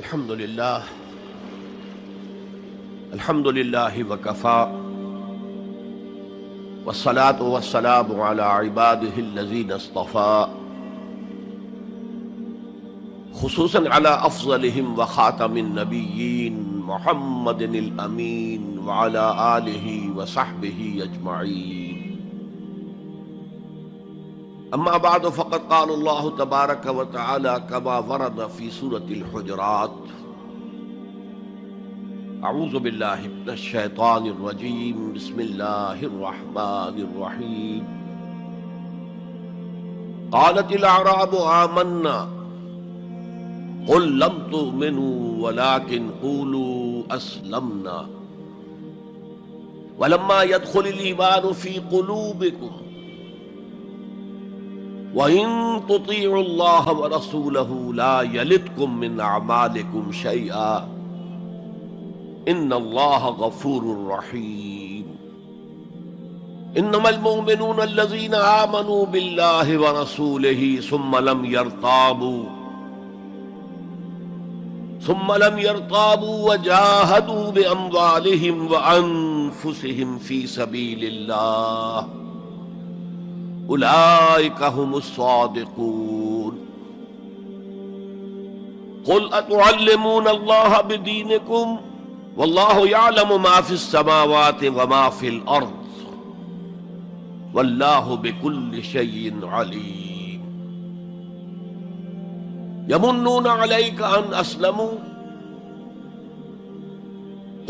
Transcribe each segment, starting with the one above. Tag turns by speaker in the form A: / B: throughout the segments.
A: الحمد لله وكفى والصلاة والسلام على عباده الذين اصطفى خصوصا على أفضلهم وخاتم النبيين محمد الأمين وعلى آله وصحبه أجمعين. أما بعد فقد قال الله تبارك وتعالى كما ورد في سورة الحجرات: أعوذ بالله من الشيطان الرجيم بسم الله الرحمن الرحيم. قالت الأعراب آمنا قل لم تؤمنوا ولكن قولوا أسلمنا ولما يدخل الإيمان في قلوبكم وَإِن تُطِيعُوا اللَّهَ وَرَسُولَهُ لَا يَلِتْكُم مِّنْ أَعْمَالِكُمْ شَيْئًا إِنَّ اللَّهَ غَفُورٌ رَّحِيمٌ. إِنَّمَا الْمُؤْمِنُونَ الَّذِينَ آمَنُوا بِاللَّهِ وَرَسُولِهِ ثُمَّ لَمْ يَرْتَابُوا وَجَاهَدُوا بِأَمْوَالِهِمْ وَأَنفُسِهِمْ فِي سَبِيلِ اللَّهِ أولئك هم الصادقون. قل أتعلمون الله بدينكم والله يعلم ما في السماوات وما في الأرض والله بكل شيء عليم. يمنون عليك أن أسلموا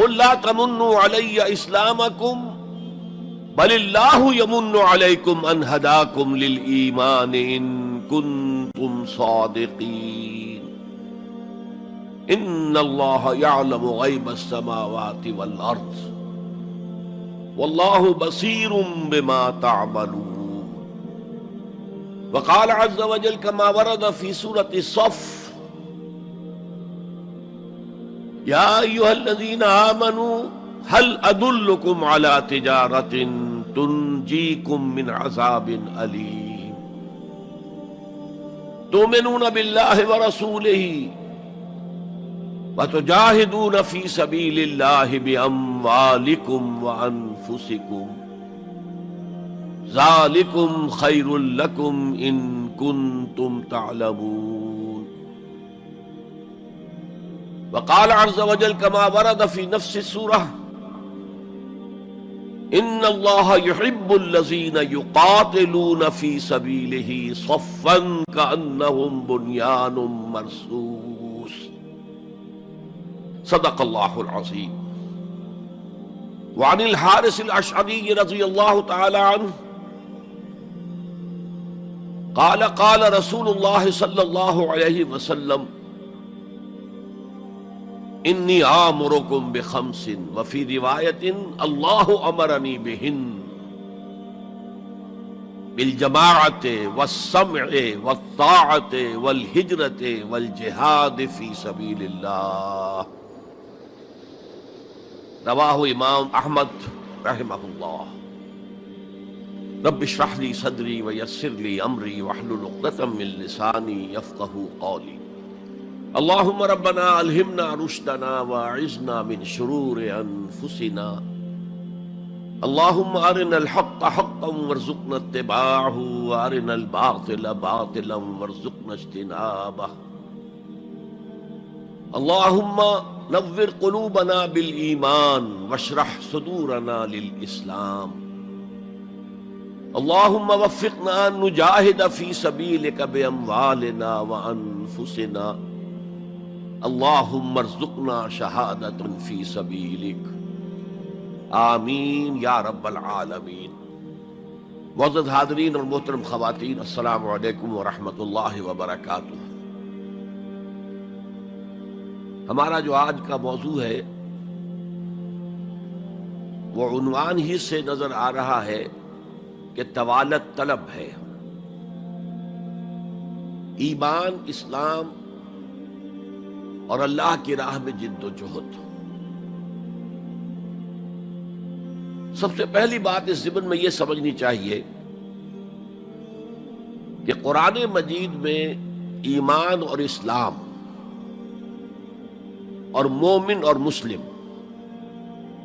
A: قل لا تمنوا علي إسلامكم بل اللہ یمن علیکم ان ہداکم للایمان ان کنتم صادقین. ان اللہ یعلم غیب السماوات والارض واللہ بصیر بما تعملون. وقال عز وجل كما ورد في سورة الصف: یا ایھا الذین آمنوا هل ادلکم علی تجارۃ تنجیکم من عذاب علیم تؤمنون باللہ ورسولہ وتجاہدون فی سبیل اللہ باموالکم وانفسکم ذالکم خیر لکم ان کنتم تعلمون. وقال عز وجل كما ورد في نفس السورة: ان اللہ یحب الذین یقاتلون فی سبیلہ صفا کأنہم بنیان مرصوص. صدق اللہ العظیم. وعن الحارث الاشعری رضی اللہ تعالی عنہ قال قال رسول اللہ صلی اللہ علیہ وسلم: انی آمرکم بخمس وفی روایت اللہ امرنی بہن بالجماعت والسمع والطاعت والہجرت والجہاد فی سبیل اللہ. رواہ امام احمد رحمہ اللہ. رب اشرح لی صدری ویسر لی امری واحلل عقدۃ من لسانی یفقہوا قولی. اللہم ربنا الہمنا رشدنا واعذنا من شرور انفسنا. اللہم ارنا الحق حقا وارزقنا اتباعہ وارنا الباطل باطلا وارزقنا اجتنابہ. اللہم نور قلوبنا بالایمان واشرح صدورنا للاسلام. اللہم وفقنا ان نجاہد فی سبیلک باموالنا وانفسنا. اللہم ارزقنا شہادۃ فی سبیلک. آمین یا رب العالمین. معزز حاضرین اور محترم خواتین، السلام علیکم ورحمۃ اللہ وبرکاتہ. ہمارا جو آج کا موضوع ہے وہ عنوان ہی سے نظر آ رہا ہے کہ طوالت طلب ہے. ایمان، اسلام اور اللہ کی راہ میں جد و جہد. سب سے پہلی بات اس ضمن میں یہ سمجھنی چاہیے کہ قرآن مجید میں ایمان اور اسلام اور مومن اور مسلم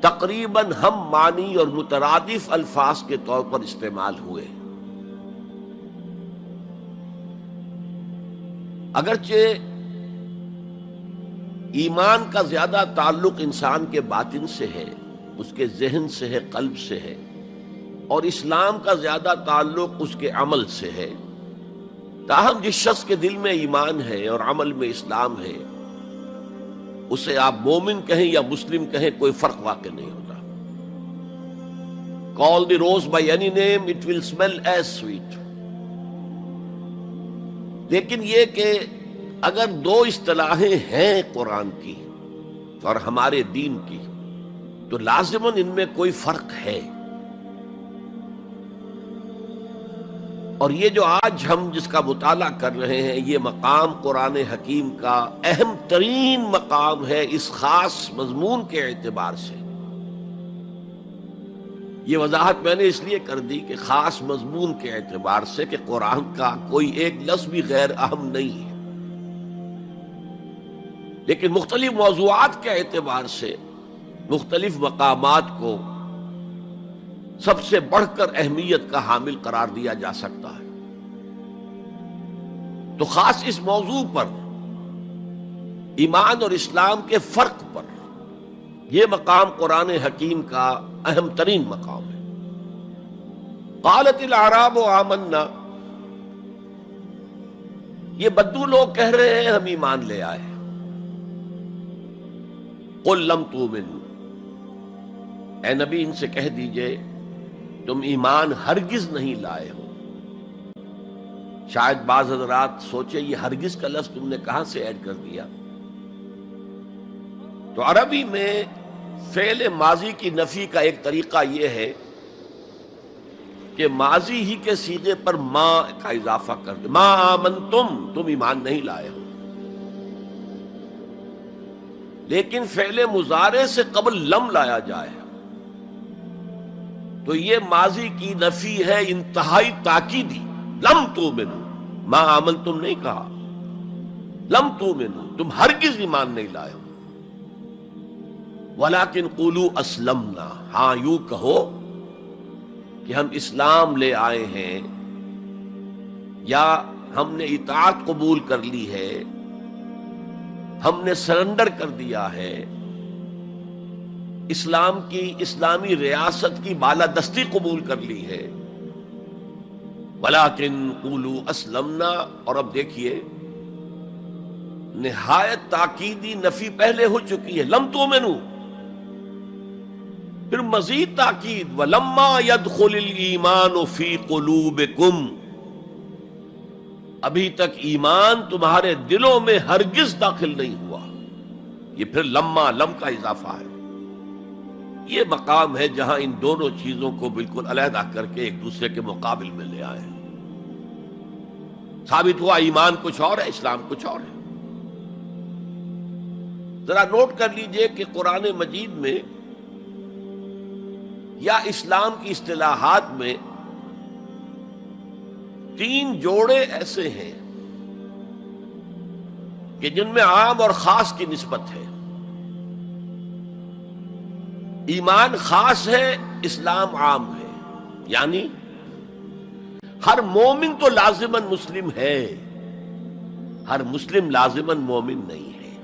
A: تقریباً ہم معنی اور مترادف الفاظ کے طور پر استعمال ہوئے، اگرچہ ایمان کا زیادہ تعلق انسان کے باطن سے ہے، اس کے ذہن سے ہے، قلب سے ہے، اور اسلام کا زیادہ تعلق اس کے عمل سے ہے، تاہم جس شخص کے دل میں ایمان ہے اور عمل میں اسلام ہے، اسے آپ مومن کہیں یا مسلم کہیں، کوئی فرق واقع نہیں ہوتا۔ Call the rose by any name, it will smell as sweet۔ لیکن یہ کہ اگر دو اصطلاحیں ہیں قرآن کی اور ہمارے دین کی، تو لازماً ان میں کوئی فرق ہے، اور یہ جو آج ہم جس کا مطالعہ کر رہے ہیں، یہ مقام قرآن حکیم کا اہم ترین مقام ہے اس خاص مضمون کے اعتبار سے۔ یہ وضاحت میں نے اس لیے کر دی کہ خاص مضمون کے اعتبار سے کہ قرآن کا کوئی ایک لفظ بھی غیر اہم نہیں ہے، لیکن مختلف موضوعات کے اعتبار سے مختلف مقامات کو سب سے بڑھ کر اہمیت کا حامل قرار دیا جا سکتا ہے۔ تو خاص اس موضوع پر، ایمان اور اسلام کے فرق پر، یہ مقام قرآن حکیم کا اہم ترین مقام ہے۔ قالت الاعراب آمنا، یہ بدو لوگ کہہ رہے ہیں ہم ایمان لے آئے۔ قل لم تؤمنوا، اے نبی ان سے کہہ دیجئے تم ایمان ہرگز نہیں لائے ہو۔ شاید بعض حضرات سوچے یہ ہرگز کا لفظ تم نے کہاں سے ایڈ کر دیا؟ تو عربی میں فعل ماضی کی نفی کا ایک طریقہ یہ ہے کہ ماضی ہی کے صیغے پر ما کا اضافہ کر دے، ما آمنتم، تم ایمان نہیں لائے ہو۔ لیکن فعل مضارع سے قبل لم لایا جائے تو یہ ماضی کی نفی ہے انتہائی تاکیدی۔ لم تؤمنوا، ما آمنتم نہیں کہا، لم تؤمنوا، تم ہرگز ایمان نہیں لائے ہو۔ وَلَكِنْ قُولُوا أَسْلَمْنَا، ہاں یوں کہو کہ ہم اسلام لے آئے ہیں، یا ہم نے اطاعت قبول کر لی ہے، ہم نے سرنڈر کر دیا ہے، اسلام کی، اسلامی ریاست کی بالادستی قبول کر لی ہے۔ وَلَكِنْ قُولُوا أَسْلَمْنَا، اور اب دیکھیے نہایت تاکیدی نفی پہلے ہو چکی ہے، لم تؤمنوا، پھر مزید تاکید وَلَمَّا يَدْخُلِ الْإِيمَانُ فِي قُلُوبِكُمْ، ابھی تک ایمان تمہارے دلوں میں ہرگز داخل نہیں ہوا۔ یہ پھر لما، لم کا اضافہ ہے۔ یہ مقام ہے جہاں ان دونوں چیزوں کو بالکل علیحدہ کر کے ایک دوسرے کے مقابل میں لے آئے ہیں۔ ثابت ہوا ایمان کچھ اور ہے، اسلام کچھ اور ہے۔ ذرا نوٹ کر لیجئے کہ قرآن مجید میں یا اسلام کی اصطلاحات میں تین جوڑے ایسے ہیں کہ جن میں عام اور خاص کی نسبت ہے۔ ایمان خاص ہے، اسلام عام ہے، یعنی ہر مومن تو لازماً مسلم ہے، ہر مسلم لازماً مومن نہیں ہے۔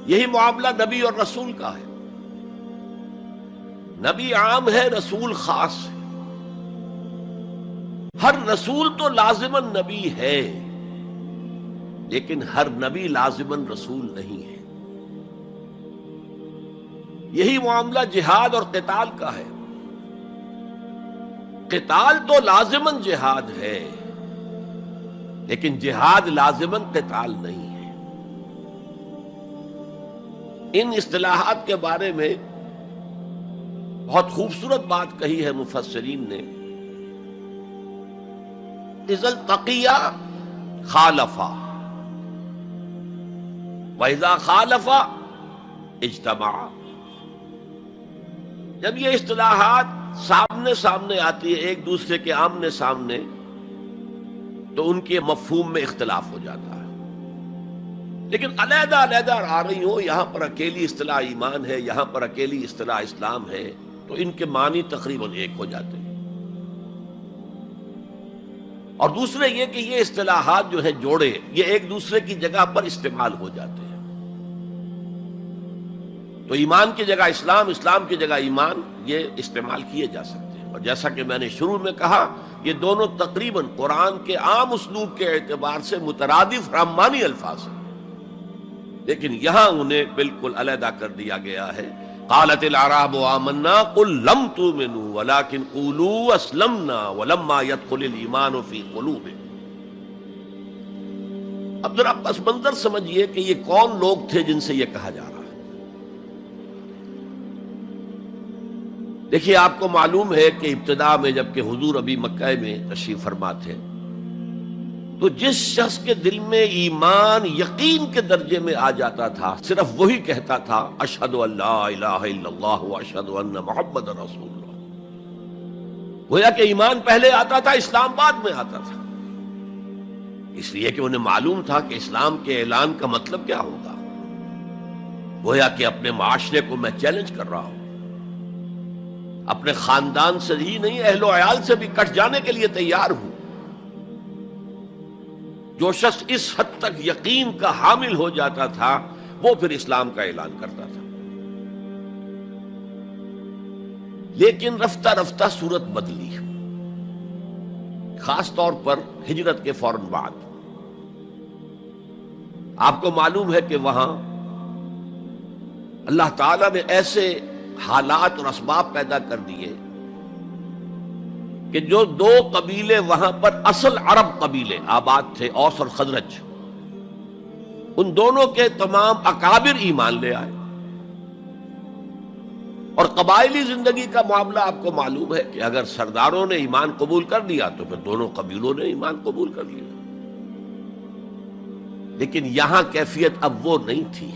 A: یہی معاملہ نبی اور رسول کا ہے۔ نبی عام ہے، رسول خاص ہے۔ ہر رسول تو لازماً نبی ہے، لیکن ہر نبی لازماً رسول نہیں ہے۔ یہی معاملہ جہاد اور قتال کا ہے۔ قتال تو لازماً جہاد ہے، لیکن جہاد لازماً قتال نہیں ہے۔ ان اصطلاحات کے بارے میں بہت خوبصورت بات کہی ہے مفسرین نے، اذا التقیا خالفا واذا خالفا اجتمعا۔ جب یہ اصطلاحات سامنے سامنے آتی ہے، ایک دوسرے کے آمنے سامنے، تو ان کے مفہوم میں اختلاف ہو جاتا ہے۔ لیکن علیحدہ علیحدہ آ رہی ہوں، یہاں پر اکیلی اصطلاح ایمان ہے، یہاں پر اکیلی اصطلاح اسلام ہے، تو ان کے معنی تقریباً ایک ہو جاتے ہیں۔ اور دوسرے یہ کہ یہ اصطلاحات جو ہے جوڑے، یہ ایک دوسرے کی جگہ پر استعمال ہو جاتے ہیں۔ تو ایمان کی جگہ اسلام، اسلام کی جگہ ایمان، یہ استعمال کیے جا سکتے ہیں۔ اور جیسا کہ میں نے شروع میں کہا، یہ دونوں تقریباً قرآن کے عام اسلوب کے اعتبار سے مترادف رحمانی الفاظ ہیں، لیکن یہاں انہیں بالکل علیحدہ کر دیا گیا ہے۔ قالت الاعراب آمنا قل لم تؤمنوا ولكن قولوا اسلمنا ولما يدخل الايمان في قلوبكم۔ اب ذرا پس منظر سمجھیے کہ یہ کون لوگ تھے جن سے یہ کہا جا رہا ہے۔ دیکھیے، آپ کو معلوم ہے کہ ابتدا میں جب کہ حضور ابھی مکہ میں تشریف فرما تھے، تو جس شخص کے دل میں ایمان یقین کے درجے میں آ جاتا تھا، صرف وہی کہتا تھا اشہد ان لا الہ الا اللہ واشہد ان محمد رسول اللہ۔ گویا کہ ایمان پہلے آتا تھا، اسلام بعد میں آتا تھا، اس لیے کہ انہیں معلوم تھا کہ اسلام کے اعلان کا مطلب کیا ہوگا۔ گویا کہ اپنے معاشرے کو میں چیلنج کر رہا ہوں، اپنے خاندان سے ہی نہیں، اہل و عیال سے بھی کٹ جانے کے لیے تیار ہوں۔ جو شخص اس حد تک یقین کا حامل ہو جاتا تھا، وہ پھر اسلام کا اعلان کرتا تھا۔ لیکن رفتہ رفتہ صورت بدلی، خاص طور پر ہجرت کے فوراً بعد۔ آپ کو معلوم ہے کہ وہاں اللہ تعالیٰ نے ایسے حالات اور اسباب پیدا کر دیے کہ جو دو قبیلے وہاں پر اصل عرب قبیلے آباد تھے، اوس اور خزرج، ان دونوں کے تمام اکابر ایمان لے آئے۔ اور قبائلی زندگی کا معاملہ آپ کو معلوم ہے کہ اگر سرداروں نے ایمان قبول کر لیا تو پھر دونوں قبیلوں نے ایمان قبول کر لیا۔ لیکن یہاں کیفیت اب وہ نہیں تھی۔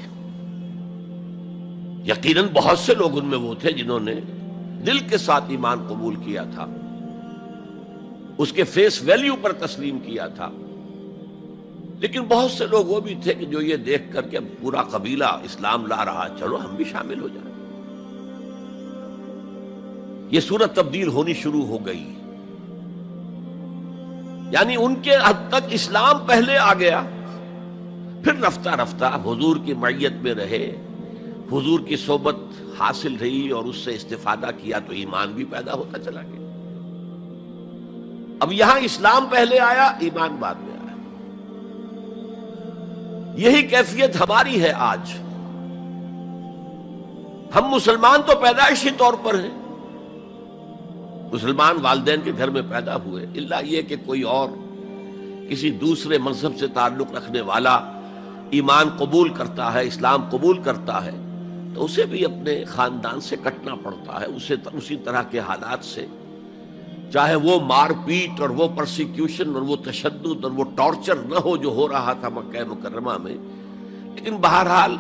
A: یقیناً بہت سے لوگ ان میں وہ تھے جنہوں نے دل کے ساتھ ایمان قبول کیا تھا، اس کے فیس ویلیو پر تسلیم کیا تھا، لیکن بہت سے لوگ وہ بھی تھے کہ جو یہ دیکھ کر کہ پورا قبیلہ اسلام لا رہا، چلو ہم بھی شامل ہو جائیں۔ یہ صورت تبدیل ہونی شروع ہو گئی، یعنی ان کے حد تک اسلام پہلے آ گیا، پھر رفتہ رفتہ حضور کی معیت میں رہے، حضور کی صحبت حاصل رہی اور اس سے استفادہ کیا تو ایمان بھی پیدا ہوتا چلا گیا۔ اب یہاں اسلام پہلے آیا، ایمان بعد میں آیا۔ یہی کیفیت ہماری ہے آج۔ ہم مسلمان تو پیدائشی طور پر ہیں، مسلمان والدین کے گھر میں پیدا ہوئے، الا یہ کہ کوئی اور کسی دوسرے مذہب سے تعلق رکھنے والا ایمان قبول کرتا ہے، اسلام قبول کرتا ہے، تو اسے بھی اپنے خاندان سے کٹنا پڑتا ہے، اسے اسی طرح کے حالات سے، چاہے وہ مار پیٹ اور وہ پرسیکیوشن اور وہ تشدد اور وہ ٹارچر نہ ہو جو ہو رہا تھا مکہ مکرمہ میں، لیکن بہرحال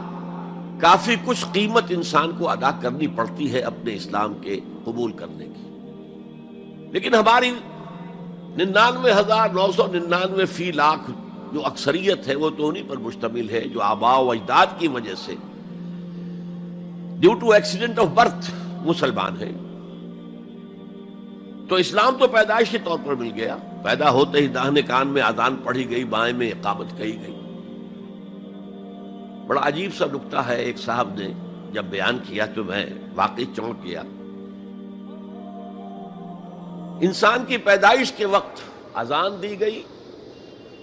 A: کافی کچھ قیمت انسان کو ادا کرنی پڑتی ہے اپنے اسلام کے قبول کرنے کی۔ لیکن ہماری 99,999 فی لاکھ جو اکثریت ہے وہ تو انہی پر مشتمل ہے جو آباء و اجداد کی وجہ سے due to accident of birth مسلمان ہیں۔ تو اسلام تو پیدائشی طور پر مل گیا، پیدا ہوتے ہی داہنے کان میں اذان پڑھی گئی، بائیں میں اقامت کہی گئی۔ بڑا عجیب سا نکتہ ہے، ایک صاحب نے جب بیان کیا تو میں واقعی چونک گیا۔ انسان کی پیدائش کے وقت اذان دی گئی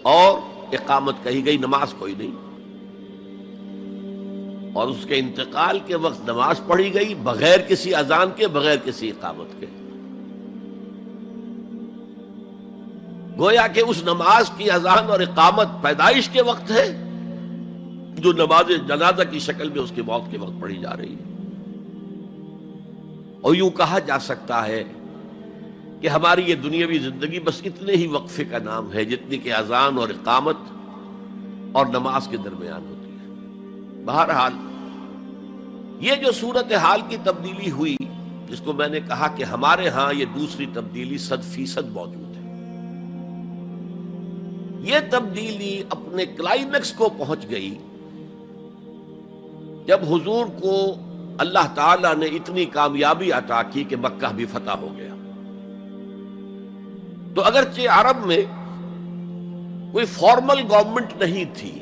A: اور اقامت کہی گئی، نماز کوئی نہیں، اور اس کے انتقال کے وقت نماز پڑھی گئی بغیر کسی اذان کے، بغیر کسی اقامت کے۔ گویا کہ اس نماز کی اذان اور اقامت پیدائش کے وقت ہے جو نماز جنازہ کی شکل میں اس کی موت کے وقت پڑھی جا رہی ہے۔ اور یوں کہا جا سکتا ہے کہ ہماری یہ دنیاوی زندگی بس اتنے ہی وقفے کا نام ہے جتنی کہ اذان اور اقامت اور نماز کے درمیان ہوتی ہے۔ بہرحال یہ جو صورتحال کی تبدیلی ہوئی، جس کو میں نے کہا کہ ہمارے ہاں یہ دوسری تبدیلی 100% موجود ہے، یہ تبدیلی اپنے کلائمیکس کو پہنچ گئی جب حضور کو اللہ تعالیٰ نے اتنی کامیابی عطا کی کہ مکہ بھی فتح ہو گیا، تو اگرچہ عرب میں کوئی فارمل گورنمنٹ نہیں تھی،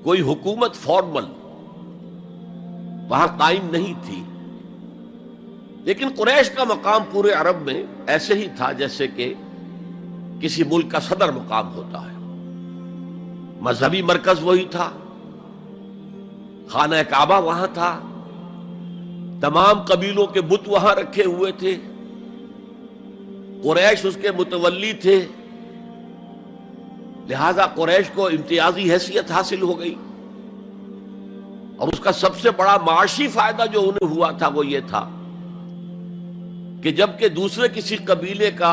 A: کوئی حکومت فارمل وہاں قائم نہیں تھی، لیکن قریش کا مقام پورے عرب میں ایسے ہی تھا جیسے کہ کسی ملک کا صدر مقام ہوتا ہے۔ مذہبی مرکز وہی تھا، خانہ کعبہ وہاں تھا، تمام قبیلوں کے بت وہاں رکھے ہوئے تھے، قریش اس کے متولی تھے، لہذا قریش کو امتیازی حیثیت حاصل ہو گئی، اور اس کا سب سے بڑا معاشی فائدہ جو انہیں ہوا تھا وہ یہ تھا کہ جبکہ دوسرے کسی قبیلے کا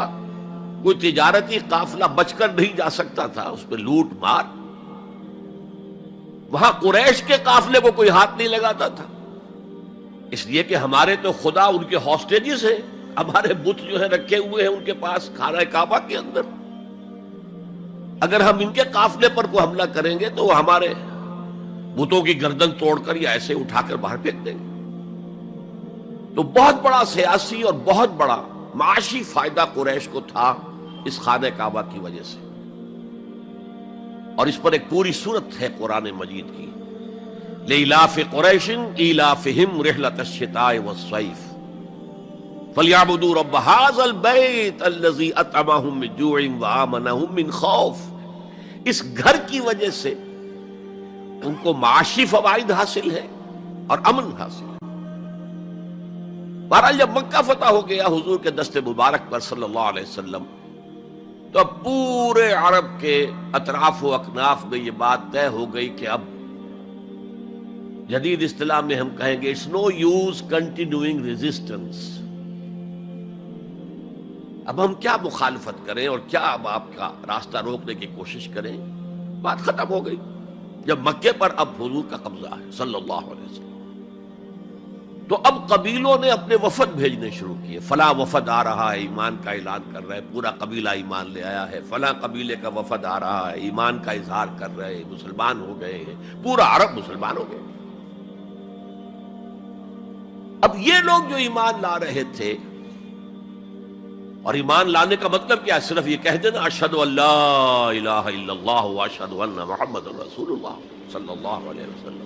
A: کوئی تجارتی قافلہ بچ کر نہیں جا سکتا تھا، اس پہ لوٹ مار، وہاں قریش کے قافلے کو کوئی ہاتھ نہیں لگاتا تھا، اس لیے کہ ہمارے تو خدا ان کے ہاسٹیجز ہیں، ہمارے بت جو ہیں رکھے ہوئے ہیں ان کے پاس خانہ کعبہ کے اندر، اگر ہم ان کے قافلے پر کوئی حملہ کریں گے تو وہ ہمارے بتوں کی گردن توڑ کر یا ایسے اٹھا کر باہر پھینک دیں گے۔ تو بہت بڑا سیاسی اور بہت بڑا معاشی فائدہ قریش کو تھا اس خانہ کعبہ کی وجہ سے، اور اس پر ایک پوری سورت ہے قرآن مجید کی، لإلاف قریش ایلافہم رحلۃ الشتاء والصیف فلیعبدوا رب ھذا البیت الذی اطعمہم من جوع وآمنہم من خوف۔ اس گھر کی وجہ سے ان کو معاشی فوائد حاصل ہے اور امن حاصل ہے۔ بہرحال جب مکہ فتح ہو گیا حضور کے دست مبارک پر صلی اللہ علیہ وسلم، تو اب پورے عرب کے اطراف و اکناف میں یہ بات طے ہو گئی کہ اب جدید اصطلاح میں ہم کہیں گے it's no use continuing resistance, اب ہم کیا مخالفت کریں اور کیا اب آپ کا راستہ روکنے کی کوشش کریں، بات ختم ہو گئی جب مکے پر اب حضور کا قبضہ ہے صلی اللہ علیہ وسلم۔ تو اب قبیلوں نے اپنے وفد بھیجنے شروع کیے، فلاں وفد آ رہا ہے ایمان کا اعلان کر رہا ہے، پورا قبیلہ ایمان لے آیا ہے، فلاں قبیلے کا وفد آ رہا ہے ایمان کا اظہار کر رہے ہیں، مسلمان ہو گئے ہیں، پورا عرب مسلمان ہو گئے۔ اب یہ لوگ جو ایمان لا رہے تھے، اور ایمان لانے کا مطلب کیا ہے؟ صرف یہ کہہ دینا اشہد ان لا الہ الا اللہ واشہد ان محمد رسول اللہ صلی اللہ علیہ وسلم،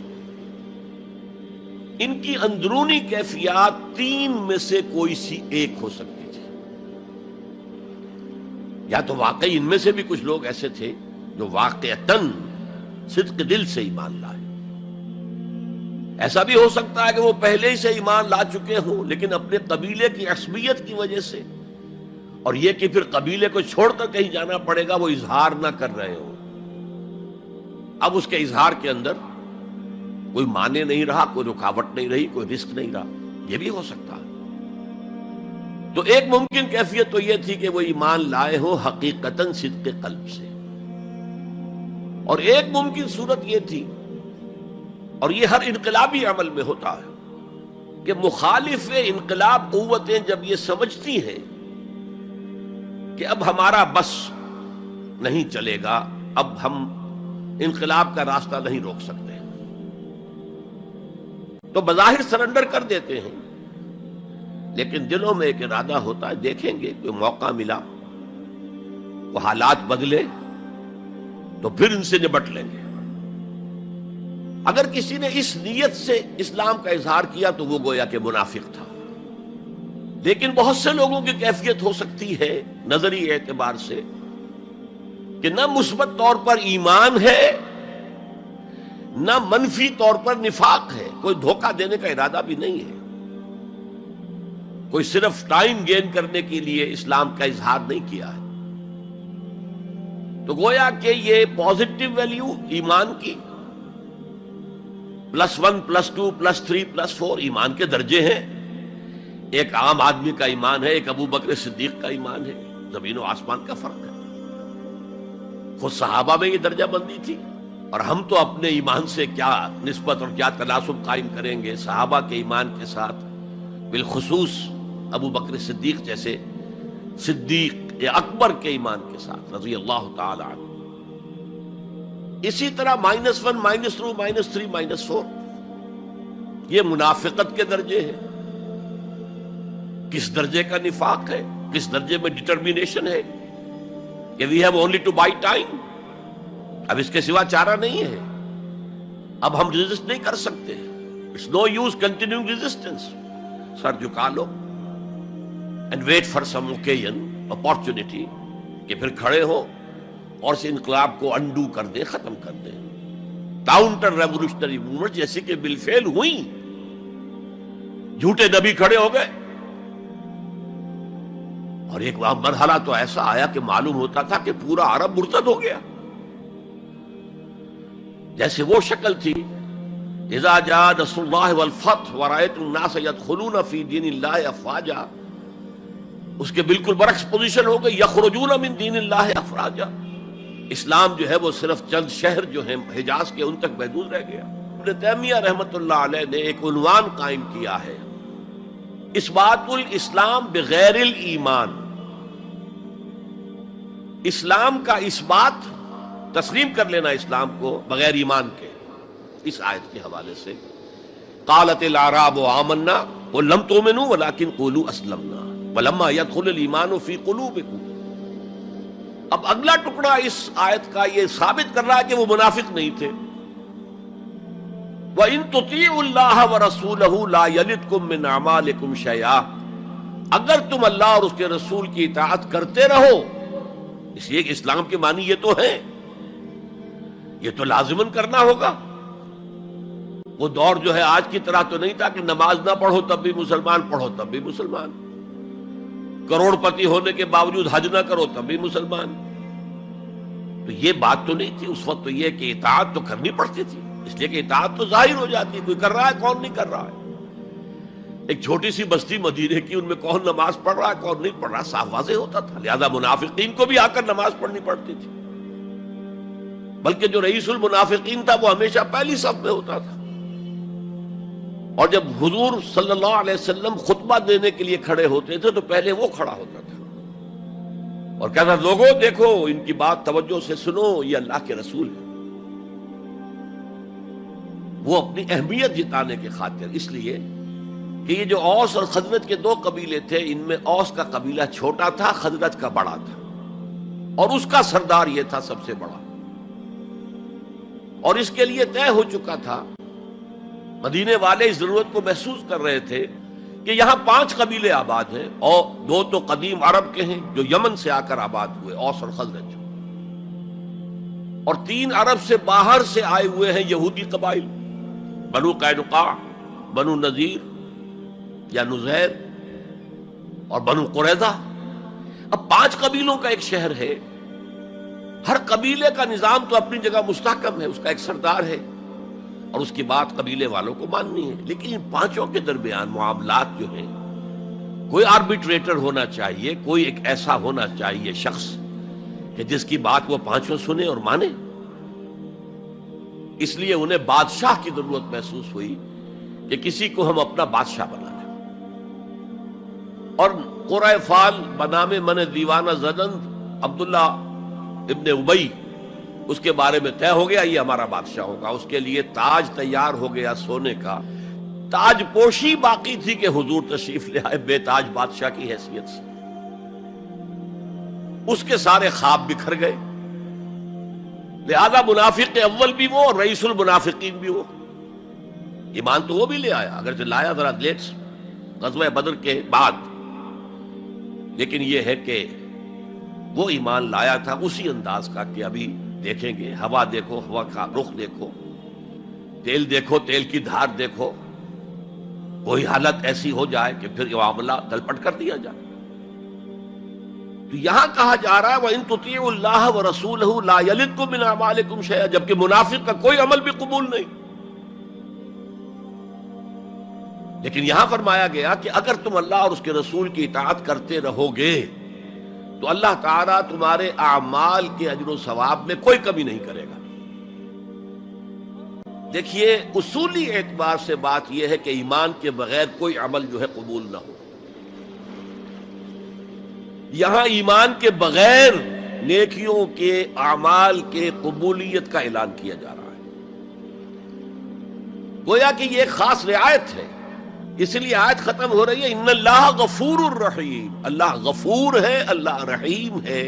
A: ان کی اندرونی کیفیات تین میں سے کوئی سی ایک ہو سکتی تھی، یا تو واقعی ان میں سے بھی کچھ لوگ ایسے تھے جو واقعتاً صدق دل سے ایمان لائے، ایسا بھی ہو سکتا ہے کہ وہ پہلے ہی سے ایمان لا چکے ہوں لیکن اپنے قبیلے کی عصبیت کی وجہ سے، اور یہ کہ پھر قبیلے کو چھوڑ کر کہیں جانا پڑے گا، وہ اظہار نہ کر رہے ہوں، اب اس کے اظہار کے اندر کوئی معنی نہیں رہا، کوئی رکاوٹ نہیں رہی، کوئی رسک نہیں رہا، یہ بھی ہو سکتا ہے۔ تو ایک ممکن کیفیت تو یہ تھی کہ وہ ایمان لائے ہو حقیقتاً صدق قلب سے، اور ایک ممکن صورت یہ تھی، اور یہ ہر انقلابی عمل میں ہوتا ہے، کہ مخالف انقلاب قوتیں جب یہ سمجھتی ہیں کہ اب ہمارا بس نہیں چلے گا، اب ہم انقلاب کا راستہ نہیں روک سکتے، تو بظاہر سرنڈر کر دیتے ہیں، لیکن دلوں میں ایک ارادہ ہوتا ہے دیکھیں گے کوئی موقع ملا، وہ حالات بدلے تو پھر ان سے نبٹ لیں گے۔ اگر کسی نے اس نیت سے اسلام کا اظہار کیا تو وہ گویا کہ منافق تھا، لیکن بہت سے لوگوں کی کیفیت ہو سکتی ہے نظری اعتبار سے کہ نہ مثبت طور پر ایمان ہے نہ منفی طور پر نفاق ہے، کوئی دھوکہ دینے کا ارادہ بھی نہیں ہے، کوئی صرف ٹائم گین کرنے کے لیے اسلام کا اظہار نہیں کیا ہے، تو گویا کہ یہ پازیٹو ویلیو ایمان کی +1 +2 +3 +4 ایمان کے درجے ہیں، ایک عام آدمی کا ایمان ہے، ایک ابو بکر صدیق کا ایمان ہے، زمین و آسمان کا فرق ہے۔ خود صحابہ میں یہ درجہ بندی تھی، اور ہم تو اپنے ایمان سے کیا نسبت اور کیا تناسب قائم کریں گے صحابہ کے ایمان کے ساتھ، بالخصوص ابو بکر صدیق جیسے صدیق اکبر کے ایمان کے ساتھ رضی اللہ تعالی عنہ۔ اسی طرح -1 -2 -3 -4 یہ منافقت کے درجے ہیں. کس درجے کا نفاق ہے، کس درجے میں ڈٹرمینیشن ہے کہ we have only to buy time, اب اس کے سوا چارہ نہیں ہے، اب ہم ریزسٹ نہیں کر سکتے. It's no use continuing resistance. سر جھکا لو and wait for some occasion, opportunity, کہ پھر کھڑے ہو اور اس انقلاب کو انڈو کر دیں، ختم کر دیں. کاؤنٹر ریولوشنری موومنٹ جیسے کہ بالفعل ہوئی، جھوٹے نبی کھڑے ہو گئے، اور ایک مرحلہ تو ایسا آیا کہ معلوم ہوتا تھا کہ پورا عرب مرتد ہو گیا. جیسے وہ شکل تھی اذا جاء نصر اللہ والفتح ورأیت الناس يدخلون فی دین اللہ افواجا، اس کے بالکل برعکس پوزیشن ہو گئی، یخرجون من دین اللہ افواجا. اسلام جو ہے وہ صرف چند شہر جو ہیں حجاز کے ان تک محدود رہ گیا. ابن تیمیہ رحمۃ اللہ علیہ نے ایک عنوان قائم کیا ہے، اثبات الاسلام بغیر الایمان. اسلام کا اثبات، تسلیم کر لینا اسلام کو بغیر ایمان کے. اس آیت کے حوالے سے قالت الاعراب آمنا قل لم تؤمنوا ولكن قولوا اسلمنا ولما يدخل الايمان في قلوبكم. اب اگلا ٹکڑا اس آیت کا یہ ثابت کر رہا ہے کہ وہ منافق نہیں تھے. وَإِن تُطِيعُوا اللَّهَ وَرَسُولَهُ لَا يَلِدْكُم مِّنْ أَعْمَالِكُمْ شَيْئًا. اگر تم اللہ اور اس کے رسول کی اطاعت کرتے رہو، اس لیے کہ اسلام کے معنی یہ تو ہے، یہ تو لازماً کرنا ہوگا. وہ دور جو ہے آج کی طرح تو نہیں تھا کہ نماز نہ پڑھو تب بھی مسلمان، پڑھو تب بھی مسلمان، کروڑ پتی ہونے کے باوجود حج نہ کرو تب بھی مسلمان. تو یہ بات تو نہیں تھی اس وقت. تو یہ کہ اطاعت تو کرنی پڑتی تھی، اس لیے کہ اطاعت تو ظاہر ہو جاتی ہے، کوئی کر رہا ہے کون نہیں کر رہا ہے. ایک چھوٹی سی بستی مدینے کی، ان میں کون نماز پڑھ رہا ہے کون نہیں پڑھ رہا صاف واضح ہوتا تھا. لہذا منافقین کو بھی آ کر نماز پڑھنی پڑتی تھی، بلکہ جو رئیس المنافقین تھا وہ ہمیشہ پہلی صف میں ہوتا تھا. اور جب حضور صلی اللہ علیہ وسلم خطبہ دینے کے لیے کھڑے ہوتے تھے تو پہلے وہ کھڑا ہوتا تھا اور کہتا لوگوں دیکھو ان کی بات توجہ سے سنو، یہ اللہ کے رسول ہے. وہ اپنی اہمیت جتانے کے خاطر، اس لیے کہ یہ جو اوس اور خزرج کے دو قبیلے تھے، ان میں اوس کا قبیلہ چھوٹا تھا، خزرج کا بڑا تھا، اور اس کا سردار یہ تھا سب سے بڑا. اور اس کے لیے طے ہو چکا تھا، مدینے والے اس ضرورت کو محسوس کر رہے تھے کہ یہاں 5 قبیلے آباد ہیں، اور 2 تو قدیم عرب کے ہیں جو یمن سے آ کر آباد ہوئے، اوس اور خزرج، اور 3 عرب سے باہر سے آئے ہوئے ہیں یہودی قبائل، بنو قینقاع، بنو نذیر یا نذیر اور بنو قریظہ. اب 5 قبیلوں کا ایک شہر ہے، ہر قبیلے کا نظام تو اپنی جگہ مستحکم ہے، اس کا ایک سردار ہے اور اس کی بات قبیلے والوں کو ماننی ہے. لیکن ان 5 کے درمیان معاملات جو ہیں، کوئی آربیٹریٹر ہونا چاہیے، کوئی ایک ایسا ہونا چاہیے شخص کہ جس کی بات وہ 5 سنے اور مانے. اس لیے انہیں بادشاہ کی ضرورت محسوس ہوئی کہ کسی کو ہم اپنا بادشاہ بنا لیں. اور قرۂ فال بنام من دیوانہ زدند عبداللہ ابن ابی، اس کے بارے میں طے ہو گیا یہ ہمارا بادشاہ ہوگا. اس کے لیے تاج تیار ہو گیا سونے کا. تاج پوشی باقی تھی کہ حضور تشریف لے آئے بے تاج بادشاہ کی حیثیت سے. اس کے سارے خواب بکھر گئے. لہذا منافق اول بھی وہ اور رئیس المنافقین بھی وہ. ایمان تو وہ بھی لے آیا، اگرچہ لایا ذرا لیٹ، غزوہ بدر کے بعد، لیکن یہ ہے کہ وہ ایمان لایا تھا اسی انداز کا کہ ابھی دیکھیں گے، ہوا دیکھو، ہوا کا رخ دیکھو، تیل دیکھو، تیل کی دھار دیکھو، کوئی حالت ایسی ہو جائے کہ پھر معاملہ تلپٹ کر دیا جائے. تو یہاں کہا جا رہا ہے وَإِن تُطِيعُوا اللَّهَ وَرَسُولَهُ لَا يَلِدْكُم مِّنْ أَعْمَالِكُمْ شَيْئًا، جبکہ منافق کا کوئی عمل بھی قبول نہیں. لیکن یہاں فرمایا گیا کہ اگر تم اللہ اور اس کے رسول کی اطاعت کرتے رہو گے تو اللہ تعالیٰ تمہارے اعمال کے اجر و ثواب میں کوئی کمی نہیں کرے گا. دیکھیے اصولی اعتبار سے بات یہ ہے کہ ایمان کے بغیر کوئی عمل جو ہے قبول نہ ہو. یہاں ایمان کے بغیر نیکیوں کے اعمال کے قبولیت کا اعلان کیا جا رہا ہے. گویا کہ یہ ایک خاص رعایت ہے، اس لیے آیت ختم ہو رہی ہے ان اللہ غفور الرحیم. اللہ غفور ہے، اللہ رحیم ہے.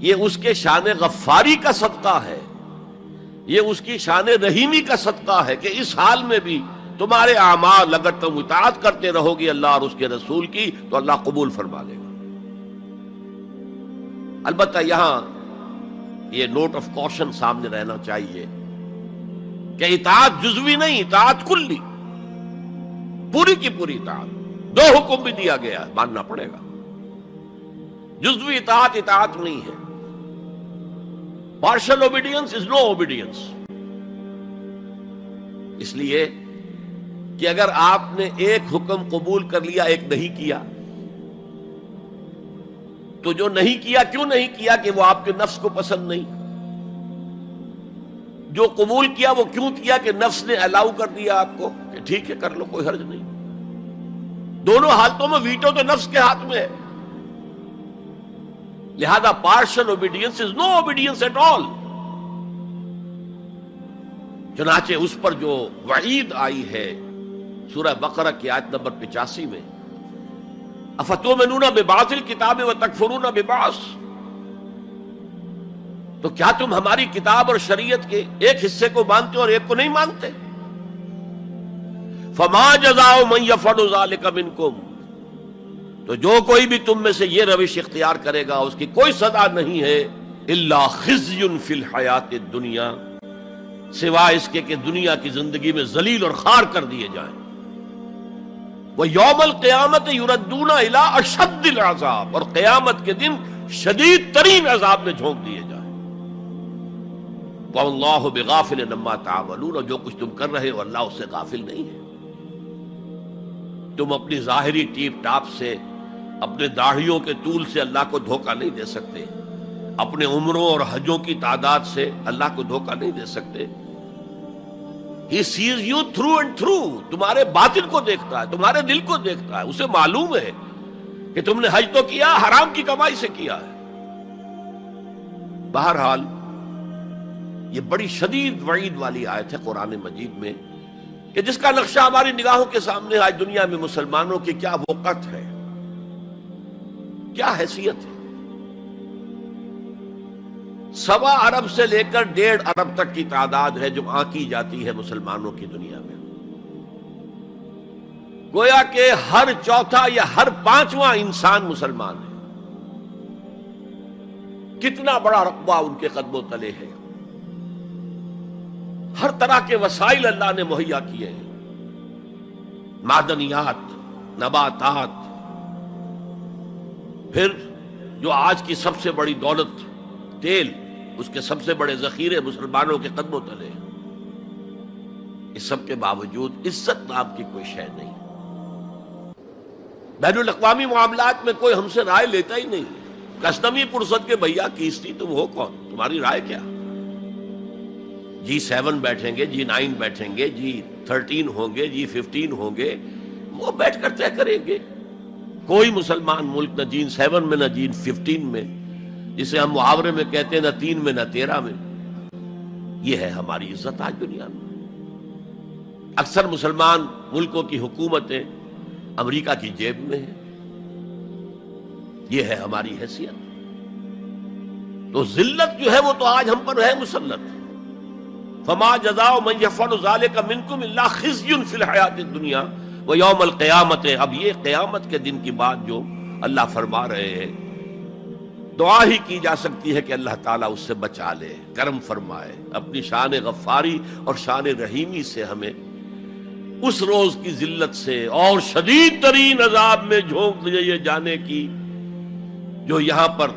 A: یہ اس کے شان غفاری کا صدقہ ہے، یہ اس کی شان رحیمی کا صدقہ ہے کہ اس حال میں بھی تمہارے اعمال اگر تم اطاعت کرتے رہو گے اللہ اور اس کے رسول کی تو اللہ قبول فرما لے گا. البتہ یہاں یہ نوٹ آف کوشن سامنے رہنا چاہیے کہ اطاعت جزوی نہیں، اطاعت کلی، پوری کی پوری اطاعت. دو حکم بھی دیا گیا ہے، ماننا پڑے گا. جزوی اطاعت اطاعت نہیں ہے. Partial obedience is no obedience. اس لیے کہ اگر آپ نے ایک حکم قبول کر لیا ایک نہیں کیا تو جو نہیں کیا کیوں نہیں کیا کہ وہ آپ کے نفس کو پسند نہیں، جو قبول کیا وہ کیوں کیا کہ نفس نے الاؤ کر دیا آپ کو کہ ٹھیک ہے کر لو کوئی حرج نہیں. دونوں حالتوں میں ویٹو تو نفس کے ہاتھ میں ہے. لہذا partial obedience is no obedience at all. چنانچہ اس پر جو وعید آئی ہے سورہ بقرہ کی آیت نمبر 85 میں افتؤمنون ببعض الکتاب وتکفرون ببعض، تو کیا تم ہماری کتاب اور شریعت کے ایک حصے کو مانتے اور ایک کو نہیں مانتے؟ فما جزاء من یفعل ذلک منکم، تو جو کوئی بھی تم میں سے یہ روش اختیار کرے گا اس کی کوئی سزا نہیں ہے الا خزی فی الحیات الدنیا، سوائے اس کے کہ دنیا کی زندگی میں ذلیل اور خوار کر دیے جائیں. وَيَوْمَ الْقِيَامَةِ يُرَدُّونَ إِلَىٰ أَشَدِّ الْعَذَابِ، اور قیامت کے دن شدید ترین عذاب میں جھونک دیے جائیں. وَاللَّهُ بِغَافِلٍ عَمَّا تَعْمَلُونَ، اور جو کچھ تم کر رہے ہو اللہ اس سے غافل نہیں ہے. تم اپنی ظاہری ٹیپ ٹاپ سے، اپنے داڑھیوں کے طول سے اللہ کو دھوکہ نہیں دے سکتے، اپنے عمروں اور حجوں کی تعداد سے اللہ کو دھوکہ نہیں دے سکتے. He sees you through and through. تمہارے باطن کو دیکھتا ہے، تمہارے دل کو دیکھتا ہے. اسے معلوم ہے کہ تم نے حج تو کیا، حرام کی کمائی سے کیا ہے. بہرحال یہ بڑی شدید وعید والی آیت ہے قرآن مجید میں کہ جس کا نقشہ ہماری نگاہوں کے سامنے آج دنیا میں مسلمانوں کی کیا وقت ہے، کیا حیثیت ہے. 1.25 ارب سے لے کر 1.5 ارب تک کی تعداد ہے جو آنکی جاتی ہے مسلمانوں کی دنیا میں. گویا کہ ہر چوتھا یا ہر 5واں انسان مسلمان ہے. کتنا بڑا رقبہ ان کے قدموں تلے ہے. ہر طرح کے وسائل اللہ نے مہیا کیے ہیں، معدنیات، نباتات، پھر جو آج کی سب سے بڑی دولت تیل، اس کے سب سے بڑے ذخیرے مسلمانوں کے قدموں تلے ہیں. اس سب کے باوجود عزت نام کی کوئی شے نہیں. بین الاقوامی معاملات میں کوئی ہم سے رائے لیتا ہی نہیں. کسٹمی پرسد کے بھیا کیستی تم ہو کون، تمہاری رائے کیا؟ G7 بیٹھیں گے، G9 بیٹھیں گے، G13 ہوں گے، G15 ہوں گے، وہ بیٹھ کر طے کریں گے. کوئی مسلمان ملک نہ G7 میں نہ G15 میں، جسے ہم محاورے میں کہتے ہیں نہ 3 میں نہ 13 میں. یہ ہے ہماری عزت آج دنیا میں. اکثر مسلمان ملکوں کی حکومتیں امریکہ کی جیب میں ہیں. یہ ہے ہماری حیثیت. تو ذلت جو ہے وہ تو آج ہم پر ہے مسلط. فما جزاء من يفعل ذلك منكم الا خزي في الحياة الدنيا ويوم القيامة. اب یہ قیامت کے دن کی بات جو اللہ فرما رہے ہیں، دعا ہی کی جا سکتی ہے کہ اللہ تعالیٰ اس سے بچا لے، کرم فرمائے، اپنی شان غفاری اور شان رحیمی سے ہمیں اس روز کی ذلت سے اور شدید ترین عذاب میں جھونک دیے جانے کی جو یہاں پر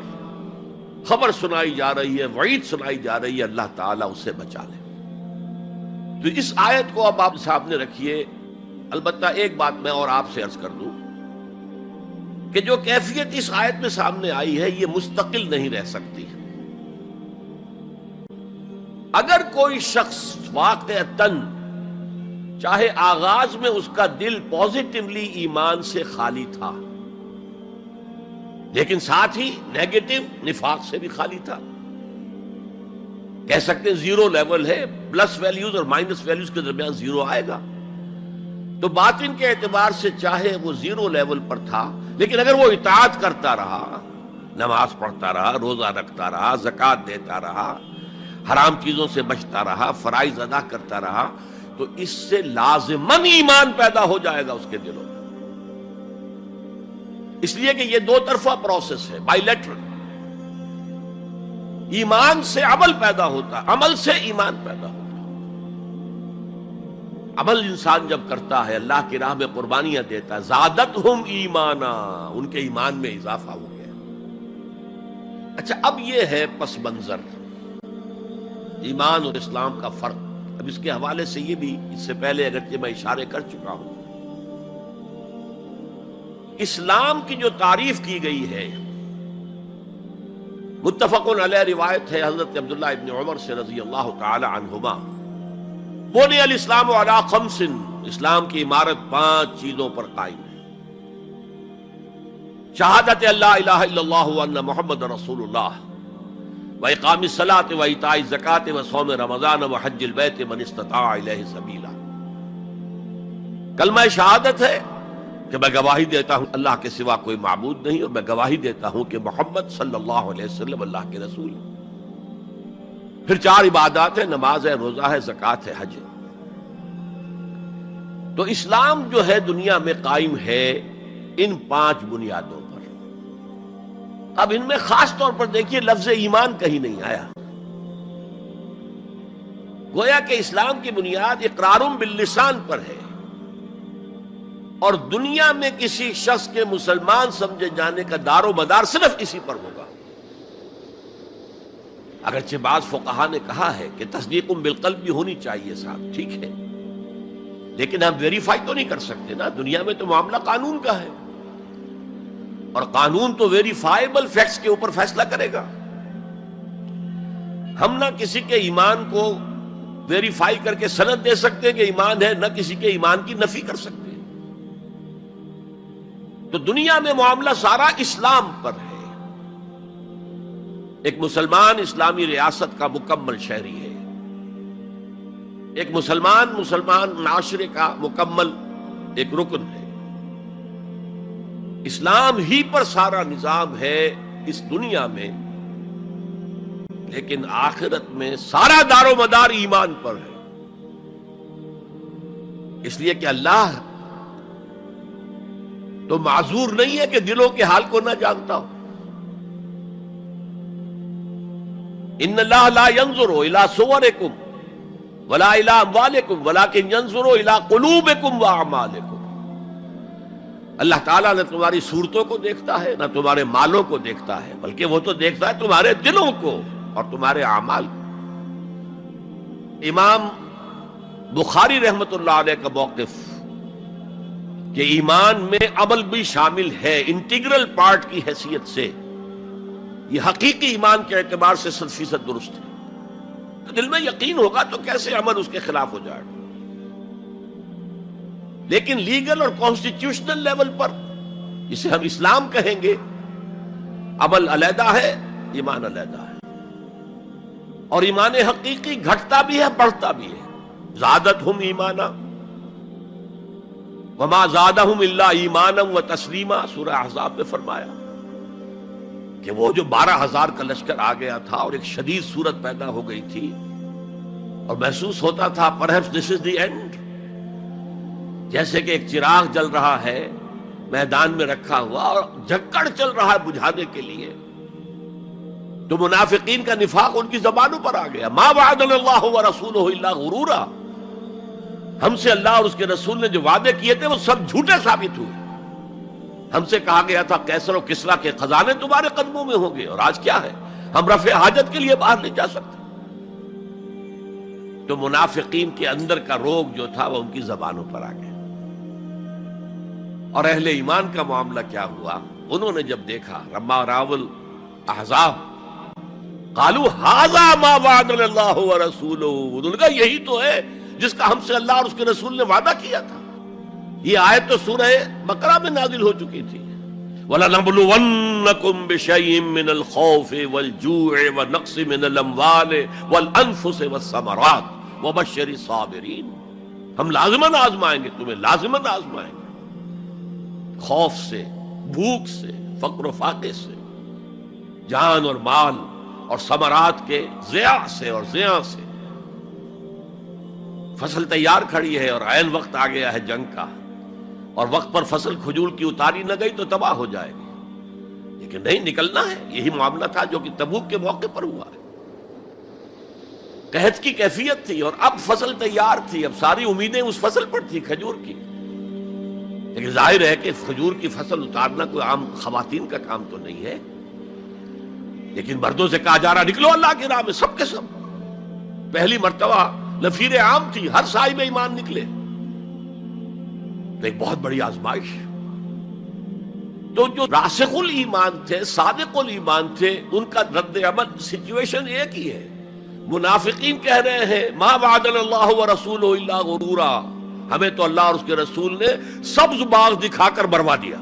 A: خبر سنائی جا رہی ہے، وعید سنائی جا رہی ہے، اللہ تعالیٰ اس سے بچا لے. تو اس آیت کو اب آپ سامنے رکھیے. البتہ ایک بات میں اور آپ سے عرض کر دوں کہ جو کیفیت اس آیت میں سامنے آئی ہے یہ مستقل نہیں رہ سکتی. اگر کوئی شخص واقعتاً چاہے آغاز میں اس کا دل پازیٹیولی ایمان سے خالی تھا، لیکن ساتھ ہی نیگیٹو نفاق سے بھی خالی تھا. کہہ سکتے ہیں زیرو لیول ہے، پلس ویلیوز اور مائنس ویلیوز کے درمیان زیرو آئے گا. تو باطن کے اعتبار سے چاہے وہ زیرو لیول پر تھا، لیکن اگر وہ اطاعت کرتا رہا، نماز پڑھتا رہا، روزہ رکھتا رہا، زکوٰۃ دیتا رہا، حرام چیزوں سے بچتا رہا، فرائض ادا کرتا رہا، تو اس سے لازماً ایمان پیدا ہو جائے گا اس کے دلوں میں. اس لیے کہ یہ دو طرفہ پروسیس ہے، بائی لیٹرل. ایمان سے عمل پیدا ہوتا، عمل سے ایمان پیدا ہوتا. عمل انسان جب کرتا ہے، اللہ کی راہ میں قربانیاں دیتا ہے، زادتہم ایمانا، ان کے ایمان میں اضافہ ہو گیا. اچھا، اب یہ ہے پس منظر ایمان اور اسلام کا فرق. اب اس کے حوالے سے یہ بھی، اس سے پہلے اگرچہ میں اشارے کر چکا ہوں، اسلام کی جو تعریف کی گئی ہے، متفق علیہ روایت ہے حضرت عبداللہ ابن عمر سے رضی اللہ تعالی عنہما، بنی الاسلام علی خمس، اسلام کی عمارت 5 چیزوں پر قائم ہے. شہادت اللہ الہ الا اللہ وان محمد رسول اللہ، وإقام الصلاة وإيتاء الزکاة وصوم رمضان وحج البیت من استطاع الیہ سبیلا. کلمہ شہادت ہے کہ میں گواہی دیتا ہوں اللہ کے سوا کوئی معبود نہیں، اور میں گواہی دیتا ہوں کہ محمد صلی اللہ علیہ وسلم اللہ کے رسول ہیں. پھر 4 عبادات ہیں، نماز ہے، روزہ ہے، زکوٰۃ ہے، حج ہے. تو اسلام جو ہے دنیا میں قائم ہے ان 5 بنیادوں پر. اب ان میں خاص طور پر دیکھیے لفظ ایمان کہیں نہیں آیا. گویا کہ اسلام کی بنیاد اقرار باللسان پر ہے، اور دنیا میں کسی شخص کے مسلمان سمجھے جانے کا دار و مدار صرف اسی پر ہوگا. اگرچہ بعض فقہا نے کہا ہے کہ تصدیق بالقلب بھی ہونی چاہیے ساتھ، ٹھیک ہے، لیکن ہم ویریفائی تو نہیں کر سکتے نا. دنیا میں تو معاملہ قانون کا ہے، اور قانون تو ویریفائیبل فیکٹس کے اوپر فیصلہ کرے گا. ہم نہ کسی کے ایمان کو ویریفائی کر کے سند دے سکتے کہ ایمان ہے، نہ کسی کے ایمان کی نفی کر سکتے. تو دنیا میں معاملہ سارا اسلام پر ہے. ایک مسلمان اسلامی ریاست کا مکمل شہری ہے، ایک مسلمان معاشرے کا مکمل ایک رکن ہے. اسلام ہی پر سارا نظام ہے اس دنیا میں، لیکن آخرت میں سارا دار و مدار ایمان پر ہے. اس لیے کہ اللہ تو معذور نہیں ہے کہ دلوں کے حال کو نہ جانتا ہو. ان اللہ لا ينظر الى صورکم ولا الى اموالکم ولکن ينظر الى قلوبکم واعمالکم. اللہ تعالیٰ نہ تمہاری صورتوں کو دیکھتا ہے، نہ تمہارے مالوں کو دیکھتا ہے، بلکہ وہ تو دیکھتا ہے تمہارے دلوں کو اور تمہارے اعمال کو. امام بخاری رحمت اللہ علیہ کا موقف کہ ایمان میں عمل بھی شامل ہے انٹیگرل پارٹ کی حیثیت سے، یہ حقیقی ایمان کے اعتبار سے 100% درست ہے. تو دل میں یقین ہوگا تو کیسے عمل اس کے خلاف ہو جائے گا. لیکن لیگل اور کانسٹیٹیوشنل لیول پر، جسے ہم اسلام کہیں گے، عمل علیحدہ ہے، ایمان علیحدہ ہے. اور ایمان حقیقی گھٹتا بھی ہے، بڑھتا بھی ہے. زادتہم ایمانا وما زادہم الا ایمانا وتسلیما، سورہ احزاب میں فرمایا کہ وہ جو 12,000 کا لشکر آ گیا تھا اور ایک شدید صورت پیدا ہو گئی تھی، اور محسوس ہوتا تھا perhaps this is the end، جیسے کہ ایک چراغ جل رہا ہے میدان میں رکھا ہوا اور جھکڑ چل رہا ہے بجھانے کے لیے. تو منافقین کا نفاق ان کی زبانوں پر آ گیا. ما وعدنا اللہ ورسولہ الا غرورا، ہم سے اللہ اور اس کے رسول نے جو وعدے کیے تھے وہ سب جھوٹے ثابت ہوئے. ہم سے کہا گیا تھا کیسر و کسریٰ کے خزانے تمہارے قدموں میں ہوں گے، اور آج کیا ہے، ہم رفع حاجت کے لیے باہر نہیں جا سکتے. تو منافقین کے اندر کا روگ جو تھا وہ ان کی زبانوں پر آ گیا. اور اہل ایمان کا معاملہ کیا ہوا؟ انہوں نے جب دیکھا لما راول احزاب قالوا ھذا ما وعدنا اللہ ورسولہ، انہوں نے کہا یہی تو ہے جس کا ہم سے اللہ اور اس کے رسول نے وعدہ کیا تھا. یہ آیت تو سورہ بقرہ میں نازل ہو چکی تھی. وَلَنَبْلُوَنَّكُمْ بِشَيْءٍ مِّنَ الْخَوْفِ وَالْجُوعِ وَنَقْصٍ مِّنَ الْأَمْوَالِ وَالْأَنفُسِ وَالثَّمَرَاتِ وَبَشِّرِ الصَّابِرِينَ۔ ہم لازماً آزمائیں گے تمہیں، لازماً آزمائیں گے، خوف سے، بھوک سے، فقر و فاقے سے، جان اور مال اور ثمرات کے ضیاع سے اور زیاں سے۔ فصل تیار کھڑی ہے اور عین وقت آ گیا ہے جنگ کا، اور وقت پر فصل کھجور کی اتاری نہ گئی تو تباہ ہو جائے گی، لیکن نہیں، نکلنا ہے۔ یہی معاملہ تھا جو کہ تبوک کے موقع پر ہوا ہے۔ قحط کی کیفیت تھی اور اب فصل تیار تھی، اب ساری امیدیں اس فصل پر تھی، کھجور کی، لیکن ظاہر ہے کہ کھجور کی فصل اتارنا کوئی عام خواتین کا کام تو نہیں ہے، لیکن مردوں سے کہا جا رہا نکلو اللہ کی راہ میں، سب کے سب۔ پہلی مرتبہ لفیر عام تھی، ہر صاحب ایمان نکلے، تو ایک بہت بڑی آزمائش۔ تو جو راسخ الایمان تھے، صادق الایمان تھے، ان کا رد عمل سچویشن ایک ہی ہے۔ منافقین کہہ رہے ہیں ما وعدنا اللہ ورسولہ الا غرورا، ہمیں تو اللہ اور اس کے رسول نے سبز باغ دکھا کر مروا دیا،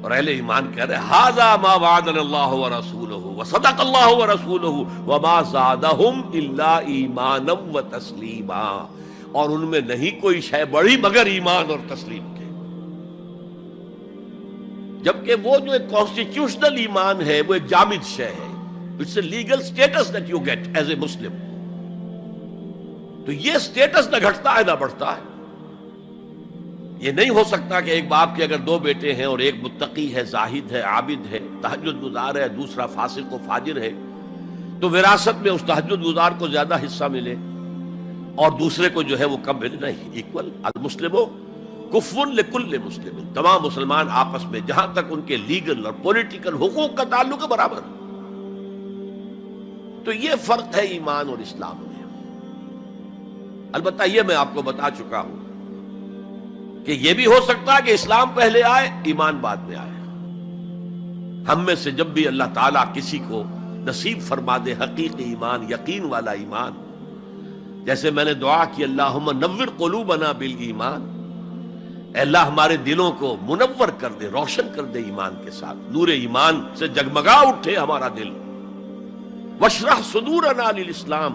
A: اور اہل ایمان کہہ رہے ہیں ھذا ما وعدنا اللہ ورسولہ وصدق اللہ ورسولہ وما زادہم الا ایمانا وتسلیما، اور ان میں نہیں کوئی شے بڑی مگر ایمان اور تسلیم کے۔ جبکہ وہ جو ایک کانسٹیٹیوشنل ایمان ہے وہ ایک جامد شے ہے، it's a legal status that you get as a Muslim. تو یہ اسٹیٹس نہ گھٹتا ہے نہ بڑھتا ہے۔ یہ نہیں ہو سکتا کہ ایک باپ کے اگر دو بیٹے ہیں اور ایک متقی ہے، زاہد ہے، عابد ہے، تہجد گزار ہے، دوسرا فاسق و فاجر ہے، تو وراثت میں اس تہجد گزار کو زیادہ حصہ ملے اور دوسرے کو جو ہے وہ کم ملے؟ نہیں، ایکول۔ المسلم کفو لکل مسلم، تمام مسلمان آپس میں جہاں تک ان کے لیگل اور پولیٹیکل حقوق کا تعلق ہے برابر۔ تو یہ فرق ہے ایمان اور اسلام میں۔ البتہ یہ میں آپ کو بتا چکا ہوں کہ یہ بھی ہو سکتا ہے کہ اسلام پہلے آئے، ایمان بعد میں آئے۔ ہم میں سے جب بھی اللہ تعالیٰ کسی کو نصیب فرما دے حقیقی ایمان، یقین والا ایمان، جیسے میں نے دعا کی اللہم نور قلوبنا بالایمان، اے اللہ ہمارے دلوں کو منور کر دے، روشن کر دے ایمان کے ساتھ، نور ایمان سے جگمگا اٹھے ہمارا دل، واشرح صدورنا للاسلام،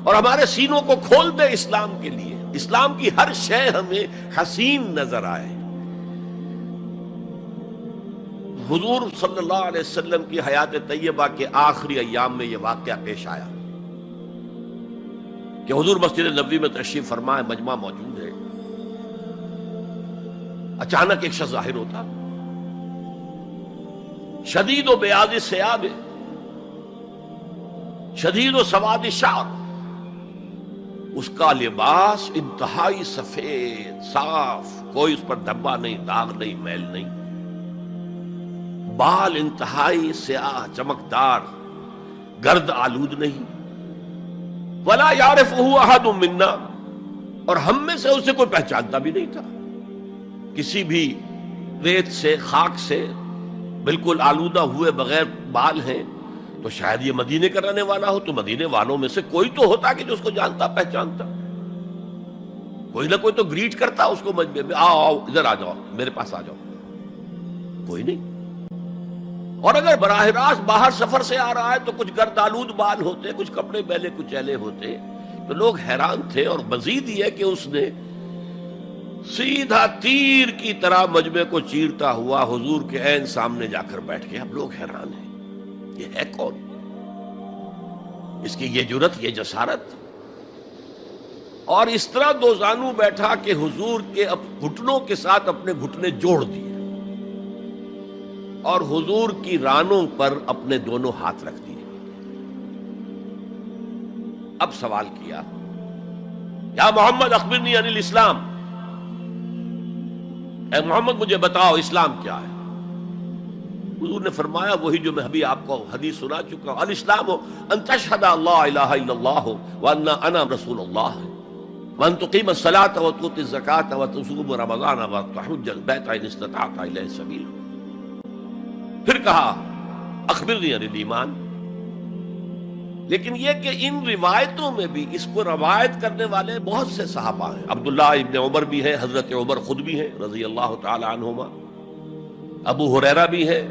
A: اور ہمارے سینوں کو کھول دے اسلام کے لیے، اسلام کی ہر شے ہمیں حسین نظر آئے۔ حضور صلی اللہ علیہ وسلم کی حیات طیبہ کے آخری ایام میں یہ واقعہ پیش آیا کہ حضور مسجد نبوی میں تشریف فرما ہے، مجمع موجود ہے، اچانک ایک شخص ظاہر ہوتا، شدید و بیاض ثیاب، شدید و سواد شعر، اس کا لباس انتہائی سفید صاف، کوئی اس پر دھبا نہیں، داغ نہیں، میل نہیں، بال انتہائی سیاہ چمکدار، گرد آلود نہیں، ولا یعرفہ احد منا، اور ہم میں سے اسے کوئی پہچانتا بھی نہیں تھا، کسی بھی ریت سے، خاک سے بالکل آلودہ ہوئے بغیر بال ہیں، تو شاید یہ مدینے کا رہنے والا ہو، تو مدینے والوں میں سے کوئی تو ہوتا کہ جو اس کو جانتا پہچانتا، کوئی نہ کوئی تو گریٹ کرتا اس کو مجمع میں، آؤ آؤ ادھر آ جاؤ، میرے پاس آ جاؤ، کوئی نہیں۔ اور اگر براہ راست باہر سفر سے آ رہا ہے تو کچھ گرد آلود بال ہوتے، کچھ کپڑے میلے کچیلے ہوتے، تو لوگ حیران تھے، اور مزید یہ کہ اس نے سیدھا تیر کی طرح مجمع کو چیرتا ہوا حضور کے عین سامنے جا کر بیٹھ گیا۔ اب لوگ حیران ہیں، یہ ہے کون؟ اس کی یہ جرت، یہ جسارت، اور اس طرح دو زانو بیٹھا کہ حضور کے گھٹنوں کے ساتھ اپنے گھٹنے جوڑ دیے اور حضور کی رانوں پر اپنے دونوں ہاتھ رکھ دیے۔ اب سوال کیا یا محمد اخبرنی عن الاسلام، اے محمد مجھے بتاؤ اسلام کیا ہے؟ حضور نے فرمایا وہی جو میں ابھی آپ کو حدیث سنا چکا ہوں، الاسلام ان تشہد اللہ الہ الا اللہ وان انا رسول اللہ وان تقیم الصلاۃ وتؤتی الزکاۃ وتصوم رمضان وتحج البیت ان استطعت الیہ سبیلا۔ پھر کہا اخبرنی عن الایمان، لیکن یہ کہ ان روایتوں میں بھی اس کو روایت کرنے والے بہت سے صحابہ ہیں، عبداللہ ابن عمر بھی ہیں، حضرت عمر خود بھی ہیں رضی اللہ تعالی عنہما، ابو ہریرہ بھی ہے،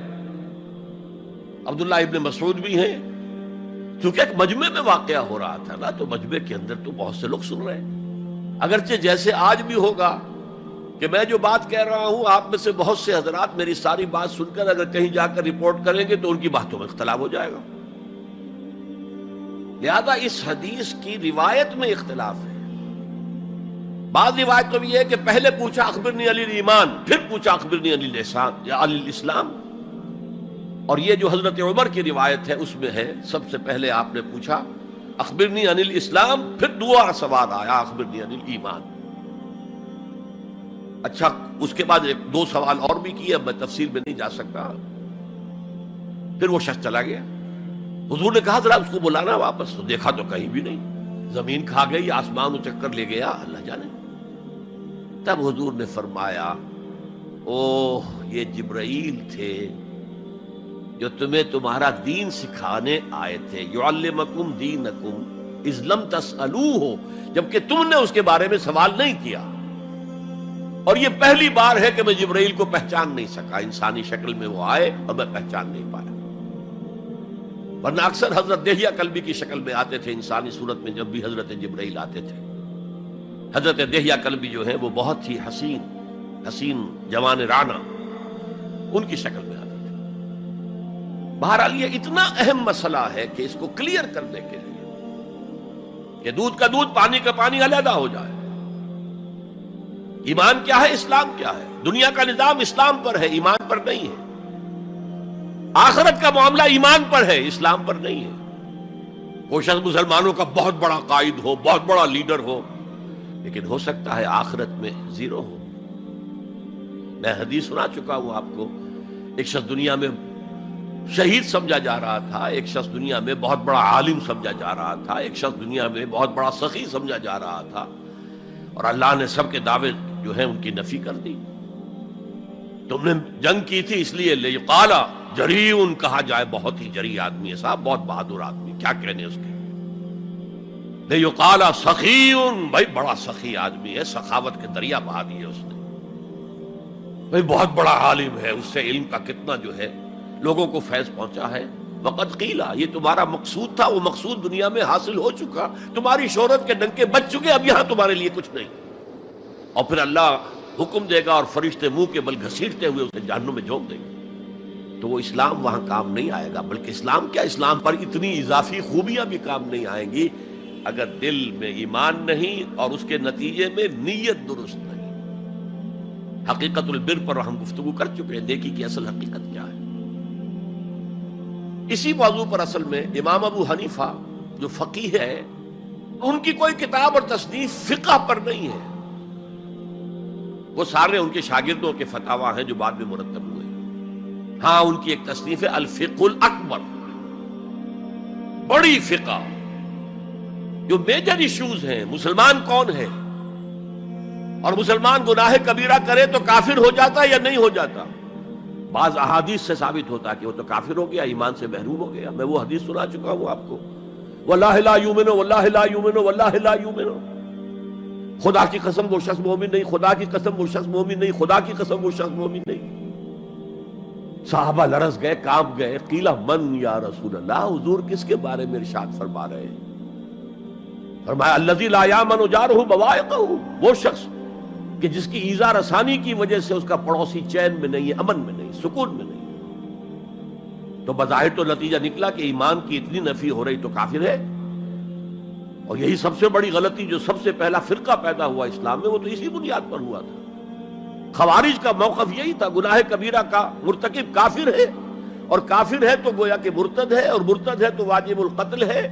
A: عبداللہ ابن مسعود بھی ہیں. چونکہ ایک مجمع میں واقعہ ہو رہا تھا نا، تو مجمع کے اندر تو بہت سے لوگ سن رہے ہیں. اگرچہ جیسے آج بھی ہوگا کہ میں جو بات کہہ رہا ہوں، آپ میں سے بہت سے حضرات میری ساری بات سن کر اگر کہیں جا کر رپورٹ کریں گے تو ان کی باتوں میں اختلاف ہو جائے گا. لہذا اس حدیث کی روایت میں اختلاف ہے. بعض روایت تو یہ ہے کہ پہلے پوچھا اخبرنی علی الایمان، پھر پوچھا اخبرنی علی الاحسان یا علی الاسلام. اور یہ جو حضرت عمر کی روایت ہے اس میں ہے سب سے پہلے آپ نے پوچھا اخبرنی عن الاسلام، پھر دوسرا سوال آیا اخبرنی عن الایمان. اچھا، اس کے بعد ایک دو سوال اور بھی کیے، اب میں تفصیل میں نہیں جا سکتا. پھر وہ شخص چلا گیا. حضور نے کہا ذرا اس کو بلانا واپس، تو دیکھا تو کہیں بھی نہیں. زمین کھا گئی، آسمان اچک کر لے گیا، اللہ جانے. تب حضور نے فرمایا اوہ یہ جبرائیل تھے جو تمہیں تمہارا دین سکھانے آئے تھے. یعلمکم دینکم اذ لم تسألوہ، جبکہ تم نے اس کے بارے میں سوال نہیں کیا. اور یہ پہلی بار ہے کہ میں جبرائیل کو پہچان نہیں سکا. انسانی شکل میں وہ آئے اور میں پہچان نہیں پایا. ورنہ اکثر حضرت دہیہ کلبی کی شکل میں آتے تھے انسانی صورت میں. جب بھی حضرت جبرائیل آتے تھے، حضرت دہیہ کلبی جو ہیں وہ بہت ہی حسین جوان رانا، ان کی شکل میں آتے تھے. بہرحال یہ اتنا اہم مسئلہ ہے کہ اس کو کلیئر کرنے کے لیے کہ دودھ کا دودھ پانی کا پانی علیحدہ ہو جائے. ایمان کیا ہے، اسلام کیا ہے. دنیا کا نظام اسلام پر ہے، ایمان پر نہیں ہے. آخرت کا معاملہ ایمان پر ہے، اسلام پر نہیں ہے. کوئی شخص مسلمانوں کا بہت بڑا قائد ہو، بہت بڑا لیڈر ہو، لیکن ہو سکتا ہے آخرت میں زیرو ہو. میں حدیث سنا چکا ہوں آپ کو. ایک شخص دنیا میں شہید سمجھا جا رہا تھا، ایک شخص دنیا میں بہت بڑا عالم سمجھا جا رہا تھا، ایک شخص دنیا میں بہت بڑا سخی سمجھا جا رہا تھا، اور اللہ نے سب کے دعوے جو ہیں ان کی نفی کر دی. تم نے جنگ کی تھی اس لیے لیقال جریء کہا جائے، بہت ہی جری آدمی ہے صاحب، بہت بہادر آدمی، کیا کہنے اس کے. لیقال سخی، بھائی بڑا سخی آدمی ہے، سخاوت کے دریا بہا دیے اس نے. بھائی بہت بڑا عالم ہے، اس سے علم کا کتنا جو ہے لوگوں کو فیض پہنچا ہے. وقد قیل، یہ تمہارا مقصود تھا، وہ مقصود دنیا میں حاصل ہو چکا. تمہاری شہرت کے ڈنکے بج چکے، اب یہاں تمہارے لیے کچھ نہیں. اور پھر اللہ حکم دے گا اور فرشتے منہ کے بل گھسیٹتے ہوئے اسے جہنم میں جھونک دیں گے. تو وہ اسلام وہاں کام نہیں آئے گا. بلکہ اسلام کیا، اسلام پر اتنی اضافی خوبیاں بھی کام نہیں آئیں گی اگر دل میں ایمان نہیں اور اس کے نتیجے میں نیت درست نہیں. حقیقت البر پر ہم گفتگو کر چکے ہیں، نیکی کی اصل حقیقت کیا ہے. اسی موضوع پر اصل میں امام ابو حنیفہ جو فقیہ ہے، ان کی کوئی کتاب اور تصنیف فقہ پر نہیں ہے. وہ سارے ان کے شاگردوں کے فتاوی ہیں جو بعد میں مرتب ہوئے. ہاں ان کی ایک تصنیف ہے الفقہ الاکبر، بڑی فقہ جو میجر ایشوز ہیں. مسلمان کون ہے، اور مسلمان گناہ کبیرہ کرے تو کافر ہو جاتا یا نہیں ہو جاتا. بعض احادیث سے ثابت ہوتا ہے کہ وہ تو کافر ہو گیا، ایمان سے محروم ہو گیا. میں وہ حدیث سنا چکا ہوں آپ کو، واللہ لا یؤمن واللہ لا یؤمن واللہ لا یؤمن. خدا کی قسم وہ شخص مومن نہیں، خدا کی قسم وہ شخص مومن نہیں، خدا کی قسم وہ شخص مومن نہیں. صحابہ لرز گئے، کانپ گئے. قیل من یا رسول اللہ، حضور کس کے بارے میں ارشاد فرما رہے ہیں؟ فرمایا الذی لا یامن جارہ بوائقہ، وہ شخص کہ جس کی ایذا رسانی کی وجہ سے اس کا پڑوسی چین میں نہیں ہے، امن میں نہیں، سکون میں نہیں. تو بظاہر تو نتیجہ نکلا کہ ایمان کی اتنی نفی ہو رہی تو کافر ہے. اور یہی سب سے بڑی غلطی جو سب سے پہلا فرقہ پیدا ہوا اسلام میں، وہ تو اسی بنیاد پر ہوا تھا. خوارج کا موقف یہی تھا، گناہ کبیرہ کا مرتکب کافر ہے، اور کافر ہے تو گویا کہ مرتد ہے، اور مرتد ہے تو واجب القتل ہے.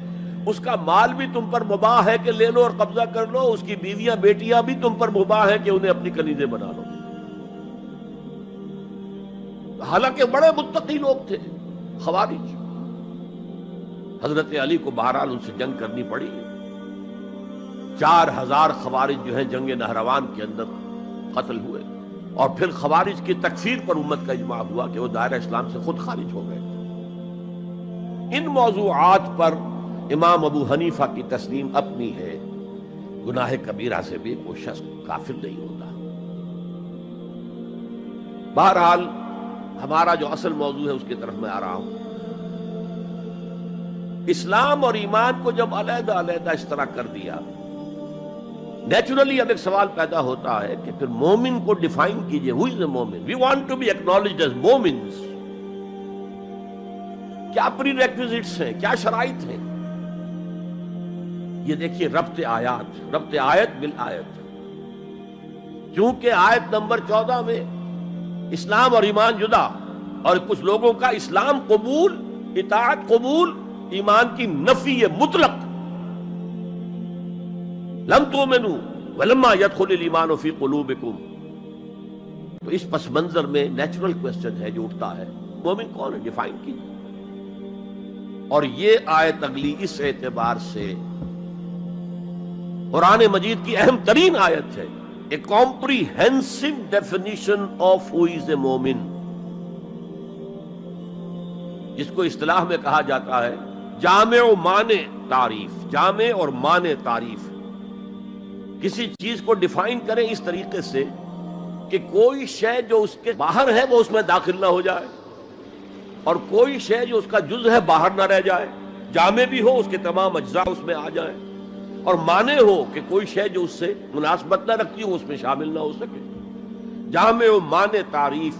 A: اس کا مال بھی تم پر مباح ہے کہ لے لو اور قبضہ کر لو، اس کی بیویاں بیٹیاں بھی تم پر مباح ہے کہ انہیں اپنی کنیزیں بنا لو. حالانکہ بڑے متقی لوگ تھے خوارج. حضرت علی کو بہرحال ان سے جنگ کرنی پڑی. 4000 خوارج جو ہیں جنگ نہروان کے اندر قتل ہوئے. اور پھر خوارج کی تکفیر پر امت کا اجماع ہوا کہ وہ دائرہ اسلام سے خود خارج ہو گئے. ان موضوعات پر امام ابو حنیفہ کی تسلیم اپنی ہے، گناہ کبیرہ سے بھی وہ شخص کافر نہیں ہوتا. بہرحال ہمارا جو اصل موضوع ہے اس کی طرف میں آ رہا ہوں. اسلام اور ایمان کو جب علیحدہ علیحدہ اس طرح کر دیا، نیچرلی اب ایک سوال پیدا ہوتا ہے کہ پھر مومن کو ڈیفائن کیجئے. ہو از اے مومن؟ We want to be acknowledged as مومنز. کیا پری ریکویزٹس ہیں، کیا شرائط ہیں؟ یہ دیکھیے ربط آیت بالآیت. چونکہ آیت نمبر 14 میں اسلام اور ایمان جدا، اور کچھ لوگوں کا اسلام قبول، اطاعت قبول، ایمان کی نفی مطلق. لم تؤمنوا ولما يدخل الایمان فی قلوبکم. تو اس پس منظر میں نیچرل کوسچن ہے جو اٹھتا ہے، مومن کون ہے؟ ڈیفائن کیجیے. اور یہ آیت اگلی اس اعتبار سے قرآن مجید کی اہم ترین آیت ہے. A comprehensive definition of who is a مومن، جس کو اصطلاح میں کہا جاتا ہے جامع و مانع تعریف. جامع اور مانع تعریف، کسی چیز کو ڈیفائن کریں اس طریقے سے کہ کوئی شے جو اس کے باہر ہے وہ اس میں داخل نہ ہو جائے، اور کوئی شے جو اس کا جز ہے باہر نہ رہ جائے. جامع بھی ہو، اس کے تمام اجزاء اس میں آ جائیں، اور مانع ہو کہ کوئی شے جو اس سے مناسبت نہ رکھتی ہو اس میں شامل نہ ہو سکے. جامع و مانع تعریف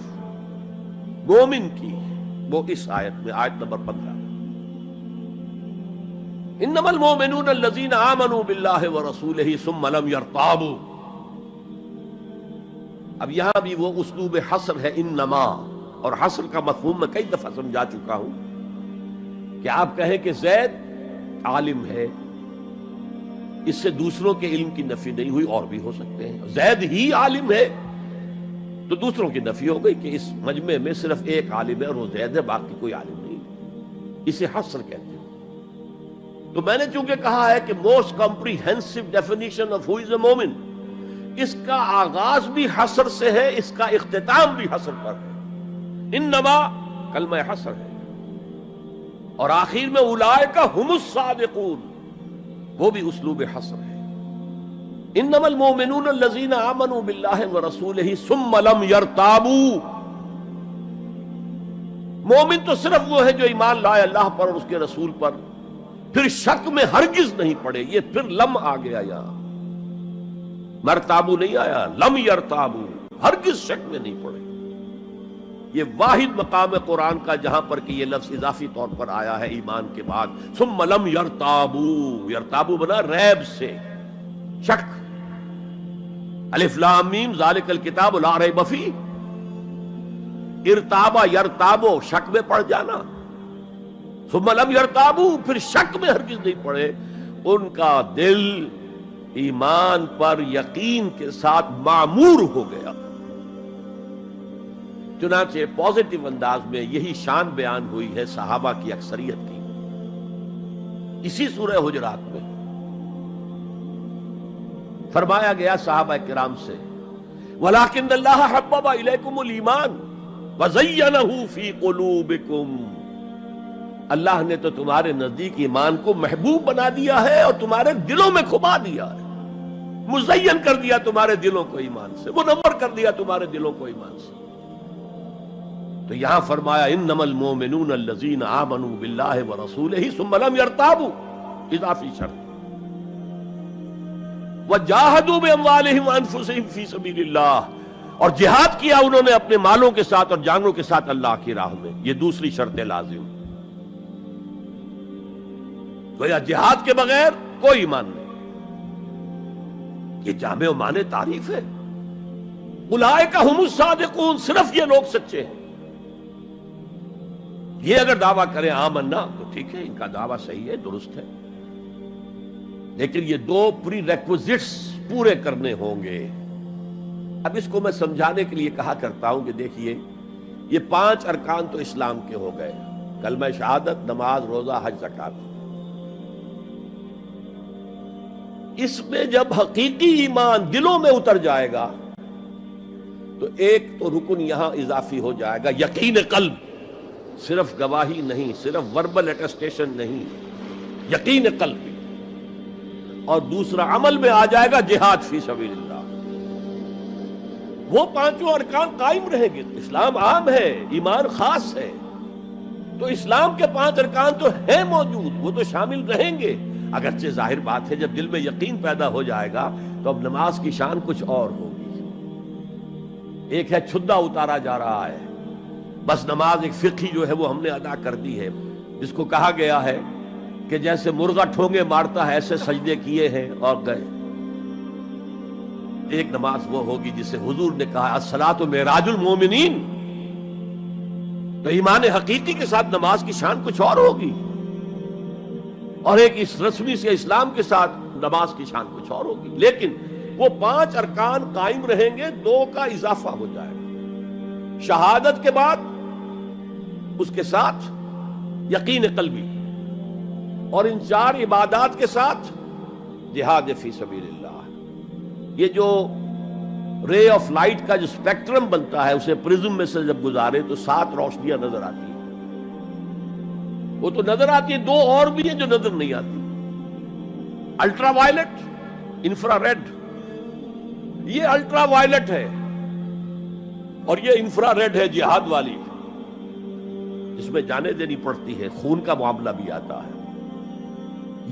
A: مومن کی وہ اس آیت میں، آیت نمبر 15. انما المؤمنون الذین آمنوا باللہ ورسولہ ثم لم یرتابوا. اب یہاں بھی وہ اسلوب حصر ہے، انما. اور حصر کا مفہوم میں کئی دفعہ سمجھا چکا ہوں کہ آپ کہیں کہ زید عالم ہے، اس سے دوسروں کے علم کی نفی نہیں ہوئی، اور بھی ہو سکتے ہیں. زید ہی عالم ہے تو دوسروں کی نفی ہو گئی کہ اس مجمع میں صرف ایک عالم ہے اور وہ زید ہے، باقی کوئی عالم نہیں. اسے حصر کہتے ہیں. تو میں نے چونکہ کہا ہے کہ most comprehensive definition of who is a مومن، اس کا آغاز بھی حصر سے ہے، اس کا اختتام بھی حصر پر ہے. انما کلمہ حصر ہے، اور آخر میں اولئک ھم الصادقون، وہ بھی اسلوب حصر ہے. انما المؤمنون الذین آمنوا باللہ ورسولہ ثم لم یرتابوا. مومن تو صرف وہ ہے جو ایمان لائے اللہ پر اور اس کے رسول پر، پھر شک میں ہرگز نہیں پڑے. یہ پھر لم آ گیا، یہاں مرتابو نہیں آیا، لم یرتابو، ہرگز شک میں نہیں پڑے. یہ واحد مقام قرآن کا جہاں پر کہ یہ لفظ اضافی طور پر آیا ہے ایمان کے بعد. ثم لم یرتابو، یرتابو بنا ریب سے، شک. الف لام میم ذالک الکتاب لا ریب فیہ. ارتابا یرتابو، شک میں پڑ جانا. ثم لم یرتابو، پھر شک میں ہرگز نہیں پڑے. ان کا دل ایمان پر یقین کے ساتھ معمور ہو گیا. چنانچہ پازیٹیو انداز میں یہی شان بیان ہوئی ہے صحابہ کی اکثریت کی اسی سورہ حجرات میں. فرمایا گیا صحابہ کرام سے، وَلَٰكِنَّ اللَّهَ حَبَّبَ إِلَيْكُمُ الْإِيمَانَ وَزَيَّنَهُ فِي قُلُوبِكُمْ. اللہ نے تو تمہارے نزدیک ایمان کو محبوب بنا دیا ہے اور تمہارے دلوں میں کھبا دیا ہے، مزین کر دیا تمہارے دلوں کو ایمان سے، منور کر دیا تمہارے دلوں کو ایمان سے. تو یہاں فرمایا انما المؤمنون الذین آمنوا باللہ ورسولہ ثم لم یرتابوا، اضافی شرط. وجاہدوا باموالہم وانفسہم فی سبیل اللہ، اور جہاد کیا انہوں نے اپنے مالوں کے ساتھ اور جانوں کے ساتھ اللہ کی راہ میں. یہ دوسری شرط لازم. گویا جہاد کے بغیر کوئی ایمان نہیں. یہ جامع و مانع تعریف ہے. اولئک ھم الصادقون، صرف یہ لوگ سچے ہیں. یہ اگر دعویٰ کریں آمنا تو ٹھیک ہے، ان کا دعویٰ صحیح ہے، درست ہے، لیکن یہ دو پری ریکوزٹس پورے کرنے ہوں گے. اب اس کو میں سمجھانے کے لیے کہا کرتا ہوں کہ دیکھیے یہ 5 ارکان تو اسلام کے ہو گئے، کلمہ شہادت، نماز، روزہ، حج، زکوٰۃ. اس میں جب حقیقی ایمان دلوں میں اتر جائے گا تو ایک تو رکن یہاں اضافی ہو جائے گا، یقین قلب. صرف گواہی نہیں، صرف وربل اٹیسٹیشن نہیں، یقین قلب بھی. اور دوسرا عمل میں آ جائے گا جہاد فی سبیل اللہ. وہ پانچوں ارکان قائم رہیں گے. اسلام عام ہے، ایمان خاص ہے، تو اسلام کے 5 ارکان تو ہیں موجود، وہ تو شامل رہیں گے. اگرچہ ظاہر بات ہے جب دل میں یقین پیدا ہو جائے گا تو اب نماز کی شان کچھ اور ہوگی. ایک ہے چھدا اتارا جا رہا ہے، بس نماز ایک فقہی جو ہے وہ ہم نے ادا کر دی ہے، جس کو کہا گیا ہے کہ جیسے مرغا ٹھونگے مارتا ہے ایسے سجدے کیے ہیں اور گئے. ایک نماز وہ ہوگی جسے حضور نے کہا الصلاۃ معراج المومنین. تو ایمان حقیقی کے ساتھ نماز کی شان کچھ اور ہوگی، اور ایک اس رسمی سے اسلام کے ساتھ نماز کی شان کچھ اور ہوگی. لیکن وہ 5 ارکان قائم رہیں گے، 2 کا اضافہ ہو جائے گا. شہادت کے بعد اس کے ساتھ یقین قلبی، اور ان 4 عبادات کے ساتھ جہاد فی سبیل اللہ. یہ جو رے آف لائٹ کا جو اسپیکٹرم بنتا ہے اسے پرزم میں سے جب گزارے تو 7 روشنیاں نظر آتی ہیں. وہ تو نظر آتی ہیں، 2 اور بھی ہیں جو نظر نہیں آتی. Ultraviolet, infrared. یہ الٹرا وائلٹ ہے اور یہ انفرا ریڈ ہے، جہاد والی، جس میں جانیں دینی پڑتی ہے، خون کا معاملہ بھی آتا ہے.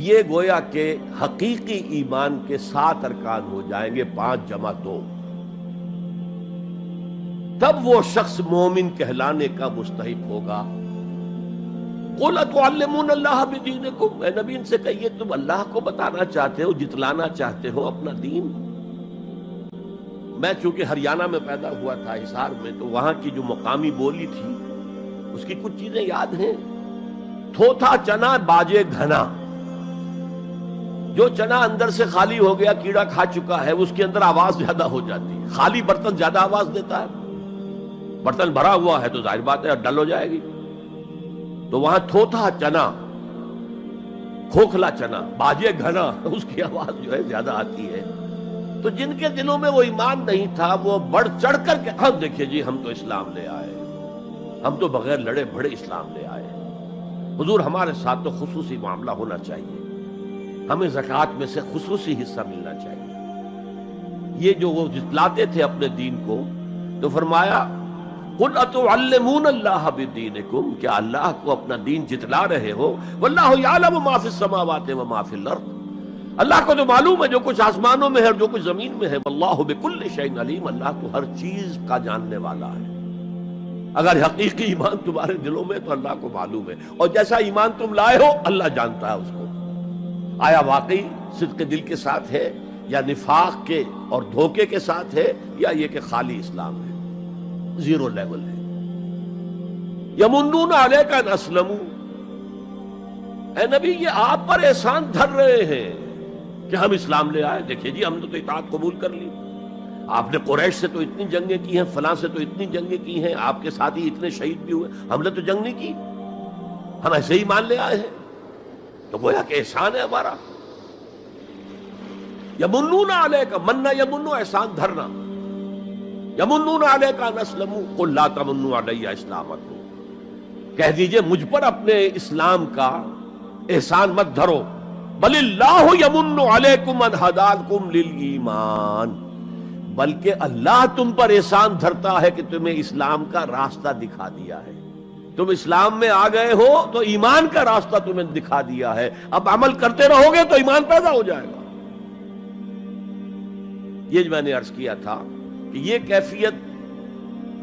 A: یہ گویا کہ حقیقی ایمان کے 7 ارکان ہو جائیں گے، 5 جمع 2. تب وہ شخص مومن کہلانے کا مستحق ہوگا. قُلْ أَتُعَلِّمُونَ اللَّهَ بِدِينِكُمْ. اے نبی ان سے کہیے تم اللہ کو بتانا چاہتے ہو، جتلانا چاہتے ہو اپنا دین. میں چونکہ ہریانہ میں پیدا ہوا تھا، حصار میں، تو وہاں کی جو مقامی بولی تھی اس کی کچھ چیزیں یاد ہیں. تھوتھا چنا باجے گھنا. جو چنا اندر سے خالی ہو گیا، کیڑا کھا چکا ہے، اس کے اندر آواز زیادہ ہو جاتی ہے. خالی برتن زیادہ آواز دیتا ہے، برتن بھرا ہوا ہے تو ظاہر بات ہے ڈل ہو جائے گی. تو وہاں تھوتھا چنا، کھوکھلا چنا، باجے گھنا، اس کی آواز جو ہے زیادہ آتی ہے. تو جن کے دلوں میں وہ ایمان نہیں تھا وہ بڑھ چڑھ کر کے ہم دیکھیے جی ہم تو اسلام لے آئے، ہم تو بغیر لڑے بھڑے اسلام لے آئے. حضور ہمارے ساتھ تو خصوصی معاملہ ہونا چاہیے، ہمیں زکوٰۃ میں سے خصوصی حصہ ملنا چاہیے. یہ جو وہ جتلاتے تھے اپنے دین کو، تو فرمایا قُلْ أَتُعَلِّمُونَ اللَّهَ بِدِينِكُمْ. کیا اللہ کو اپنا دین جتلا رہے ہو؟ وَاللَّهُ يَعْلَمُ مَا فِي السَّمَاوَاتِ وَمَا فِي الْأَرْضِ. اللہ کو تو معلوم ہے جو کچھ آسمانوں میں ہے اور جو کچھ زمین میں ہے. وَاللَّهُ بِكُلِّ شَيْءٍ عَلِيمٌ. اللہ تو ہر چیز کا جاننے والا ہے. اگر حقیقی ایمان تمہارے دلوں میں تو اللہ کو معلوم ہے، اور جیسا ایمان تم لائے ہو اللہ جانتا ہے اس کو. آیا واقعی صدق دل کے ساتھ ہے، یا نفاق کے اور دھوکے کے ساتھ ہے، یا یہ کہ خالی اسلام ہے، 0 لیول ہے. یمنون علیک ان اسلموا. اے نبی یہ آپ پر احسان دھر رہے ہیں کہ ہم اسلام لے آئے. دیکھیے جی ہم نے تو اطاعت قبول کر لی. آپ نے قریش سے تو اتنی جنگیں کی ہیں، فلاں سے تو اتنی جنگیں کی ہیں، آپ کے ساتھ ہی اتنے شہید بھی ہوئے، ہم نے تو جنگ نہیں کی، ہم ایسے ہی مان لے آئے ہیں. تو گویا کہ احسان ہے ہمارا. یمنون علیک، مننا یمنو احسان دھرنا. یمنون علیک ان اسلموا قل لا تمنوا علی اسلامکم. کہہ دیجئے مجھ پر اپنے اسلام کا احسان مت دھرو. بل اللہ یمن علیکم ان ہداکم للایمان. بلکہ اللہ تم پر احسان دھرتا ہے کہ تمہیں اسلام کا راستہ دکھا دیا ہے. تم اسلام میں آ گئے ہو تو ایمان کا راستہ تمہیں دکھا دیا ہے. اب عمل کرتے رہو گے تو ایمان پیدا ہو جائے گا. یہ میں نے عرض کیا تھا کہ یہ کیفیت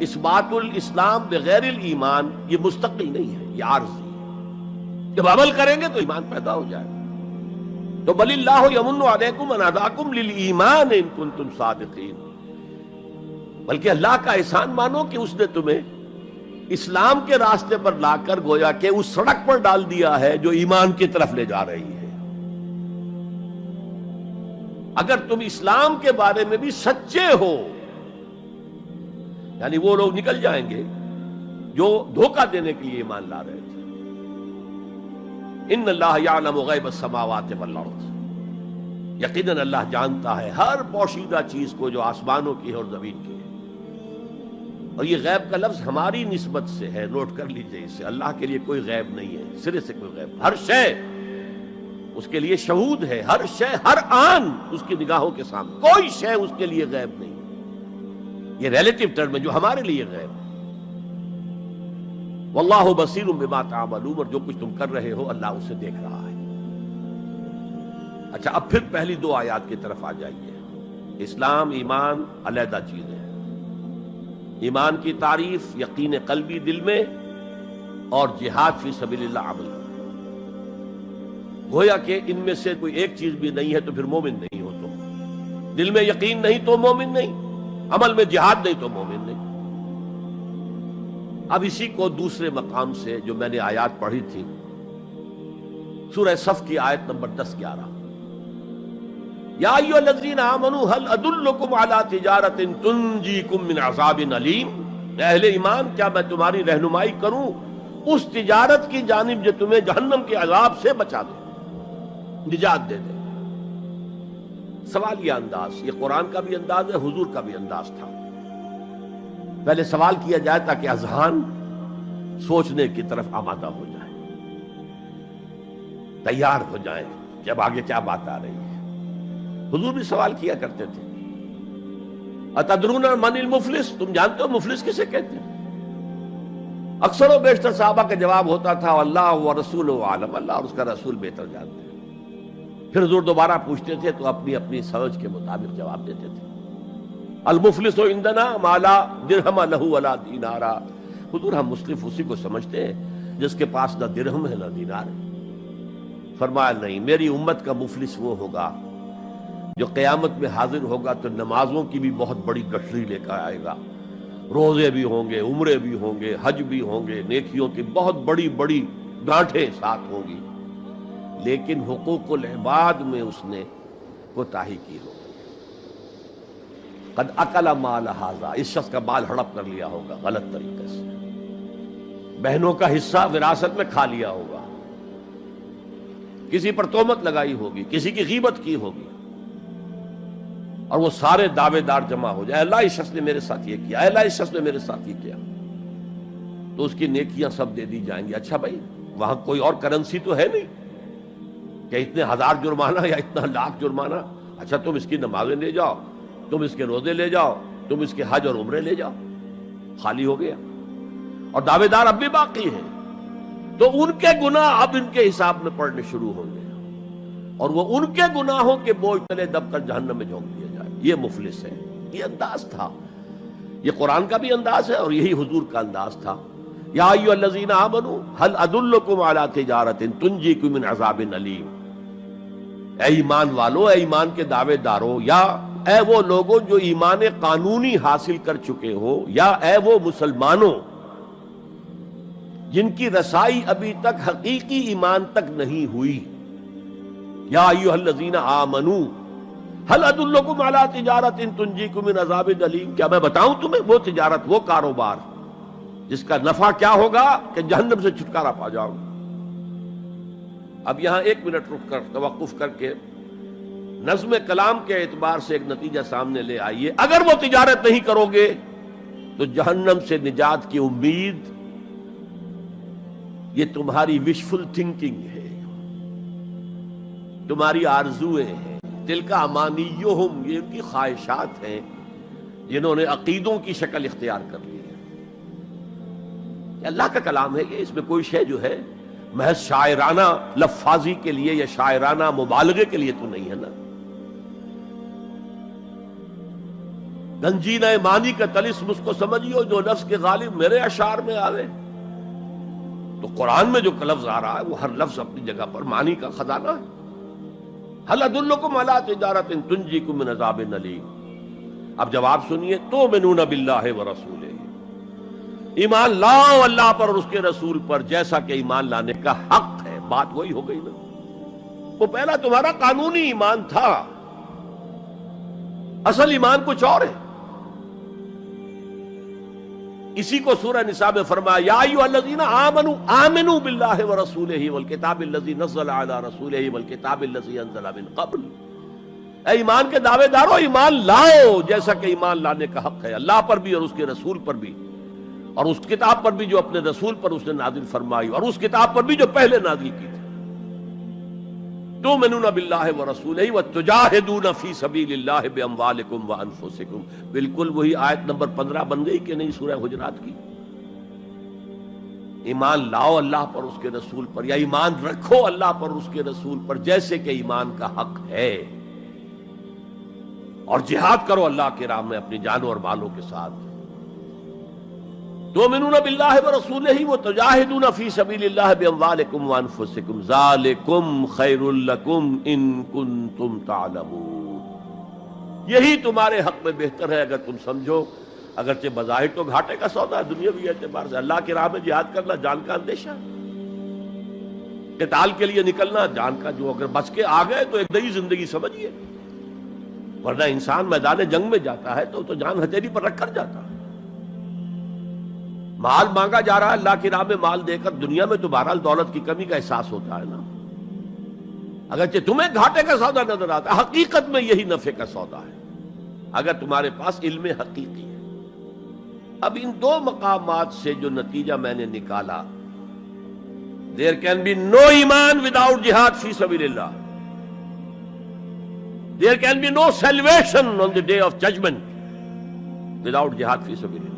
A: اثبات الاسلام بغیر الایمان یہ مستقل نہیں ہے، یہ عارضی ہے. جب عمل کریں گے تو ایمان پیدا ہو جائے گا. تو بل اللہ یمن علیکم ان ہداکم للایمان ان کنتم صادقین. بلکہ اللہ کا احسان مانو کہ اس نے تمہیں اسلام کے راستے پر لا کر گویا کہ اس سڑک پر ڈال دیا ہے جو ایمان کی طرف لے جا رہی ہے. اگر تم اسلام کے بارے میں بھی سچے ہو، یعنی وہ لوگ نکل جائیں گے جو دھوکہ دینے کے لیے ایمان لا رہے تھے. ان اللہ یعلم غیب السماوات والارض. یقیناً اللہ جانتا ہے ہر پوشیدہ چیز کو جو آسمانوں کی ہے اور زمین کی ہے. اور یہ غیب کا لفظ ہماری نسبت سے ہے، نوٹ کر لیجئے اسے. اللہ کے لیے کوئی غیب نہیں ہے، سرے سے کوئی غیب. ہر شے اس کے لیے شہود ہے، ہر شے ہر آن اس کی نگاہوں کے سامنے. کوئی شے اس کے لیے غیب نہیں. یہ ریلیٹو ٹرم ہے جو ہمارے لیے غیب ہے. واللہ بصیر بما تعملون، اور جو کچھ تم کر رہے ہو اللہ اسے دیکھ رہا ہے. اچھا، اب پھر پہلی دو آیات کی طرف آ جائیے. اسلام ایمان علیحدہ چیز ہے. ایمان کی تعریف یقین قلبی دل میں، اور جہاد فی سبیل اللہ عمل. گویا کہ ان میں سے کوئی ایک چیز بھی نہیں ہے تو پھر مومن نہیں ہو تم. دل میں یقین نہیں تو مومن نہیں، عمل میں جہاد نہیں تو مومن نہیں. اب اسی کو دوسرے مقام سے جو میں نے آیات پڑھی تھی، سورہ صف کی آیت نمبر 10-11، یا ایھا الذین آمنوا هل ادلکم علی تجارۃ تنجیکم من عذاب علیم. اہل ایمان، کیا میں تمہاری رہنمائی کروں اس تجارت کی جانب جو تمہیں جہنم کے عذاب سے بچا دے، نجات دے دے. سوال یہ انداز، یہ قرآن کا بھی انداز ہے، حضور کا بھی انداز تھا. پہلے سوال کیا جائے تاکہ اذہان سوچنے کی طرف آمادہ ہو جائے، تیار ہو جائیں کہ اب آگے کیا بات آ رہی ہے. حضور بھی سوال کیا کرتے تھے، اتدرون من المفلس، تم جانتے ہو مفلس کسے کہتے ہیں؟ اکثر و بیشتر صحابہ کا جواب ہوتا تھا اللہ و رسول عالم، اللہ اور اس کا رسول بہتر جانتے ہیں. پھر حضور دوبارہ پوچھتے تھے تو اپنی اپنی سمجھ کے مطابق جواب دیتے تھے. المفلس عندنا ما لا درہم لہ ولا دینارا. حضور ہم مصرف اسی کو سمجھتے ہیں جس کے پاس نہ درہم ہے نہ دینار ہے. فرمایا نہیں، میری امت کا مفلس وہ ہوگا جو قیامت میں حاضر ہوگا تو نمازوں کی بھی بہت بڑی گٹھری لے کر آئے گا، روزے بھی ہوں گے، عمرے بھی ہوں گے، حج بھی ہوں گے، نیکیوں کی بہت بڑی بڑی گانٹھیں ساتھ ہوں گی، لیکن حقوق العباد میں اس نے کوتاہی کی ہوگی. قد اکل مال ھذا، اس شخص کا مال ہڑپ کر لیا ہوگا غلط طریقے سے، بہنوں کا حصہ وراثت میں کھا لیا ہوگا، کسی پر تہمت لگائی ہوگی، کسی کی غیبت کی ہوگی، اور وہ سارے دعوے دار جمع ہو جائے، اللہ اس شخص نے میرے ساتھ یہ کیا، اللہ اس شخص نے میرے ساتھ یہ کیا، تو اس کی نیکیاں سب دے دی جائیں گی. اچھا بھائی، وہاں کوئی اور کرنسی تو ہے نہیں کہ اتنے ہزار جرمانہ یا اتنا لاکھ جرمانہ. اچھا تم اس کی نمازیں لے جاؤ، تم اس کے روزے لے جاؤ، تم اس کے حج اور عمرے لے جاؤ، خالی ہو گیا. اور دعوے دار اب بھی باقی ہیں، تو ان کے گناہ اب ان کے حساب میں پڑنے شروع ہوں گے، اور وہ ان کے گناہوں کے بوجھ تلے دب کر جہنم میں جھونک دیا جائے. یہ مفلس ہے. یہ انداز تھا، یہ قرآن کا بھی انداز ہے اور یہی حضور کا انداز تھا. یا ایھا الذین آمنوا هل ادلکم علی تجارۃ تنجیکم من عذاب علیم. اے ایمان والو، اے ایمان کے دعوے دارو، یا اے وہ لوگوں جو ایمان قانونی حاصل کر چکے ہو، یا اے وہ مسلمانوں جن کی رسائی ابھی تک حقیقی ایمان تک نہیں ہوئی. یا ایھا الذین آمنوا هل ادلکم علی تجارۃ تنجیکم من عذاب علیم. کیا میں بتاؤں تمہیں وہ تجارت، وہ کاروبار جس کا نفع کیا ہوگا کہ جہنم سے چھٹکارا پا جاؤ. اب یہاں 1 منٹ رک کر توقف کر کے نظم کلام کے اعتبار سے ایک نتیجہ سامنے لے آئیے. اگر وہ تجارت نہیں کرو گے تو جہنم سے نجات کی امید یہ تمہاری وشفل تھنکنگ ہے، تمہاری آرزویں ہیں، تلک امانیہم، یہ ان کی خواہشات ہیں جنہوں نے عقیدوں کی شکل اختیار کر لی ہے. یہ اللہ کا کلام ہے، یہ اس میں کوئی شے جو ہے محض شاعرانہ لفاظی کے لیے یا شاعرانہ مبالغے کے لیے تو نہیں ہے نا. گنجینہ مانی کا طلسم اس کو سمجھیو جو لفظ کے غالب میرے اشعار میں آوے. تو قرآن میں جو لفظ آ رہا ہے وہ ہر لفظ اپنی جگہ پر معنی کا خزانہ ہے. هل ادلکم علی تجارۃ تنجیکم من عذاب علیم. اب جواب سنیے، تؤمنون باللہ ورسولہ، ایمان لاؤ اللہ پر اور اس کے رسول پر جیسا کہ ایمان لانے کا حق ہے. بات وہی ہو گئی نا، وہ پہلا تمہارا قانونی ایمان تھا، اصل ایمان کچھ اور ہے. اسی کو سورہ نساء میں فرمایا یا ایھا الذین آمنوا آمنوا باللہ ورسولہ والکتاب الذی نزل علی رسولہ والکتاب الذی انزل من قبل. اے ایمان کے دعوے دارو، ایمان لاؤ جیسا کہ ایمان لانے کا حق ہے، اللہ پر بھی اور اس کے رسول پر بھی، اور اس کتاب پر بھی جو اپنے رسول پر اس نے نازل فرمائی، اور اس کتاب پر بھی جو پہلے نازل کی تھی. تؤمنون باللہ ورسولہ وتجاہدون فی سبیل اللہ باموالکم وانفسکم، بالکل وہی آیت نمبر 15 بن گئی کہ نہیں سورہ حجرات کی؟ ایمان لاؤ اللہ پر، اس کے رسول پر، یا ایمان رکھو اللہ پر اس کے رسول پر جیسے کہ ایمان کا حق ہے، اور جہاد کرو اللہ کی راہ میں اپنی جانوں اور مالوں کے ساتھ۔ تؤمنون باللہ ورسولہ وتجاہدون فی سبیل اللہ باموالکم وانفسکم ذالکم خیر لکم ان کنتم تعلمون، یہی تمہارے حق میں بہتر ہے اگر تم سمجھو، اگرچہ بظاہر تو گھاٹے کا سودا ہے دنیاوی اعتبار سے، اللہ کی راہ میں جہاد کرنا جان کا اندیشہ، قتال کے لیے نکلنا جان کا، جو اگر بچ کے آ گئے تو ایک نئی زندگی سمجھیے، ورنہ انسان میدان جنگ میں جاتا ہے تو جان ہتھیلی پر رکھ کر جاتا ہے۔ مال مانگا جا رہا ہے اللہ کی راہ میں، مال دے کر دنیا میں تو بہرحال دولت کی کمی کا احساس ہوتا ہے نا، اگرچہ تمہیں گھاٹے کا سودا نظر آتا ہے، حقیقت میں یہی نفع کا سودا ہے اگر تمہارے پاس علم حقیقی ہے۔ اب ان دو مقامات سے جو نتیجہ میں نے نکالا، there can be no ایمان without jihad فی سبیل اللہ، there can be no salvation on the day of judgment without jihad فی سبیل اللہ۔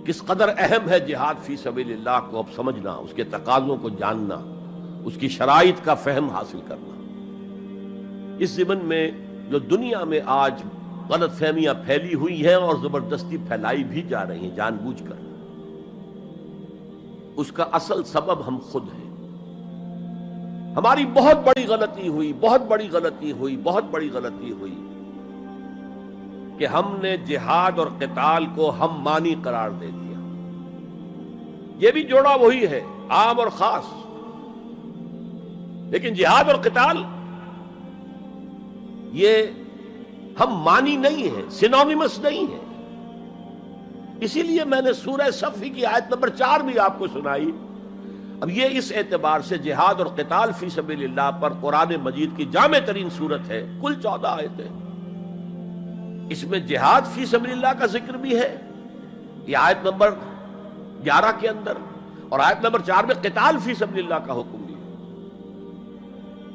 A: کس قدر اہم ہے جہاد فی سبیل اللہ کو اب سمجھنا، اس کے تقاضوں کو جاننا، اس کی شرائط کا فہم حاصل کرنا۔ اس ضمن میں جو دنیا میں آج غلط فہمیاں پھیلی ہوئی ہیں اور زبردستی پھیلائی بھی جا رہی ہیں جان بوجھ کر، اس کا اصل سبب ہم خود ہیں۔ ہماری بہت بڑی غلطی ہوئی، بہت بڑی غلطی ہوئی، بہت بڑی غلطی ہوئی کہ ہم نے جہاد اور قتال کو ہم مانی قرار دے دیا۔ یہ بھی جوڑا وہی ہے، عام اور خاص، لیکن جہاد اور قتال یہ ہم مانی نہیں ہے، سینونیمس نہیں ہے۔ اسی لیے میں نے سورہ صفی کی آیت نمبر 4 بھی آپ کو سنائی۔ اب یہ اس اعتبار سے جہاد اور قتال فی سبیل اللہ پر قرآن مجید کی جامع ترین صورت ہے، کل 14 آیتیں، اس میں جہاد فی سبیل اللہ کا ذکر بھی ہے، یہ آیت نمبر 11 کے اندر، اور آیت نمبر 4 میں قتال فی سبیل اللہ کا حکم بھی ہے۔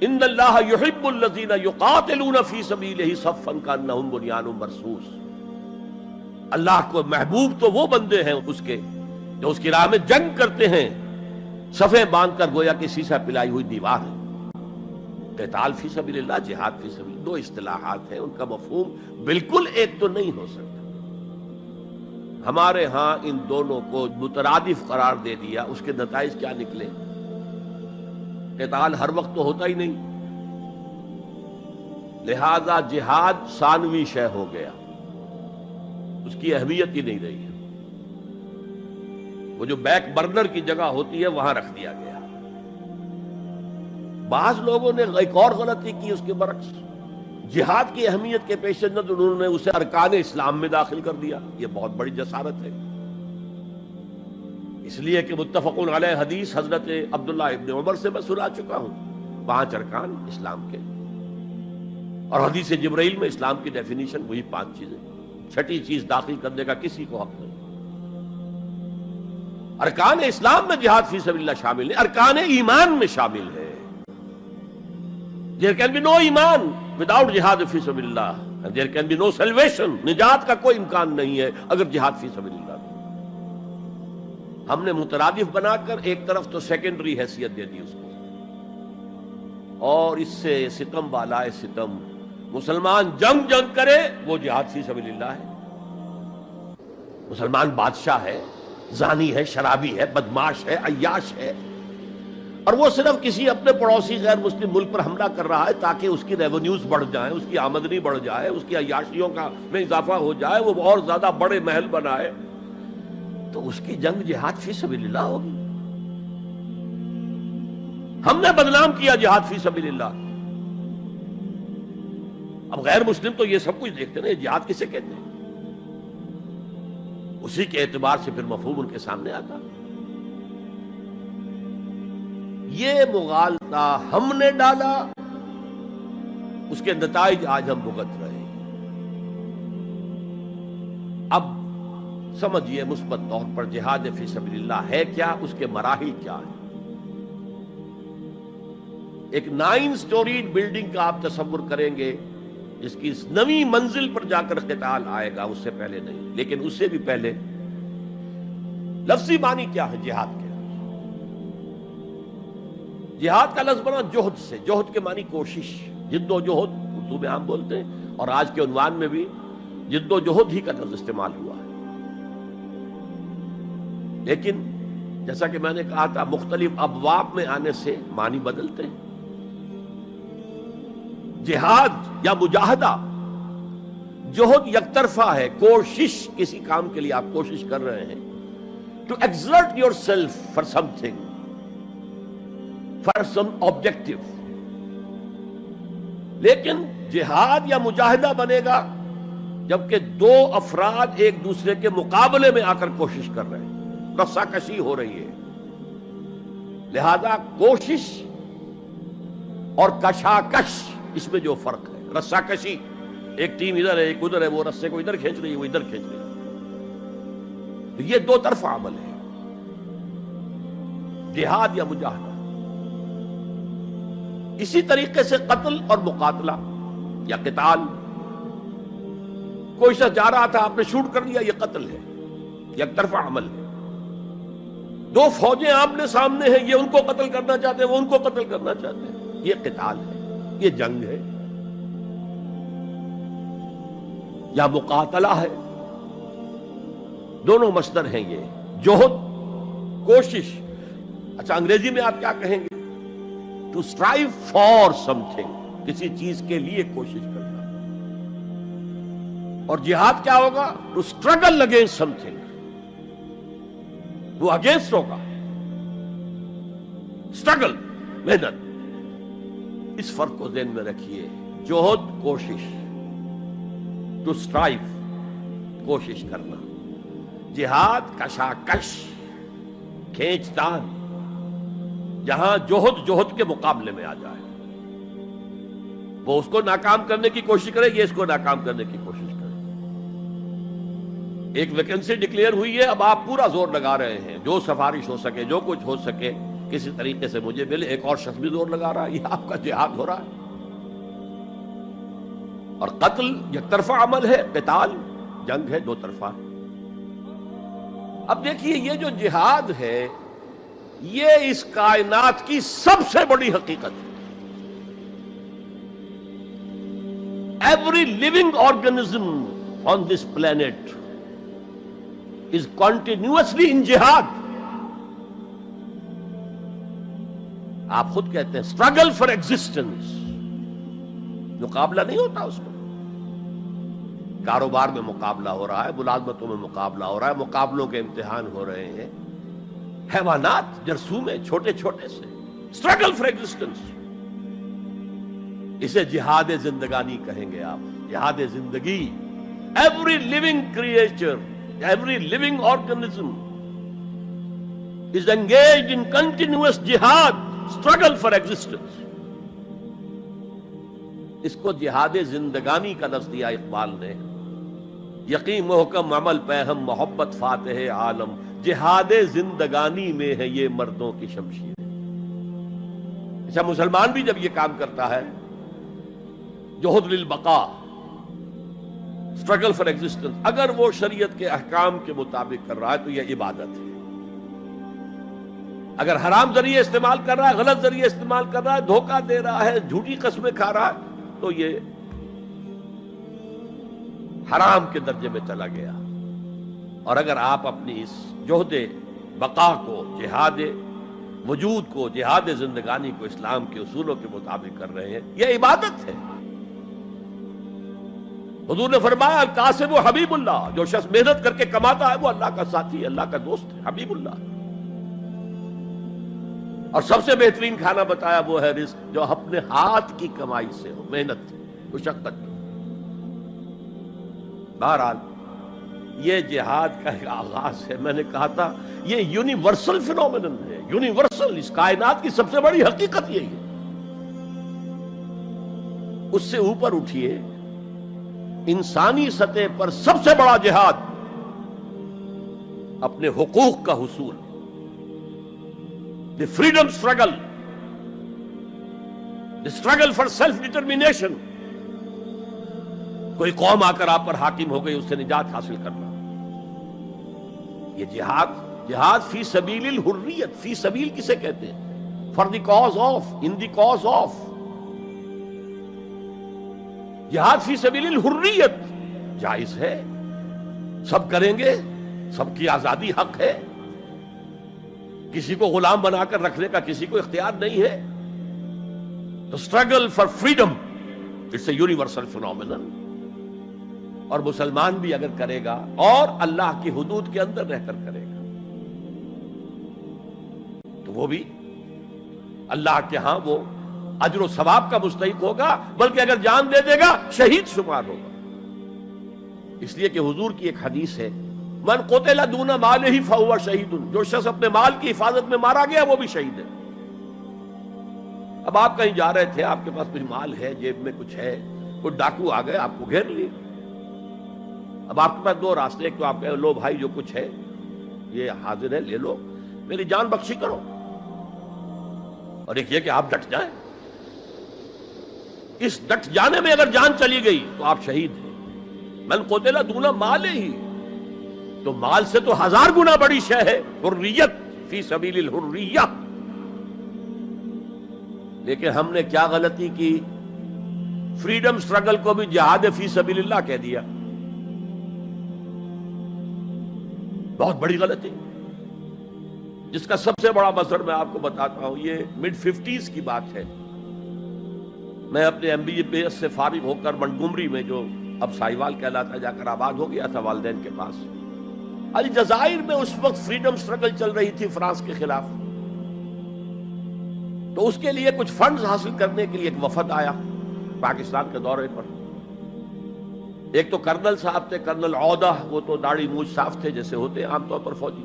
A: ان اللہ یحب الذین یقاتلون فی صفا کانہم بنیان مرصوص، اللہ کو محبوب تو وہ بندے ہیں اس کے جو اس کی راہ میں جنگ کرتے ہیں، صفیں باندھ کر گویا کہ سیسا پلائی ہوئی دیوار ہے۔ قتال فی سبیل اللہ، جہاد فی سبیل اللہ، دو اصطلاحات ہیں، ان کا مفہوم بالکل ایک تو نہیں ہو سکتا۔ ہمارے ہاں ان دونوں کو مترادف قرار دے دیا، اس کے نتائج کیا نکلے؟ قتال ہر وقت تو ہوتا ہی نہیں، لہذا جہاد ثانوی شے ہو گیا، اس کی اہمیت ہی نہیں رہی، وہ جو بیک برنر کی جگہ ہوتی ہے وہاں رکھ دیا گیا۔ بعض لوگوں نے ایک اور غلطی کی اس کے برعکس، جہاد کی اہمیت کے پیش نظر انہوں نے اسے ارکان اسلام میں داخل کر دیا۔ یہ بہت بڑی جسارت ہے، اس لیے کہ متفقون علیہ حدیث حضرت عبداللہ ابن عمر سے میں سنا چکا ہوں، 5 ارکان اسلام کے، اور حدیث جبرائیل میں اسلام کی ڈیفینیشن وہی 5 چیزیں، چھٹی چیز داخل کرنے کا کسی کو حق نہیں۔ ارکان اسلام میں جہاد فی سبیل اللہ شامل ہے، ارکان ایمان میں شامل ہے۔ There can be no ایمان without جہاد فی سبیل اللہ، and there can be no salvation، نجات کا کوئی امکان نہیں ہے اگر جہاد فی سبیل اللہ نہیں۔ ہم نے مترادف بنا کر ایک طرف تو سیکنڈری حیثیت دے دی اس کو، اور اس سے ستم بالائے ستم، مسلمان جنگ کرے وہ جہاد فی سبیل اللہ ہے۔ مسلمان بادشاہ ہے، زانی ہے، شرابی ہے، بدماش ہے، عیاش ہے، اور وہ صرف کسی اپنے پڑوسی غیر مسلم ملک پر حملہ کر رہا ہے تاکہ اس کی ریونیوز بڑھ جائیں، اس کی آمدنی بڑھ جائے، اس کی عیاشیوں کا میں اضافہ ہو جائے، وہ اور زیادہ بڑے محل بنائے، تو اس کی جنگ جہاد فی سبیل اللہ ہوگی۔ ہم نے بدنام کیا جہاد فی سبیل اللہ۔ اب غیر مسلم تو یہ سب کچھ دیکھتے ہیں، جہاد کسے کہتے ہیں، اسی کے اعتبار سے پھر مفہوم ان کے سامنے آتا۔ یہ مغالطہ ہم نے ڈالا، اس کے نتائج آج ہم بھگت رہے ہیں۔ اب سمجھیے مثبت طور پر جہاد فی سبیل اللہ ہے کیا، اس کے مراحل کیا ہیں۔ ایک 9 سٹوریڈ بلڈنگ کا آپ تصور کریں گے جس کی اس نویں منزل پر جا کر قتال آئے گا، اس سے پہلے نہیں۔ لیکن اس سے بھی پہلے لفظی معنی کیا ہے جہاد کے؟ جہاد کا لفظ بنا جوہد سے، جوہد کے معنی کوشش، جد و جہد اردو میں عام بولتے ہیں، اور آج کے عنوان میں بھی جد و جہد ہی کا لفظ استعمال ہوا ہے۔ لیکن جیسا کہ میں نے کہا تھا، مختلف ابواب میں آنے سے معنی بدلتے ہیں۔ جہاد یا مجاہدہ، جوہد یک طرفہ ہے، کوشش، کسی کام کے لیے آپ کوشش کر رہے ہیں، to exert yourself for something, for some objective. لیکن جہاد یا مجاہدہ بنے گا جبکہ دو افراد ایک دوسرے کے مقابلے میں آ کر کوشش کر رہے ہیں، رسا کشی ہو رہی ہے۔ لہذا کوشش اور کشاکش، اس میں جو فرق ہے، رسا کشی، ایک ٹیم ادھر ہے ایک ادھر ہے، وہ رسے کو ادھر کھینچ رہی ہے وہ ادھر کھینچ رہی ہے، تو یہ دو طرفہ عمل ہے، جہاد یا مجاہدہ۔ اسی طریقے سے قتل اور مقاتلہ یا قتال، کوئی شخص جا رہا تھا، آپ نے شوٹ کر لیا، یہ قتل ہے، یک طرفہ عمل ہے۔ دو فوجیں آمنے سامنے ہیں، یہ ان کو قتل کرنا چاہتے ہیں، وہ ان کو قتل کرنا چاہتے ہیں، یہ قتال ہے، یہ جنگ ہے یا مقاتلہ ہے۔ دونوں مصدر ہیں یہ، جوہد، کوشش۔ اچھا انگریزی میں آپ کیا کہیں گے؟ To strive for something, کسی چیز کے لیے کوشش کرنا۔ اور جہاد کیا ہوگا؟ To struggle against something, وہ اگینسٹ ہوگا، اسٹرگل، محنت۔ اس فرق کو ذہن میں رکھیے، جوہد کوشش، ٹو اسٹرائیو کوشش کرنا، جہاد کشاکش، کھینچ تان، جہاں جوہد کے مقابلے میں آ جائے، وہ اس کو ناکام کرنے کی کوشش کرے، یہ اس کو ناکام کرنے کی کوشش کرے۔ ایک ویکنسی ڈکلیئر ہوئی ہے، اب آپ پورا زور لگا رہے ہیں، جو سفارش ہو سکے، جو کچھ ہو سکے، کسی طریقے سے مجھے ملے، ایک اور شخص بھی زور لگا رہا ہے، یہ آپ کا جہاد ہو رہا ہے۔ اور قتل یک طرفہ عمل ہے، قتال جنگ ہے، دو طرفہ۔ اب دیکھیے یہ جو جہاد ہے، یہ اس کائنات کی سب سے بڑی حقیقت ہے۔ Every living organism on this planet is continuously in jihad. آپ خود کہتے ہیں struggle for existence، مقابلہ نہیں ہوتا اس میں۔ کاروبار میں مقابلہ ہو رہا ہے، ملازمتوں میں مقابلہ ہو رہا ہے، مقابلوں کے امتحان ہو رہے ہیں، حیوانات جرثومے چھوٹے چھوٹے سے، struggle for existence۔ اسے جہاد زندگانی کہیں گے آپ، جہاد زندگی۔ Every living creature, every living organism is engaged in continuous jihad, struggle for existence۔ اس کو جہاد زندگانی کا لفظ دیا اقبال نے۔ یقین محکم عمل پہم محبت فاتح عالم، جہاد زندگانی میں ہے یہ مردوں کی شمشیر۔ اچھا مسلمان بھی جب یہ کام کرتا ہے، جہد للبقاء، اسٹرگل فار ایگزسٹنس، اگر وہ شریعت کے احکام کے مطابق کر رہا ہے تو یہ عبادت ہے۔ اگر حرام ذریعے استعمال کر رہا ہے، غلط ذریعے استعمال کر رہا ہے، دھوکہ دے رہا ہے، جھوٹی قسمیں کھا رہا ہے، تو یہ حرام کے درجے میں چلا گیا۔ اور اگر آپ اپنی اس جہد بقا کو، جہاد وجود کو، جہاد زندگانی کو اسلام کے اصولوں کے مطابق کر رہے ہیں، یہ عبادت ہے۔ حضور نے فرمایا القاسم حبیب اللہ، جو شخص محنت کر کے کماتا ہے وہ اللہ کا ساتھی ہے، اللہ کا دوست ہے، حبیب اللہ۔ اور سب سے بہترین کھانا بتایا وہ ہے رزق جو اپنے ہاتھ کی کمائی سے ہو، محنت، مشقت۔ بہرحال یہ جہاد کا ایک آغاز ہے۔ میں نے کہا تھا یہ یونیورسل فینومینن ہے، یونیورسل، اس کائنات کی سب سے بڑی حقیقت یہی ہے۔ اس سے اوپر اٹھیے، انسانی سطح پر سب سے بڑا جہاد اپنے حقوق کا حصول، the freedom struggle, struggle for self determination. کوئی قوم آ کر آپ پر حاکم ہو گئی، اس سے نجات حاصل کرنا. یہ جہاد فی سبیل الحریت. فی سبیل کسے کہتے ہیں؟ For the cause of, in the cause of. جہاد فی سبیل الحریت جائز ہے، سب کریں گے، سب کی آزادی حق ہے، کسی کو غلام بنا کر رکھنے کا کسی کو اختیار نہیں ہے. تو struggle for freedom it's a universal phenomenon. اور مسلمان بھی اگر کرے گا اور اللہ کی حدود کے اندر رہ کر کرے گا تو وہ بھی اللہ کے ہاں وہ اجر و ثواب کا مستحق ہوگا، بلکہ اگر جان دے دے گا شہید شمار ہوگا. اس لیے کہ حضور کی ایک حدیث ہے، من قتل دون مالہ فہو شہید. جو شخص اپنے مال کی حفاظت میں مارا گیا وہ بھی شہید ہے. اب آپ کہیں جا رہے تھے، آپ کے پاس کچھ مال ہے، جیب میں کچھ ہے، کوئی ڈاکو آ گئے، آپ کو گھیر لیے. اب آپ کے پاس دو راستے، ایک تو آپ کہیں لو بھائی جو کچھ ہے یہ حاضر ہے، لے لو، میری جان بخشی کرو، اور ایک یہ کہ آپ ڈٹ جائیں. اس ڈٹ جانے میں اگر جان چلی گئی تو آپ شہید ہیں. من قتل دون مالہ ہی، تو مال سے تو 1000 گنا بڑی شے ہے حریت فی سبیل الحریہ. لیکن ہم نے کیا غلطی کی؟ فریڈم سٹرگل کو بھی جہاد فی سبیل اللہ کہہ دیا. بہت بڑی غلطی، جس کا سب سے بڑا مثر میں آپ کو بتاتا ہوں. یہ mid 50s کی بات ہے. میں اپنے MBA سے فارغ ہو کر منٹگمری میں، جو اب سائیوال کہلاتا ہے، جا کر آباد ہو گیا تھا والدین کے پاس. الجزائر میں اس وقت فریڈم سٹرگل چل رہی تھی فرانس کے خلاف. تو اس کے لیے کچھ فنڈز حاصل کرنے کے لیے ایک وفد آیا پاکستان کے دورے پر. ایک تو کرنل صاحب تھے، کرنل عودہ، وہ تو داڑھی مونچھ صاف تھے جیسے ہوتے ہیں عام طور پر فوجی.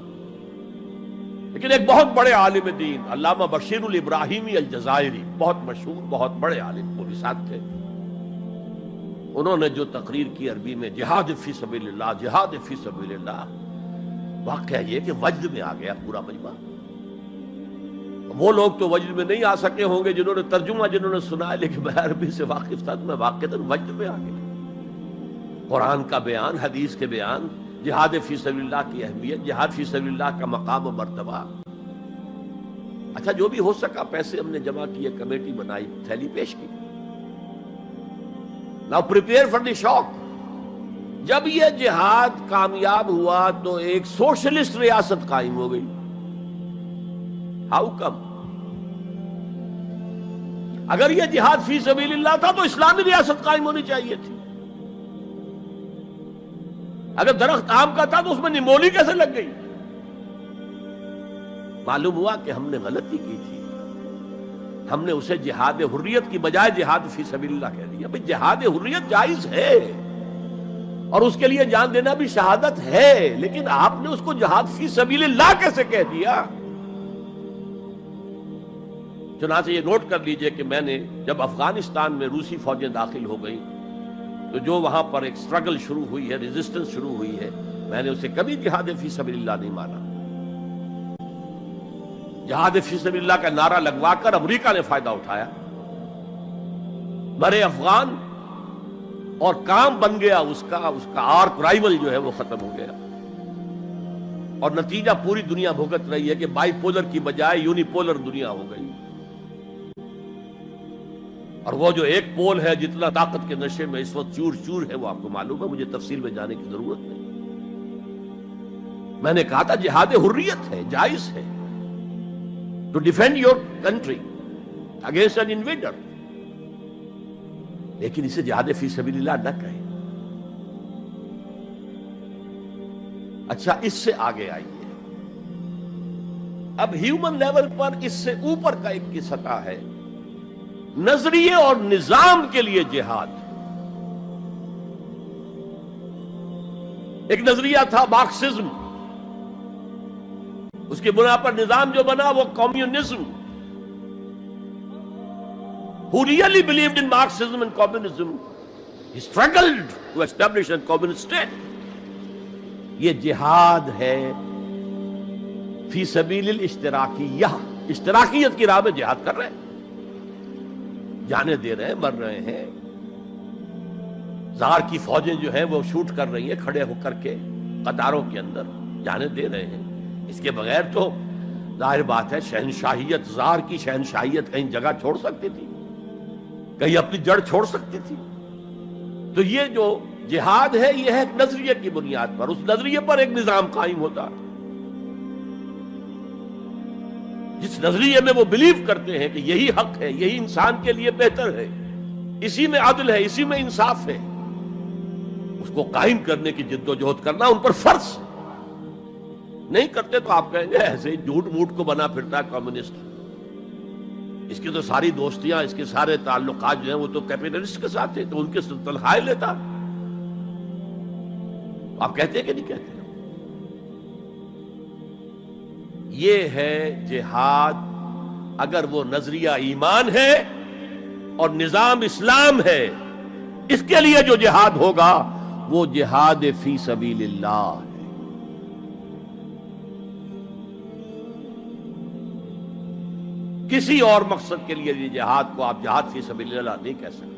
A: لیکن ایک بہت بڑے عالم دین علامہ بشیر الابراہیمی الجزائری، بہت مشہور، بہت بڑے عالم، وہ بھی ساتھ تھے. انہوں نے جو تقریر کی عربی میں، جہاد فی سبیل اللہ، جہاد فی سبیل اللہ. واقعہ یہ کہ وجد میں آ گیا پورا مجمع. وہ لوگ تو وجد میں نہیں آ سکے ہوں گے جنہوں نے ترجمہ، جنہوں نے سنا ہے، لیکن میں عربی سے واقف تھا تو میں واقعتاً وجد میں آ گیا. قرآن کا بیان، حدیث کے بیان، جہاد فی سبیل اللہ کی اہمیت، جہاد فی سبیل اللہ کا مقام و مرتبہ. اچھا، جو بھی ہو سکا پیسے ہم نے جمع کیے، کمیٹی بنائی، تھیلی پیش کی. Now prepare for the shock. جب یہ جہاد کامیاب ہوا تو ایک سوشلسٹ ریاست قائم ہو گئی. How come? اگر یہ جہاد فی سبیل اللہ تھا تو اسلامی ریاست قائم ہونی چاہیے تھی. اگر درخت آم کا تھا تو اس میں نمولی کیسے لگ گئی؟ معلوم ہوا کہ ہم نے غلطی کی تھی. ہم نے اسے جہاد حریت کی بجائے جہاد فی سبیل اللہ کہہ دیا. بھئی جہاد حریت جائز ہے اور اس کے لیے جان دینا بھی شہادت ہے، لیکن آپ نے اس کو جہاد فی سبیل اللہ کیسے کہہ دیا؟ چنانچہ یہ نوٹ کر لیجئے کہ میں نے جب افغانستان میں روسی فوجیں داخل ہو گئی تو جو وہاں پر ایک سٹرگل شروع ہوئی ہے، ریزسٹنس شروع ہوئی ہے، میں نے اسے کبھی جہاد فی سبیل اللہ نہیں مانا. جہاد فی سبیل اللہ کا نعرہ لگوا کر امریکہ نے فائدہ اٹھایا، مرے افغان، اور کام بن گیا اس کا آرک رائیول جو ہے وہ ختم ہو گیا. اور نتیجہ پوری دنیا بھگت رہی ہے کہ بائی پولر کی بجائے یونی پولر دنیا ہو گئی. اور وہ جو ایک پول ہے جتنا طاقت کے نشے میں اس وقت چور چور ہے، وہ آپ کو معلوم ہے، مجھے تفصیل میں جانے کی ضرورت نہیں. میں نے کہا تھا جہاد حریت ہے، جائز ہے، to defend your country against an invader, لیکن اسے جہاد فی سبیل اللہ نہ کہیں. اچھا، اس سے آگے آئیے. اب ہیومن لیول پر اس سے اوپر کا ایک کی سطح ہے، نظریے اور نظام کے لیے جہاد. ایک نظریہ تھا مارکسزم، اس کی بنا پر نظام جو بنا وہ communism. Who really believed in Marxism and communism, he struggled to establish a communist state. یہ جہاد ہے فی سبیل الاشتراکیہ، اشتراکیت کی راہ میں جہاد کر رہے ہیں. جانیں دے رہے ہیں، مر رہے ہیں، زار کی فوجیں جو ہیں وہ شوٹ کر رہی ہیں کھڑے ہو کر کے قطاروں کے اندر، جانیں دے رہے ہیں۔ اس کے بغیر تو ظاہر بات ہے شہنشاہیت، زار کی شہنشاہیت کہیں جگہ چھوڑ سکتی تھی، کہیں اپنی جڑ چھوڑ سکتی تھی؟ تو یہ جو جہاد ہے یہ ہے ایک نظریے کی بنیاد پر، اس نظریے پر ایک نظام قائم ہوتا، جس نظریے میں وہ بلیو کرتے ہیں کہ یہی حق ہے، یہی انسان کے لیے بہتر ہے، اسی میں عدل ہے، اسی میں انصاف ہے، اس کو قائم کرنے کی جد و جہد کرنا ان پر فرض ہے۔ نہیں کرتے تو آپ کہیں گے ایسے ہی جھوٹ موٹ کو بنا پھرتا ہے کمیونسٹ، اس کی تو ساری دوستیاں، اس کے سارے تعلقات جو ہیں وہ تو کیپٹلسٹ کے ساتھ تھے، تو ان کے تنخواہیں لیتا۔ آپ کہتے ہیں کہ نہیں کہتے؟ یہ ہے جہاد، اگر وہ نظریہ ایمان ہے اور نظام اسلام ہے، اس کے لیے جو جہاد ہوگا وہ جہاد فی سبیل اللہ ہے۔ کسی اور مقصد کے لیے یہ جہاد کو آپ جہاد فی سبیل اللہ نہیں کہہ سکتے۔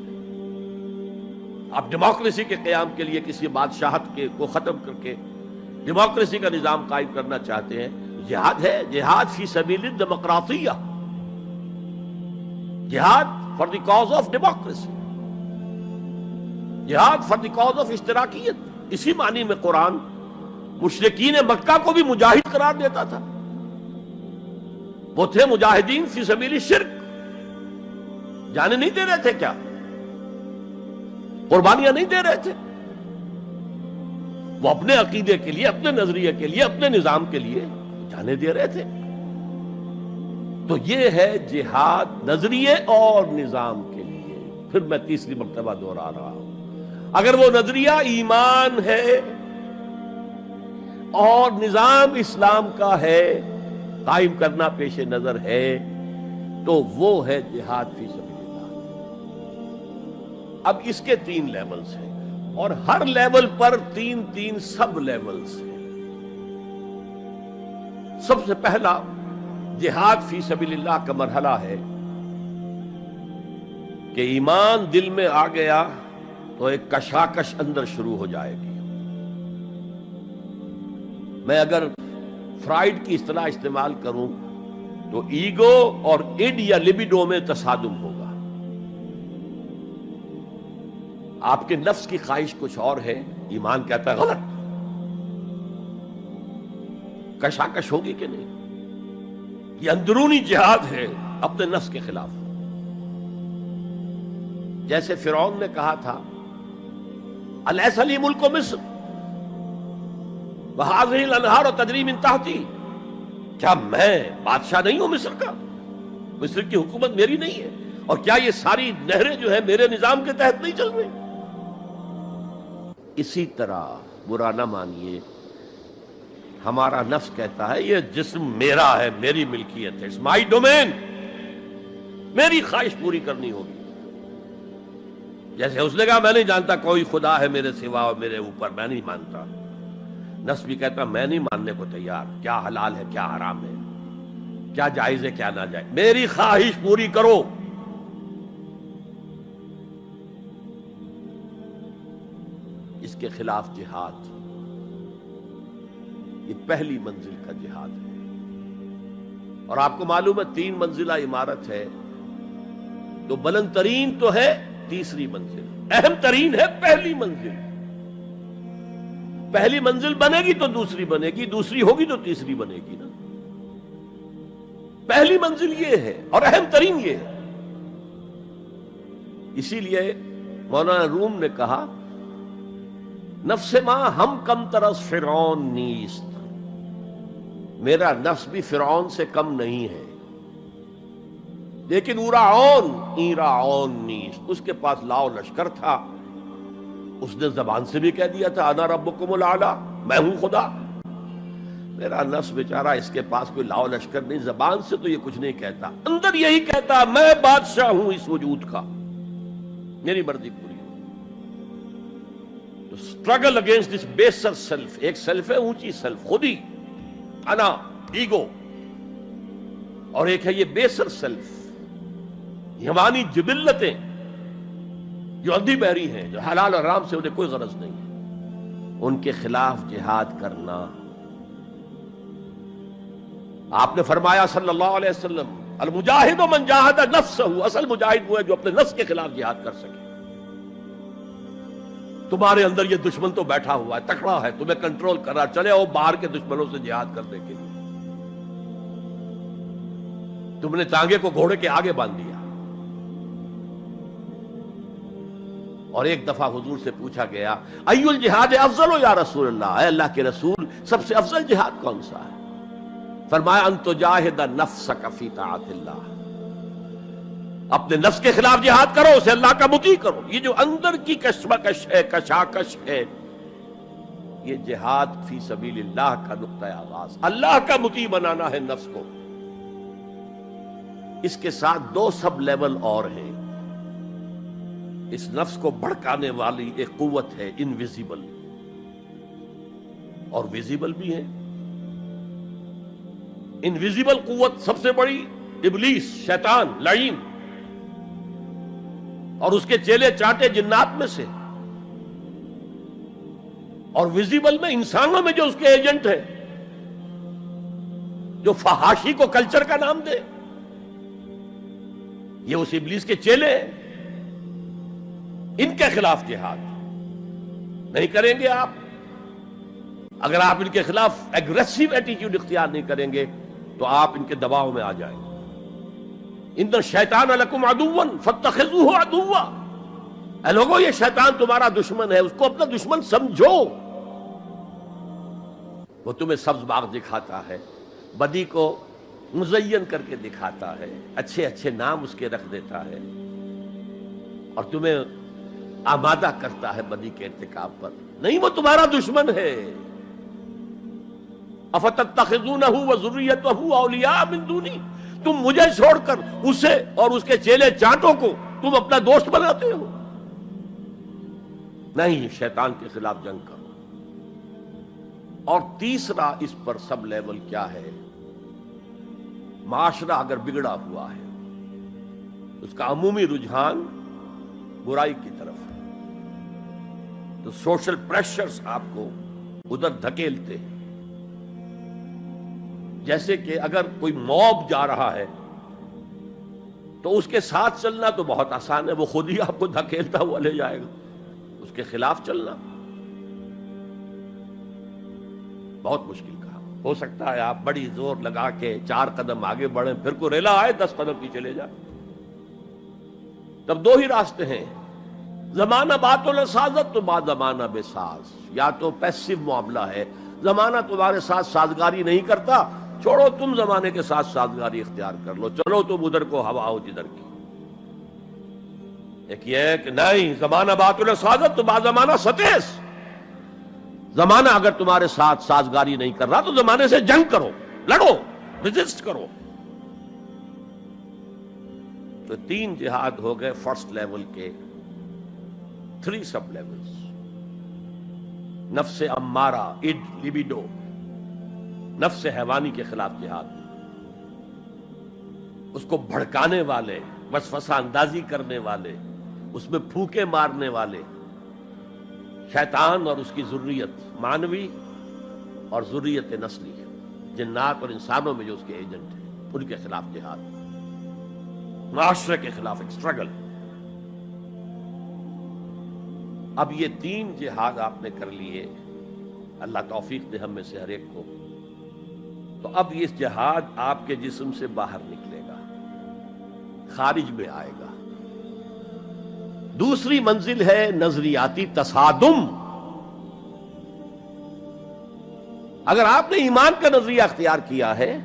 A: آپ ڈیموکریسی کے قیام کے لیے کسی بادشاہت کو ختم کر کے ڈیموکریسی کا نظام قائم کرنا چاہتے ہیں، جہاد ہے، جہاد فی سبیل الدیمقراطیہ، جہاد for the cause of democracy, جہاد فار دی کاز آف اشتراکیت۔ اسی معنی میں قرآن مشرکین مکہ کو بھی مجاہد قرار دیتا تھا، وہ تھے مجاہدین فی سبیل الشرک، جانے نہیں دے رہے تھے، کیا قربانیاں نہیں دے رہے تھے؟ وہ اپنے عقیدے کے لیے، اپنے نظریے کے لیے، اپنے نظام کے لیے جانے دے رہے تھے۔ تو یہ ہے جہاد نظریے اور نظام کے لیے۔ پھر میں تیسری مرتبہ دوہرا رہا ہوں، اگر وہ نظریہ ایمان ہے اور نظام اسلام کا ہے، قائم کرنا پیش نظر ہے، تو وہ ہے جہاد فی سبیل اللہ۔ اب اس کے 3 لیولز ہیں، اور ہر لیول پر 3 سب لیولز ہیں۔ سب سے پہلا جہاد فی سبیل اللہ کا مرحلہ ہے کہ ایمان دل میں آ گیا تو ایک کشاکش اندر شروع ہو جائے گی۔ میں اگر فرائیڈ کی اصطلاح استعمال کروں تو ایگو اور اڈ یا لبیڈو میں تصادم ہوگا۔ آپ کے نفس کی خواہش کچھ اور ہے، ایمان کہتا ہے غلط، کشاکش ہوگی کہ نہیں؟ یہ اندرونی جہاد ہے اپنے نفس کے خلاف۔ جیسے فرعون نے کہا تھا الیس لی ملک مصر وہذہ الانہار تجری من تحتی، کیا میں بادشاہ نہیں ہوں مصر کا؟ مصر کی حکومت میری نہیں ہے؟ اور کیا یہ ساری نہریں جو ہیں میرے نظام کے تحت نہیں چل رہی؟ اسی طرح برا نہ مانیے، ہمارا نفس کہتا ہے یہ جسم میرا ہے، میری ملکیت ہے، اٹس مائی ڈومین، میری خواہش پوری کرنی ہوگی۔ جیسے اس نے کہا میں نہیں جانتا کوئی خدا ہے میرے سوا اور میرے اوپر، میں نہیں مانتا۔ نفس بھی کہتا میں نہیں ماننے کو تیار، کیا حلال ہے کیا حرام ہے، کیا جائز ہے کیا ناجائز، میری خواہش پوری کرو۔ اس کے خلاف جہاد، یہ پہلی منزل کا جہاد ہے۔ اور آپ کو معلوم ہے 3 منزلہ عمارت ہے، تو بلند ترین تو ہے تیسری منزل، اہم ترین ہے پہلی منزل۔ پہلی منزل بنے گی تو دوسری بنے گی، دوسری ہوگی تو تیسری بنے گی نا۔ پہلی منزل یہ ہے اور اہم ترین یہ ہے۔ اسی لیے مولانا روم نے کہا نفس ماں ہم کم ترس فرعون نیست، میرا نفس بھی فرعون سے کم نہیں ہے، لیکن ایراعون نیست، اس کے پاس لاؤ لشکر تھا، اس نے زبان سے بھی کہہ دیا تھا انا ربکم الاعلی، میں ہوں خدا۔ میرا نفس بیچارہ اس کے پاس کوئی لاؤ لشکر نہیں، زبان سے تو یہ کچھ نہیں کہتا، اندر یہی کہتا میں بادشاہ ہوں اس وجود کا، میری مرضی پوری۔ تو اسٹرگل اگینسٹ دس بیسر سیلف، ایک سیلف ہے اونچی سیلف، خودی، انا، ایگو، اور ایک ہے یہ بیسر سیلف، یمانی جبلتیں جو اندھی بہری ہیں، جو حلال اور حرام سے انہیں کوئی غرض نہیں ہے، ان کے خلاف جہاد کرنا۔ آپ نے فرمایا صلی اللہ علیہ وسلم، المجاہد من جاہد نفسہ، اصل مجاہد وہ ہے جو اپنے نفس کے خلاف جہاد کر سکے۔ تمہارے اندر یہ دشمن تو بیٹھا ہوا ہے، تکڑا ہے، تمہیں کنٹرول کر رہا، چلے آؤ باہر کے دشمنوں سے جہاد کرنے کے لیے۔ تم نے ٹانگے کو گھوڑے کے آگے باندھ دیا۔ اور ایک دفعہ حضور سے پوچھا گیا، ای الجہاد افضل یا رسول اللہ، اے اللہ کے رسول سب سے افضل جہاد کون سا ہے؟ فرمایا ان تجاہد نفسک فی طاعت اللہ، اپنے نفس کے خلاف جہاد کرو، اسے اللہ کا مطیع کرو۔ یہ جو اندر کی کشمکش ہے، کشاکش ہے، یہ جہاد فی سبیل اللہ کا نقطہ آغاز، اللہ کا مطیع بنانا ہے نفس کو۔ اس کے ساتھ دو سب لیول اور ہیں۔ اس نفس کو بھڑکانے والی ایک قوت ہے انویزیبل، اور ویزیبل بھی ہے۔ انویزیبل قوت سب سے بڑی ابلیس، شیطان لعین، اور اس کے چیلے چاٹے جنات میں سے، اور ویزیبل میں انسانوں میں جو اس کے ایجنٹ ہیں، جو فحاشی کو کلچر کا نام دے، یہ اس ابلیس کے چیلے ہیں۔ ان کے خلاف جہاد نہیں کریں گے آپ، اگر آپ ان کے خلاف ایگریسو ایٹیٹیوڈ اختیار نہیں کریں گے تو آپ ان کے دباؤ میں آ جائیں گے۔ ان الشیطان لکم عدوا فاتخذوہ عدوا، اے لوگوں یہ شیطان تمہارا دشمن ہے، اس کو اپنا دشمن سمجھو۔ وہ تمہیں سبز باغ دکھاتا ہے، بدی کو مزین کر کے دکھاتا ہے، اچھے اچھے نام اس کے رکھ دیتا ہے، اور تمہیں آمادہ کرتا ہے بدی کے ارتکاب پر۔ نہیں، وہ تمہارا دشمن ہے۔ افتتخذونہ وذریتہ اولیاء من دونی، تم مجھے چھوڑ کر اسے اور اس کے چیلے چانٹوں کو تم اپنا دوست بناتے ہو۔ نہیں، شیطان کے خلاف جنگ کرو۔ اور تیسرا اس پر سب لیول کیا ہے؟ معاشرہ اگر بگڑا ہوا ہے، اس کا عمومی رجحان برائی کی طرف ہے، تو سوشل پریشرز آپ کو ادھر دھکیلتے ہیں۔ جیسے کہ اگر کوئی موب جا رہا ہے تو اس کے ساتھ چلنا تو بہت آسان ہے، وہ خود ہی آپ کو دھکیلتا ہوا لے جائے گا۔ اس کے خلاف چلنا بہت مشکل کہا۔ ہو سکتا ہے آپ بڑی زور لگا کے 4 قدم آگے بڑھیں، پھر کوئی ریلا آئے 10 قدم پیچھے لے جائے۔ تب دو ہی راستے ہیں، زمانہ بات و سازت تو بعد زمانہ بے ساز۔ یا تو پیسو معاملہ ہے، زمانہ تمہارے ساتھ سازگاری نہیں کرتا، چھوڑو تم زمانے کے ساتھ سازگاری اختیار کر لو، چلو تم ادھر کو ہوا ہو جدھر کی۔ ایک یہ ہے کہ نہیں، زمانہ بات و سازت تو بعد زمانہ ستیس۔ زمانہ اگر تمہارے ساتھ سازگاری نہیں کر رہا تو زمانے سے جنگ کرو، لڑو، ریزسٹ کرو۔ تو 3 جہاد ہو گئے فرسٹ لیول کے، 3 سب لیولز۔ نفس امارہ، اڈ، لیبیڈو، نفس حیوانی کے خلاف جہاد، اس کو بھڑکانے والے، وسوسہ اندازی کرنے والے، اس میں پھونکے مارنے والے، شیطان اور اس کی ذریت مانوی اور ذریت نسلی، جنات اور انسانوں میں جو اس کے ایجنٹ ہیں، ان کے خلاف جہاد، معاشرے کے خلاف ایک سٹرگل۔ اب یہ 3 جہاد آپ نے کر لیے، اللہ توفیق دے ہم میں سے ہر ایک کو۔ تو اب یہ جہاد آپ کے جسم سے باہر نکلے گا، خارج میں آئے گا۔ دوسری منزل ہے نظریاتی تصادم۔ اگر آپ نے ایمان کا نظریہ اختیار کیا ہے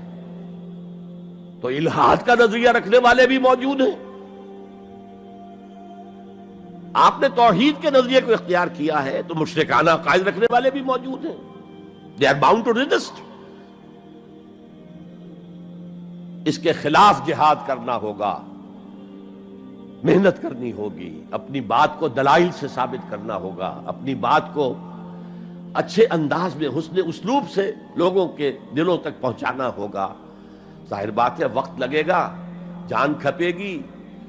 A: تو الحاد کا نظریہ رکھنے والے بھی موجود ہیں۔ آپ نے توحید کے نظریے کو اختیار کیا ہے تو مشرکانہ عقائد رکھنے والے بھی موجود ہیں۔ They are bound to resist۔ اس کے خلاف جہاد کرنا ہوگا، محنت کرنی ہوگی، اپنی بات کو دلائل سے ثابت کرنا ہوگا، اپنی بات کو اچھے انداز میں، حسن اسلوب سے لوگوں کے دلوں تک پہنچانا ہوگا۔ ظاہر بات ہے وقت لگے گا، جان کھپے گی،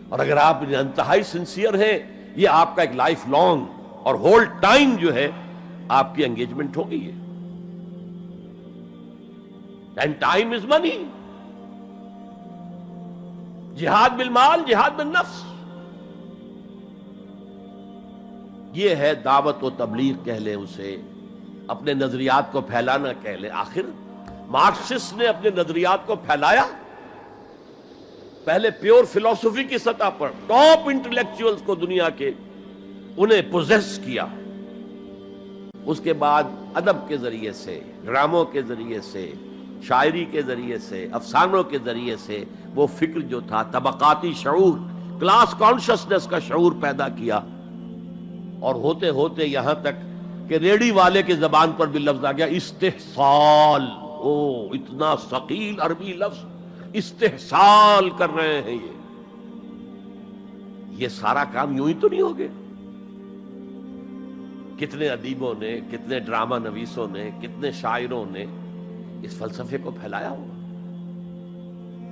A: اور اگر آپ انتہائی سنسیئر ہیں، یہ آپ کا ایک لائف لانگ اور ہول ٹائم جو ہے آپ کی انگیجمنٹ ہوگی ہے. اینڈ ٹائم از منی. جہاد بالمال، جہاد بالنفس، یہ ہے دعوت و تبلیغ کہہ لیں اسے، اپنے نظریات کو پھیلانا کہہ لیں. آخر مارکسسٹ نے اپنے نظریات کو پھیلایا پہلے پیور فلسفی کی سطح پر، ٹاپ انٹلیکچوئلز کو دنیا کے انہیں پوزیس کیا. اس کے بعد ادب کے ذریعے سے، ڈراموں کے ذریعے سے، شاعری کے ذریعے سے، افسانوں کے ذریعے سے وہ فکر جو تھا، طبقاتی شعور، کلاس کانشسنس کا شعور پیدا کیا. اور ہوتے ہوتے یہاں تک کہ ریڑی والے کے زبان پر بھی لفظ آ گیا استحصال. اتنا ثقیل عربی لفظ، استحصال کر رہے ہیں. یہ سارا کام یوں ہی تو نہیں ہو گیا. کتنے ادیبوں نے، کتنے ڈرامہ نویسوں نے، کتنے شاعروں نے اس فلسفے کو پھیلایا ہوگا.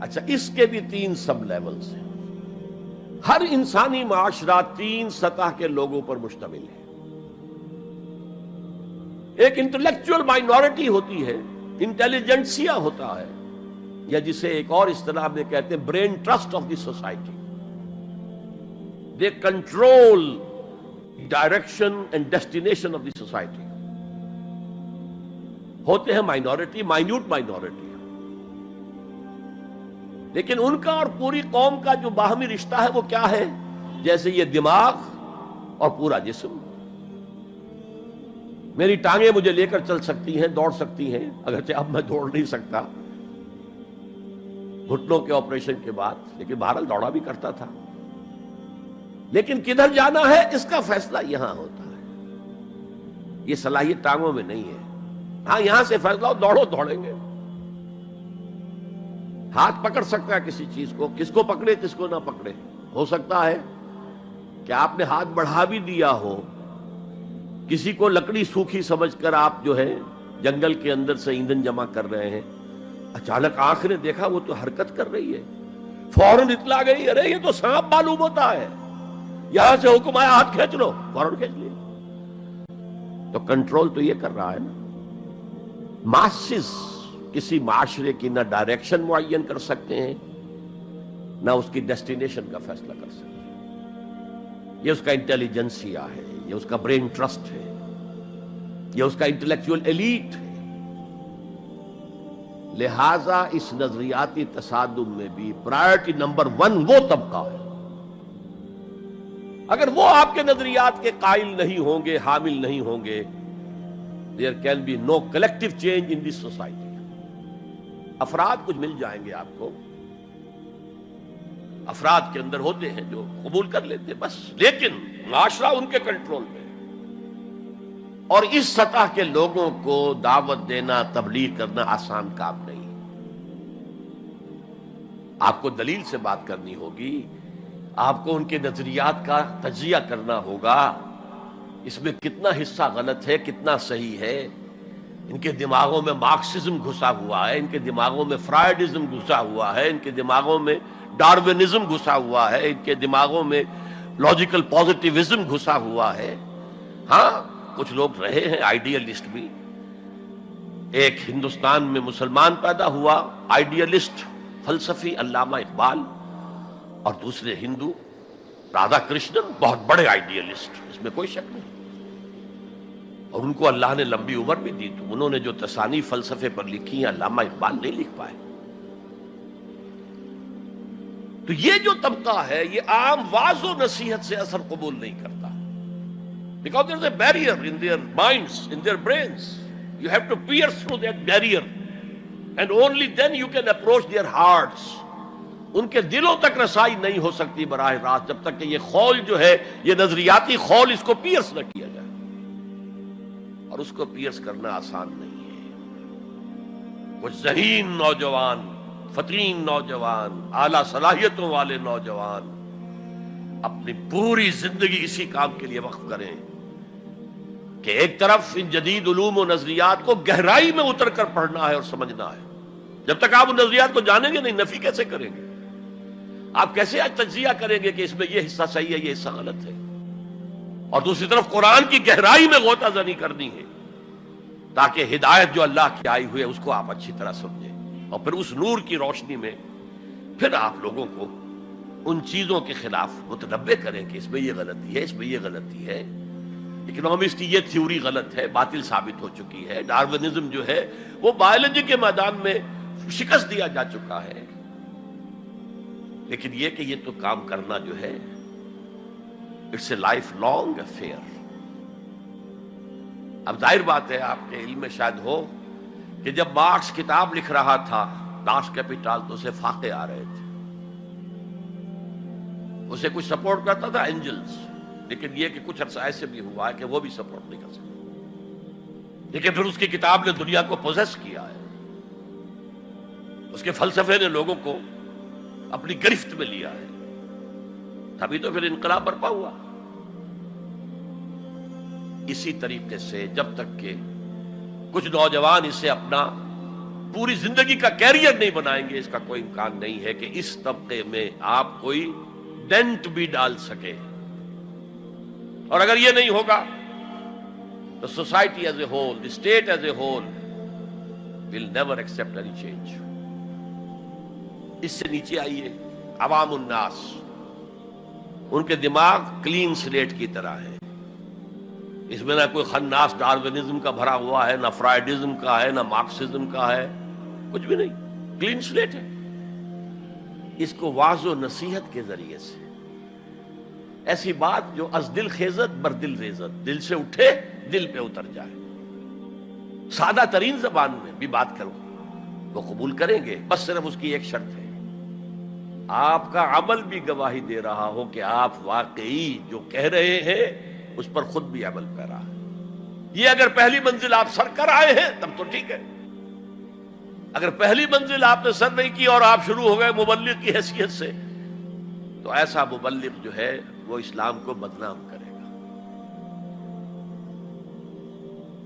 A: اچھا، اس کے بھی 3 سب لیولز ہیں. ہر انسانی معاشرہ 3 سطح کے لوگوں پر مشتمل ہے. ایک انٹلیکچوئل مائنورٹی ہوتی ہے، انٹیلیجنسیا ہوتا ہے، یا جسے ایک اور اصطلاح میں کہتے ہیں brain trust of the society. They control direction and destination of the society. ہوتے ہیں مائنورٹی، مائنیوٹ مائنورٹی، لیکن ان کا اور پوری قوم کا جو باہمی رشتہ ہے وہ کیا ہے؟ جیسے یہ دماغ اور پورا جسم. میری ٹانگیں مجھے لے کر چل سکتی ہیں، دوڑ سکتی ہیں، اگرچہ اب میں دوڑ نہیں سکتا گھٹنوں کے آپریشن کے بعد، لیکن بہرحال دوڑا بھی کرتا تھا. لیکن کدھر جانا ہے اس کا فیصلہ یہاں ہوتا ہے. یہ صلاحیت ٹانگوں میں نہیں ہے. ہاں، یہاں سے فیصلہ ہو، دوڑو، دوڑیں گے. ہاتھ پکڑ سکتا ہے کسی چیز کو، کس کو پکڑے کس کو نہ پکڑے. ہو سکتا ہے کہ آپ نے ہاتھ بڑھا بھی دیا ہو، کسی کو لکڑی سوکھی سمجھ کر آپ جو ہے جنگل کے اندر سے ایندھن جمع کر رہے ہیں، اچانک آنکھ نے دیکھا وہ تو حرکت کر رہی ہے، فوراً اطلاع گئی، ارے یہ تو سانپ معلوم ہوتا ہے، یہاں سے حکم آیا ہاتھ کھینچ لو، فوراً کھینچ لیا. تو کنٹرول تو یہ کر رہا ہے نا. ماسز کسی معاشرے کی نہ ڈائریکشن معین کر سکتے ہیں، نہ اس کی ڈیسٹینیشن کا فیصلہ کر سکتے ہیں. یہ اس کا انٹیلیجنسیا ہے، یہ اس کا برین ٹرسٹ ہے، یہ اس کا انٹلیکچوئل ایلیٹ ہے. لہذا اس نظریاتی تصادم میں بھی پرائرٹی نمبر 1 وہ طبقہ ہے. اگر وہ آپ کے نظریات کے قائل نہیں ہوں گے، حامل نہیں ہوں گے، there can be no collective change in this society. افراد کچھ مل جائیں گے آپ کو، افراد کے اندر ہوتے ہیں جو قبول کر لیتے ہیں بس، لیکن معاشرہ ان کے کنٹرول میں. اور اس سطح کے لوگوں کو دعوت دینا، تبلیغ کرنا آسان کام نہیں. آپ کو دلیل سے بات کرنی ہوگی، آپ کو ان کے نظریات کا تجزیہ کرنا ہوگا، اس میں کتنا حصہ غلط ہے، کتنا صحیح ہے. ان کے دماغوں میں مارکسزم گھسا ہوا ہے، ان کے دماغوں میں فرائیڈزم گھسا ہوا ہے، ان کے دماغوں میں ڈاروینزم گھسا ہوا ہے، ان کے دماغوں میں لاجیکل پازیٹیوزم گھسا ہوا ہے. ہاں، کچھ لوگ رہے ہیں آئیڈیلسٹ بھی. ایک ہندوستان میں مسلمان پیدا ہوا آئیڈیلسٹ فلسفی علامہ اقبال، اور دوسرے ہندو رادھا کرشنن، بہت بڑے آئیڈیلسٹ، اس میں کوئی شک نہیں. اور ان کو اللہ نے لمبی عمر بھی دی، تو انہوں نے جو تصانیف فلسفے پر لکھی ہیں علامہ اقبال نہیں لکھ پائے. تو یہ جو طبقہ ہے یہ عام واعظ و نصیحت سے اثر قبول نہیں کرتا. Because there is a barrier in their minds, in their brains. You have to pierce through that barrier, and only then you can approach their hearts. ان کے دلوں تک رسائی نہیں ہو سکتی براہ راست جب تک کہ یہ خول جو ہے، یہ نظریاتی خول، اس کو پیئرس نہ کیا جائے. اور اس کو پیئرس کرنا آسان نہیں ہے. کچھ ذہین نوجوان، فطین نوجوان، اعلیٰ صلاحیتوں والے نوجوان اپنی پوری زندگی اسی کام کے لیے وقف کریں کہ ایک طرف ان جدید علوم و نظریات کو گہرائی میں اتر کر پڑھنا ہے اور سمجھنا ہے. جب تک آپ ان نظریات کو جانیں گے نہیں، نفی کیسے کریں گے؟ آپ کیسے آج تجزیہ کریں گے کہ اس میں یہ حصہ صحیح ہے یہ حصہ غلط ہے؟ اور دوسری طرف قرآن کی گہرائی میں غوطہ زنی کرنی ہے تاکہ ہدایت جو اللہ کی آئی ہوئی ہے اس کو آپ اچھی طرح سمجھیں، اور پھر اس نور کی روشنی میں پھر آپ لوگوں کو ان چیزوں کے خلاف متنبع کریں کہ اس میں یہ غلطی ہے، اس میں یہ غلطی ہے۔ اکنامکس کی یہ تھیوری غلط ہے، باطل ثابت ہو چکی ہے۔ ڈارونزم جو ہے وہ بایولوجی کے میدان میں شکست دیا جا چکا ہے۔ لیکن یہ کہ یہ تو کام کرنا جو ہے it's a life long affair. اب ظاہر بات ہے آپ کے علم میں شاید ہو کہ جب مارکس کتاب لکھ رہا تھا داس کیپیٹال تو اسے فاقے آ رہے تھے، اسے کچھ سپورٹ کرتا تھا اینجلز، لیکن یہ کہ کچھ عرصہ ایسے بھی ہوا ہے کہ وہ بھی سپورٹ نہیں کر سکتا، لیکن پھر اس کی کتاب نے دنیا کو پوزیس کیا ہے، اس کے فلسفے نے لوگوں کو اپنی گرفت میں لیا ہے، تبھی تو پھر انقلاب برپا ہوا۔ اسی طریقے سے جب تک کہ کچھ نوجوان اسے اپنا پوری زندگی کا کیریئر نہیں بنائیں گے، اس کا کوئی امکان نہیں ہے کہ اس طبقے میں آپ کوئی ڈینٹ بھی ڈال سکے۔ اور اگر یہ نہیں ہوگا تو society as a whole, the state as a whole will never accept any change. اس سے نیچے آئیے، عوام الناس، ان کے دماغ کلین سلیٹ کی طرح ہے، اس میں نہ کوئی خناس ڈارونزم کا بھرا ہوا ہے، نہ فرائیڈزم کا ہے، نہ مارکسزم کا ہے، کچھ بھی نہیں، کلین سلیٹ ہے۔ اس کو واعظ و نصیحت کے ذریعے سے ایسی بات جو از دل خیزت بر دل ریزت، دل سے اٹھے دل پہ اتر جائے، سادہ ترین زبان میں بھی بات کرو وہ قبول کریں گے، بس صرف اس کی ایک شرط ہے، آپ کا عمل بھی گواہی دے رہا ہو کہ آپ واقعی جو کہہ رہے ہیں اس پر خود بھی عمل کر رہا ہے۔ یہ اگر پہلی منزل آپ سر کر آئے ہیں تب تو ٹھیک ہے، اگر پہلی منزل آپ نے سر نہیں کی اور آپ شروع ہو گئے مبلغ کی حیثیت سے، تو ایسا مبلغ جو ہے وہ اسلام کو بدنام کرے گا۔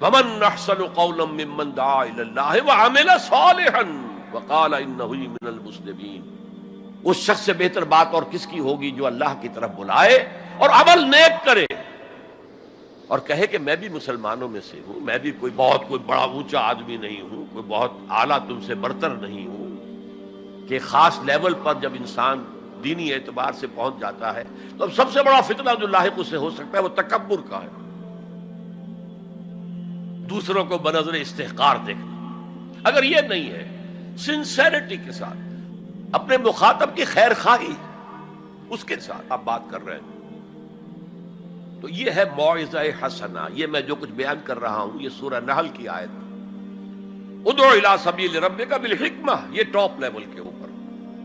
A: وَمَنْ أَحْسَنُ قَوْلًا مِّمَّنْ دَعَا إِلَى اللَّهِ وَعَمِلَ صَالِحًا وَقَالَ إِنَّهُ مِنَ الْمُسْلِمِينَ، اس شخص سے بہتر بات اور کس کی ہوگی جو اللہ کی طرف بلائے اور عمل نیک کرے اور کہے کہ میں بھی مسلمانوں میں سے ہوں، میں بھی کوئی بڑا اونچا آدمی نہیں ہوں، کوئی بہت اعلیٰ تم سے برتر نہیں ہوں، کہ خاص لیول پر جب انسان دینی اعتبار سے پہنچ جاتا ہے تو اب سب سے بڑا فتنہ جو لاحق اسے ہو سکتا ہے وہ تکبر کا ہے، دوسروں کو بنظر استحقار دیکھنا۔ اگر یہ نہیں ہے، سنسیریٹی کے ساتھ اپنے مخاطب کی خیر خواہی اس کے ساتھ آپ بات کر رہے ہیں، تو یہ ہے موعظہ حسنہ۔ یہ میں جو کچھ بیان کر رہا ہوں یہ سورہ نحل کی آیت، ادعو الی سبیل ربک بالحکمہ، یہ ٹاپ لیول کے اوپر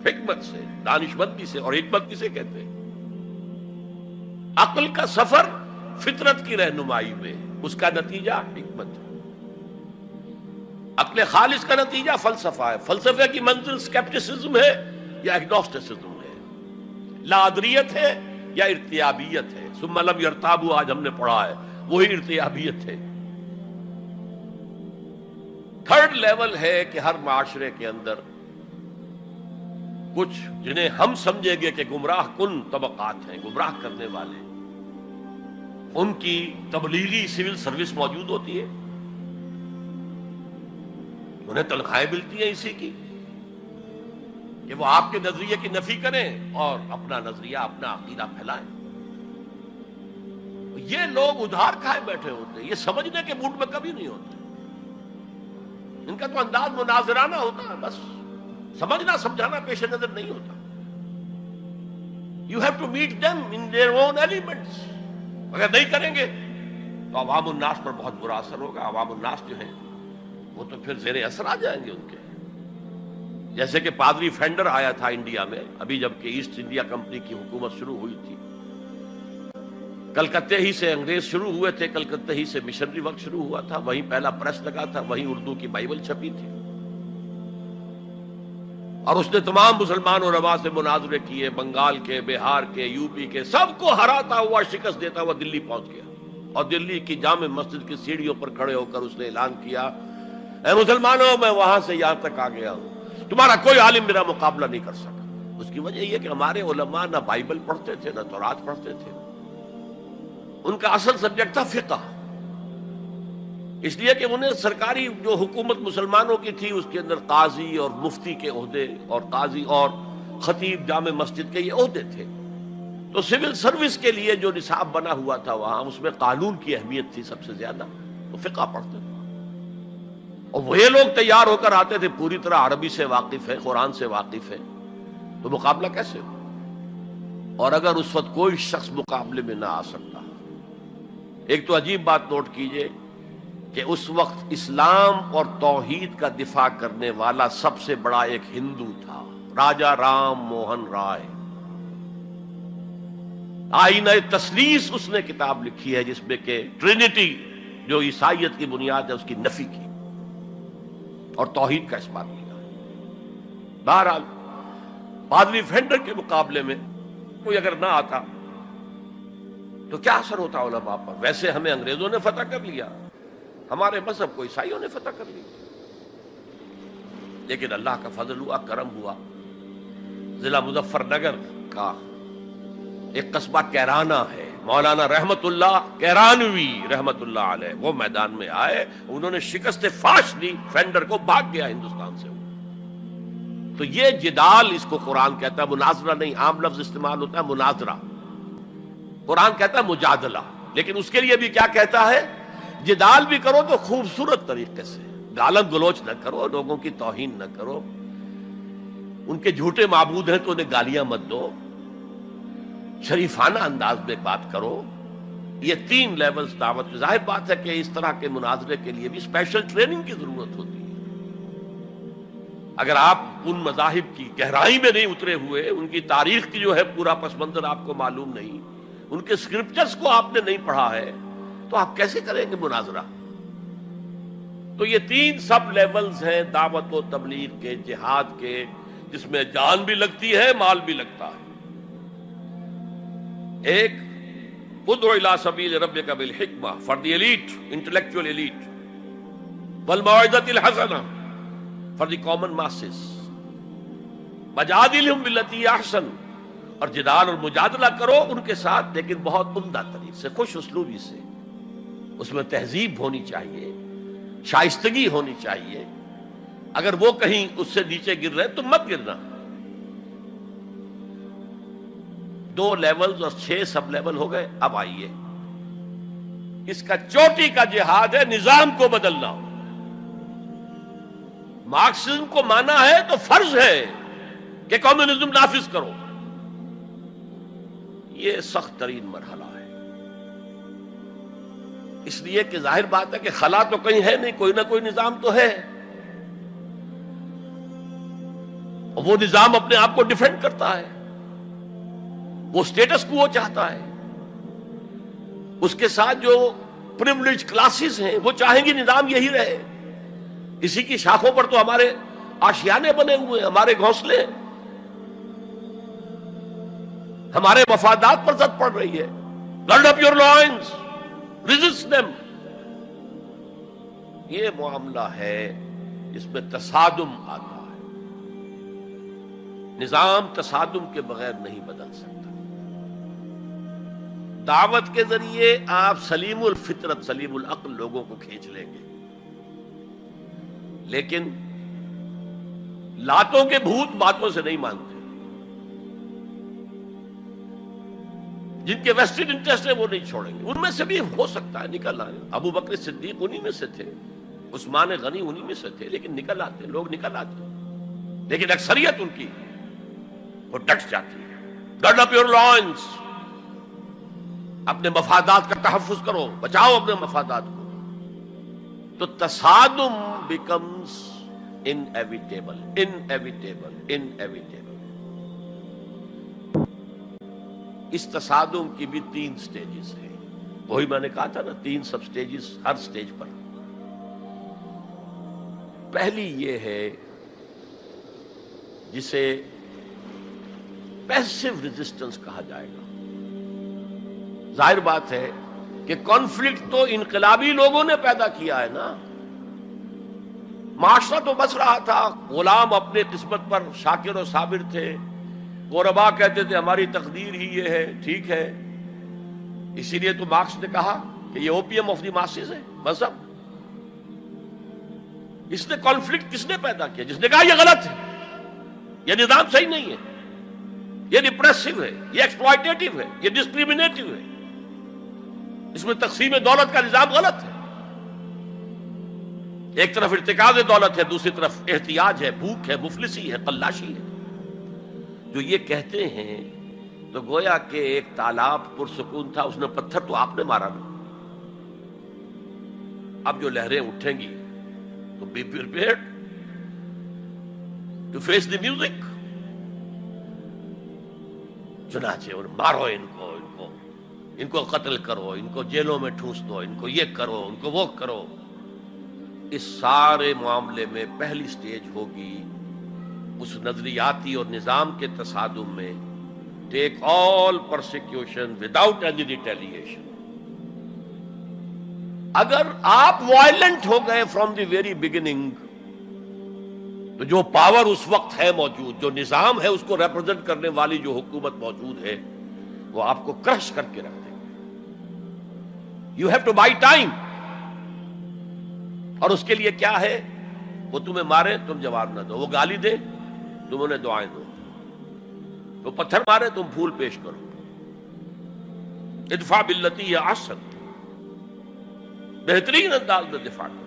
A: حکمت سے، دانشمندی سے، اور حکمت کسے کہتے ہیں؟ عقل کا سفر فطرت کی رہنمائی میں، اس کا نتیجہ حکمت ہے۔ عقل خالص کا نتیجہ فلسفہ ہے، فلسفے کی منزل سکیپٹسزم ہے یا ایگنوسٹسزم ہے، لادریت ہے یا ارتیابیت ہے۔ ثم لم یرتابوا آج ہم نے پڑھا ہے، وہی ارتیابیت ہے۔ تھرڈ لیول ہے کہ ہر معاشرے کے اندر کچھ جنہیں ہم سمجھیں گے کہ گمراہ کن طبقات ہیں، گمراہ کرنے والے، ان کی تبلیغی سول سروس موجود ہوتی ہے، انہیں تنخواہیں ملتی ہیں اسی کی کہ وہ آپ کے نظریے کی نفی کریں اور اپنا نظریہ، اپنا عقیدہ پھیلائیں۔ یہ لوگ ادھار کھائے بیٹھے ہوتے ہیں، یہ سمجھنے کے موڈ میں کبھی نہیں ہوتے، ان کا تو انداز مناظرانہ ہوتا ہے، بس سمجھنا سمجھانا پیش نظر نہیں ہوتا۔ You have to meet them in their own elements۔ اگر نہیں کریں گے تو عوام الناس پر بہت برا اثر ہوگا۔ عوام الناس جو ہیں وہ تو پھر زیر اثر آ جائیں گے ان کے، جیسے کہ پادری فینڈر آیا تھا انڈیا میں، ابھی جب کہ ایسٹ انڈیا کمپنی کی حکومت شروع ہوئی تھی، کلکتے ہی سے انگریز شروع ہوئے تھے، کلکتے ہی سے مشنری ورک شروع ہوا تھا، وہیں پہلا پریس لگا تھا، وہیں اردو کی بائبل چھپی تھی، اور اس نے تمام مسلمان علماء سے مناظرے کیے، بنگال کے، بہار کے، یو پی کے، سب کو ہراتا ہوا، شکست دیتا ہوا دلی پہنچ گیا، اور دلی کی جامع مسجد کی سیڑھیوں پر کھڑے ہو کر اس نے اعلان کیا، اے مسلمانوں، میں وہاں سے یہاں تک آ گیا ہوں، تمہارا کوئی عالم میرا مقابلہ نہیں کر سکا۔ اس کی وجہ یہ کہ ہمارے علماء نہ بائبل پڑھتے تھے نہ تورات پڑھتے تھے، ان کا اصل سبجیکٹ تھا فقہ، اس لیے کہ انہیں سرکاری جو حکومت مسلمانوں کی تھی اس کے اندر قاضی اور مفتی کے عہدے اور قاضی اور خطیب جامع مسجد کے یہ عہدے تھے، تو سول سروس کے لیے جو نصاب بنا ہوا تھا وہاں اس میں قانون کی اہمیت تھی سب سے زیادہ، تو فقہ پڑھتے تھے، اور وہ لوگ تیار ہو کر آتے تھے پوری طرح عربی سے واقف ہے، قرآن سے واقف ہے، تو مقابلہ کیسے ہو؟ اور اگر اس وقت کوئی شخص مقابلے میں نہ آ سکتا، ایک تو عجیب بات نوٹ کیجئے کہ اس وقت اسلام اور توحید کا دفاع کرنے والا سب سے بڑا ایک ہندو تھا، راجا رام موہن رائے، آئینہ تثلیث اس نے کتاب لکھی ہے جس میں کہ ٹرینٹی جو عیسائیت کی بنیاد ہے اس کی نفی کی اور توحید کا اثبات کیا۔ بہرحال پادری فینڈر کے مقابلے میں کوئی اگر نہ آتا تو کیا اثر ہوتا علماء پر؟ ویسے ہمیں انگریزوں نے فتح کر لیا، ہمارے مذہب کو عیسائیوں نے فتح کر لیا، لیکن اللہ کا فضل ہوا، کرم ہوا، ضلع مظفر نگر کا ایک قصبہ کیرانہ ہے، مولانا رحمت اللہ کیرانوی رحمت اللہ علیہ، وہ میدان میں آئے، انہوں نے شکست فاش دی فینڈر کو، بھاگ گیا ہندوستان سے۔ تو یہ جدال اس کو قرآن کہتا ہے، مناظرہ نہیں، عام لفظ استعمال ہوتا ہے مناظرہ، قرآن کہتا ہے مجادلہ، لیکن اس کے لیے بھی کیا کہتا ہے؟ جدال بھی کرو تو خوبصورت طریقے سے، گالم گلوچ نہ کرو، لوگوں کی توہین نہ کرو، ان کے جھوٹے معبود ہیں تو انہیں گالیاں مت دو، شریفانہ انداز میں بات کرو۔ یہ تین لیولز دعوت کی۔ ظاہر بات ہے کہ اس طرح کے مناظرے کے لیے بھی اسپیشل ٹریننگ کی ضرورت ہوتی ہے۔ اگر آپ ان مذاہب کی گہرائی میں نہیں اترے ہوئے، ان کی تاریخ کی جو ہے پورا پس منظر آپ کو معلوم نہیں، ان کے اسکرپچرز کو آپ نے نہیں پڑھا ہے، تو آپ کیسے کریں گے مناظرہ؟ تو یہ تین سب لیولز ہیں دعوت و تبلیغ کے، جہاد کے، جس میں جان بھی لگتی ہے، مال بھی لگتا ہے۔ ایک ادعو الی سبیل ربک بالحکمہ for the elite, intellectual elite, والموعظۃ الحسنہ فار دی کامن ماسز، وجادلہم باللتی ہی احسن، اور جدال اور مجادلہ کرو ان کے ساتھ، لیکن بہت عمدہ طریقے سے، خوش اسلوبی سے، اس میں تہذیب ہونی چاہیے، شائستگی ہونی چاہیے، اگر وہ کہیں اس سے نیچے گر رہے تو مت گرنا۔ 2 لیولز اور 6 سب لیول ہو گئے۔ اب آئیے، اس کا چوٹی کا جہاد ہے نظام کو بدلنا۔ مارکسزم کو مانا ہے تو فرض ہے کہ کمیونزم نافذ کرو، یہ سخت ترین مرحلہ ہے، اس لیے کہ ظاہر بات ہے کہ خلا تو کہیں ہے نہیں، کوئی نہ کوئی نظام تو ہے، اور وہ نظام اپنے آپ کو ڈیفینڈ کرتا ہے، وہ سٹیٹس کو وہ چاہتا ہے، اس کے ساتھ جو پریولیج کلاسز ہیں وہ چاہیں گی نظام یہی رہے، اسی کی شاخوں پر تو ہمارے آشیانے بنے ہوئے ہیں، ہمارے گھونسلے، ہمارے مفادات پر زد پڑ رہی ہے۔ Grid up your lines, resist them. یہ معاملہ ہے جس میں تصادم آتا ہے، نظام تصادم کے بغیر نہیں بدل سکتا۔ دعوت کے ذریعے آپ سلیم الفطرت، سلیم العقل لوگوں کو کھینچ لیں گے، لیکن لاتوں کے بھوت باتوں سے نہیں مانتے، جن کے ویسٹڈ انٹرسٹ ہیں وہ نہیں چھوڑیں گے۔ ان میں سے بھی ہو سکتا ہے نکل آئے، ابو بکر صدیق انہی میں سے تھے، عثمان غنی انہی میں سے تھے، لیکن نکل آتے، لوگ نکل آتے، لیکن اکثریت ان کی وہ ڈٹ جاتی ہے۔ گرڈ اپ یور لائنز، اپنے مفادات کا تحفظ کرو، بچاؤ اپنے مفادات کو، تو تصادم بیکمز انیویٹیبل، انیویٹیبل، انیویٹیبل۔ اس تصادم کی بھی 3 سٹیجز ہیں، وہی میں نے کہا تھا نا، 3 سب سٹیجز ہر سٹیج پر۔ پہلی یہ ہے جسے پیسو ریزسٹنس کہا جائے گا۔ ظاہر بات ہے کہ کانفلکٹ تو انقلابی لوگوں نے پیدا کیا ہے نا، معاشرہ تو بس رہا تھا، غلام اپنے قسمت پر شاکر و صابر تھے، قربا کہتے تھے ہماری تقدیر ہی یہ ہے، ٹھیک ہے، اسی لیے تو مارکس نے کہا کہ یہ اوپیم آف دی ماسز ہے مذہب۔ اس نے کانفلکٹ کس نے پیدا کیا؟ جس نے کہا یہ غلط ہے، یہ نظام صحیح نہیں ہے، یہ ریپریسو ہے، یہ ایکسپلائٹیٹو ہے، یہ ڈسکریمنیٹو ہے، اس میں تقسیم دولت کا نظام غلط ہے۔ ایک طرف ارتکاز دولت ہے، دوسری طرف احتیاج ہے، بھوک ہے، مفلسی ہے، قلاشی ہے۔ جو یہ کہتے ہیں تو گویا کہ ایک تالاب پرسکون تھا، اس نے پتھر تو آپ نے مارا نا، اب جو لہریں اٹھیں گی تو be prepared to face the music. چنانچہ اور مارو ان کو قتل کرو، ان کو جیلوں میں ٹھونس دو، ان کو یہ کرو، ان کو وہ کرو۔ اس سارے معاملے میں پہلی سٹیج ہوگی اس نظریاتی اور نظام کے تصادم میں ٹیک آل پرسیکیوشن وداؤٹ اینی ریٹیلیشن۔ اگر آپ وائلنٹ ہو گئے فرام دی ویری بگننگ تو جو پاور اس وقت ہے موجود، جو نظام ہے اس کو ریپرزینٹ کرنے والی جو حکومت موجود ہے، وہ آپ کو کرش کر کے رکھ دیں گے۔ You have to buy time. اور اس کے لیے کیا ہے؟ وہ تمہیں مارے تم جواب نہ دو، وہ گالی دے تم انہیں دعائیں دو، وہ پتھر مارے تم پھول پیش کرو۔ ادفع باللتی ہی احسن، بہترین انداز میں دفاع کرو۔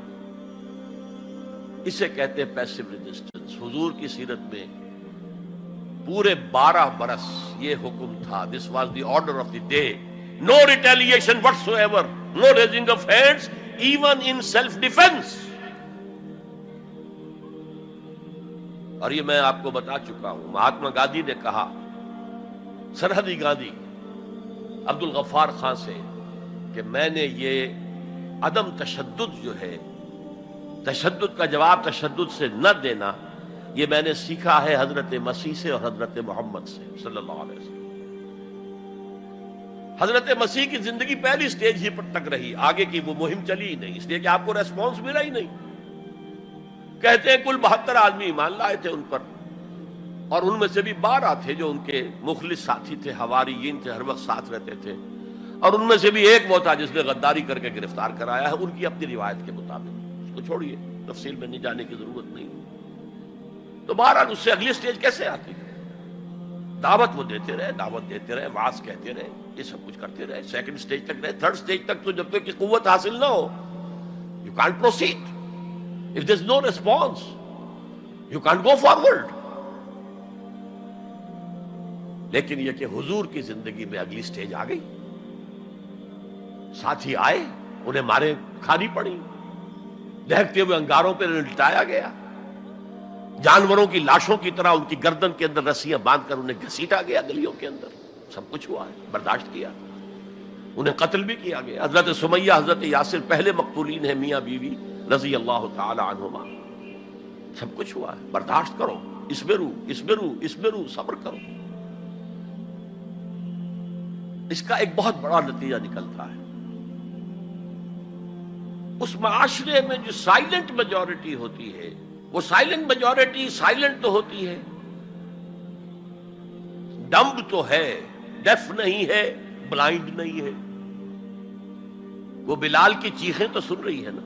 A: اسے کہتے ہیں پیسو ریزسٹنس۔ حضور کی سیرت میں پورے 12 برس یہ حکم تھا، this was the order of the day, no retaliation whatsoever, no raising of hands even in self defence. اور یہ میں آپ کو بتا چکا ہوں، مہاتما گاندھی نے کہا سرحدی گاندھی عبد الغفار خان سے کہ میں نے یہ عدم تشدد جو ہے، تشدد کا جواب تشدد سے نہ دینا، یہ میں نے سیکھا ہے حضرت مسیح سے اور حضرت محمد سے صلی اللہ علیہ وسلم۔ حضرت مسیح کی زندگی پہلی سٹیج ہی پر تک رہی، آگے کی وہ مہم چلی ہی نہیں، اس لیے کہ آپ کو ریسپانس ملا ہی نہیں۔ کہتے ہیں کل 72 آدمی ایمان لائے تھے ان پر، اور ان میں سے بھی 12 تھے جو ان کے مخلص ساتھی تھے، حواریین تھے، ہر وقت ساتھ رہتے تھے، اور ان میں سے بھی ایک وہ تھا جس نے غداری کر کے گرفتار کرایا ہے، ان کی اپنی روایت کے مطابق۔ اس کو چھوڑیے، تفصیل میں نہیں جانے کی ضرورت نہیں۔ تو بہرحال اس سے اگلی سٹیج کیسے آتی ہے؟ دعوت وہ دیتے رہے، دعوت دیتے رہے، وعظ کہتے رہے، یہ سب کچھ کرتے رہے، سیکنڈ سٹیج تک رہے، تھرڈ سٹیج تک تو جب تک کہ قوت حاصل نہ ہو you can't proceed. If there's no response, you can't go forward۔ لیکن یہ کہ حضور کی زندگی میں اگلی سٹیج آ گئی، ساتھی آئے، انہیں مارے کھانی پڑی، دہکتے ہوئے انگاروں پہ لٹایا گیا، جانوروں کی لاشوں کی طرح ان کی گردن کے اندر رسیاں باندھ کر انہیں گھسیٹا گیا گلیوں کے اندر، سب کچھ ہوا ہے، برداشت کیا، انہیں قتل بھی کیا گیا۔ حضرت سمیہ، حضرت یاسر پہلے مقتولین ہیں، میاں بیوی رضی اللہ تعالی عنہما، سب کچھ ہوا ہے، برداشت کرو، اسبرو، صبر کرو۔ اس کا ایک بہت بڑا نتیجہ نکلتا ہے، اس معاشرے میں جو سائلنٹ میجورٹی ہوتی ہے، وہ سائلنٹ میجورٹی سائلنٹ تو ہوتی ہے، ڈمب تو ہے، ڈیف نہیں ہے، بلائنڈ نہیں ہے۔ وہ بلال کی چیخیں تو سن رہی ہے نا،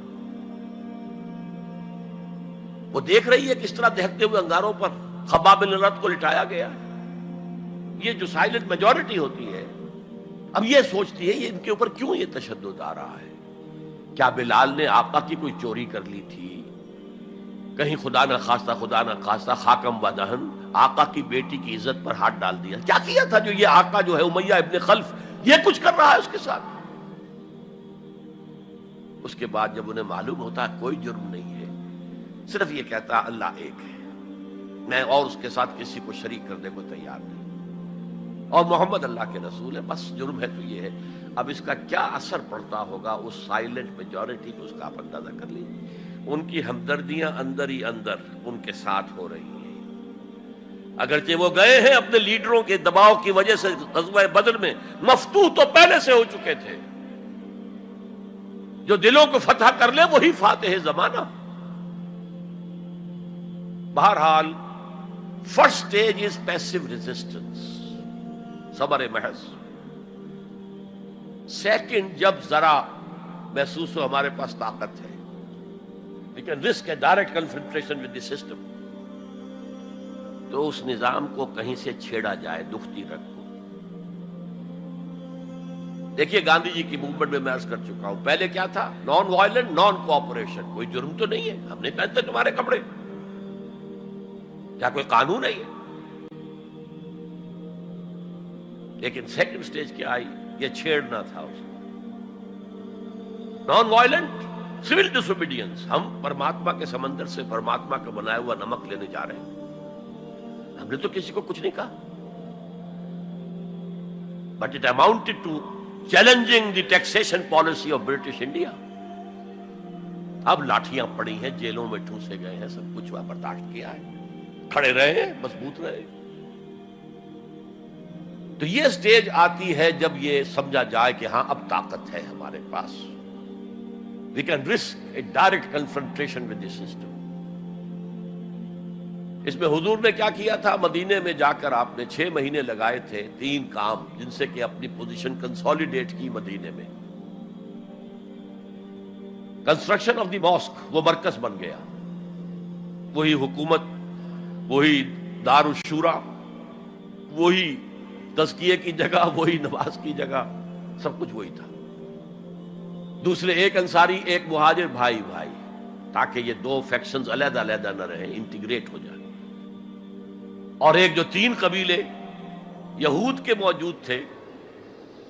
A: وہ دیکھ رہی ہے کس طرح دہکتے ہوئے انگاروں پر خباب بن الارت کو لٹایا گیا۔ یہ جو سائلنٹ میجورٹی ہوتی ہے، اب یہ سوچتی ہے یہ ان کے اوپر کیوں یہ تشدد آ رہا ہے؟ کیا بلال نے آقا کی کوئی چوری کر لی تھی؟ کہیں خدا نہ خواستہ خاکم و دہن آقا کی بیٹی کی عزت پر ہاتھ ڈال دیا؟ کیا کیا تھا جو یہ آقا جو ہے امیہ ابن خلف یہ کچھ کر رہا ہے اس کے ساتھ؟ اس کے بعد جب انہیں معلوم ہوتا ہے کوئی جرم نہیں ہے، صرف یہ کہتا ہے اللہ ایک ہے، میں اور اس کے ساتھ کسی کو شریک کرنے کو تیار نہیں، اور محمد اللہ کے رسول ہے، بس جرم ہے تو یہ ہے۔ اب اس کا کیا اثر پڑتا ہوگا اس سائلنٹ میجورٹی کو، اس کا آپ اندازہ کر لیجیے۔ ان کی ہمدردیاں اندر ہی اندر ان کے ساتھ ہو رہی ہیں، اگرچہ وہ گئے ہیں اپنے لیڈروں کے دباؤ کی وجہ سے غزوہ بدر میں، مفتوح تو پہلے سے ہو چکے تھے، جو دلوں کو فتح کر لے وہی فاتح زمانہ۔ بہرحال first stage is passive resistance, صبر محض. سیکنڈ، جب ذرا محسوس ہو ہمارے پاس طاقت ہے، we can risk a direct confrontation with the system، تو اس نظام کو کہیں سے چھیڑا جائے دکھتی رکھ کو. دیکھیے گاندھی جی کی موومنٹ میں عرض کر چکا ہوں، پہلے کیا تھا؟ Non violent, naan cooperation. کوئی جرم تو نہیں ہے، ہم نہیں پہنتے تمہارے کپڑے، کیا کوئی قانون ہے یہ؟ لیکن سیکنڈ سٹیج کیا آئی؟ یہ چھیڑنا تھا اس کو. نان وائلنٹ سول ڈس اوبیڈینس. ہم پرماتما کے سمندر سے پرماتما کا بنایا ہوا نمک لینے جا رہے ہیں، ہم نے تو کسی کو کچھ نہیں کہا. But it amounted to challenging the taxation policy of British India. اب لاٹھیاں پڑی ہیں، جیلوں میں ٹھوسے گئے ہیں، سب کچھ ہوا، برداشت کیا ہے، کھڑے رہے ہیں، مضبوط رہے. تو یہ سٹیج آتی ہے جب یہ سمجھا جائے کہ ہاں اب طاقت ہے ہمارے پاس. We can risk a direct confrontation with the system. اس میں حضور نے کیا کیا تھا؟ مدینے میں جا کر آپ نے 6 مہینے لگائے تھے، 3 کام جن سے کہ اپنی پوزیشن کنسالیڈیٹ کی مدینے میں. کنسٹرکشن آف دی ماسک، وہ مرکز بن گیا، وہی حکومت، وہی دار الشورا، وہی تزکیے کی جگہ، وہی نماز کی جگہ، سب کچھ وہی تھا. دوسرے، ایک انصاری ایک مہاجر، بھائی بھائی، تاکہ یہ 2 فیکشنز علیحدہ علیحدہ نہ رہیں، انٹیگریٹ ہو جائیں. اور ایک جو 3 قبیلے یہود کے موجود تھے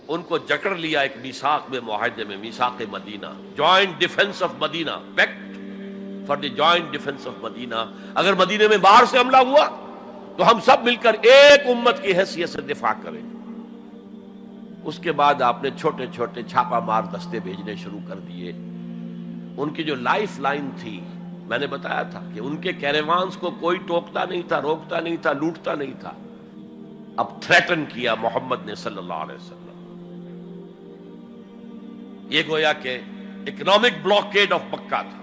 A: ان کو جکڑ لیا ایک میثاق میں، معاہدے میں، میثاق Medina, joint defence of Medina, pact for the joint defence of Medina. اگر مدینے میں باہر سے حملہ ہوا تو ہم سب مل کر ایک امت کی حیثیت سے دفاع کریں. اس کے بعد آپ نے چھوٹے چھوٹے چھاپا مار دستے بھیجنے شروع کر دیے. ان کی جو لائف لائن تھی، میں نے بتایا تھا کہ ان کے کیریوانز کو کوئی ٹوکتا نہیں تھا، روکتا نہیں تھا، لوٹتا نہیں تھا. اب تھریٹن کیا محمد نے صلی اللہ علیہ وسلم. یہ گویا کہ اکنامک بلاکیڈ آف مکہ تھا.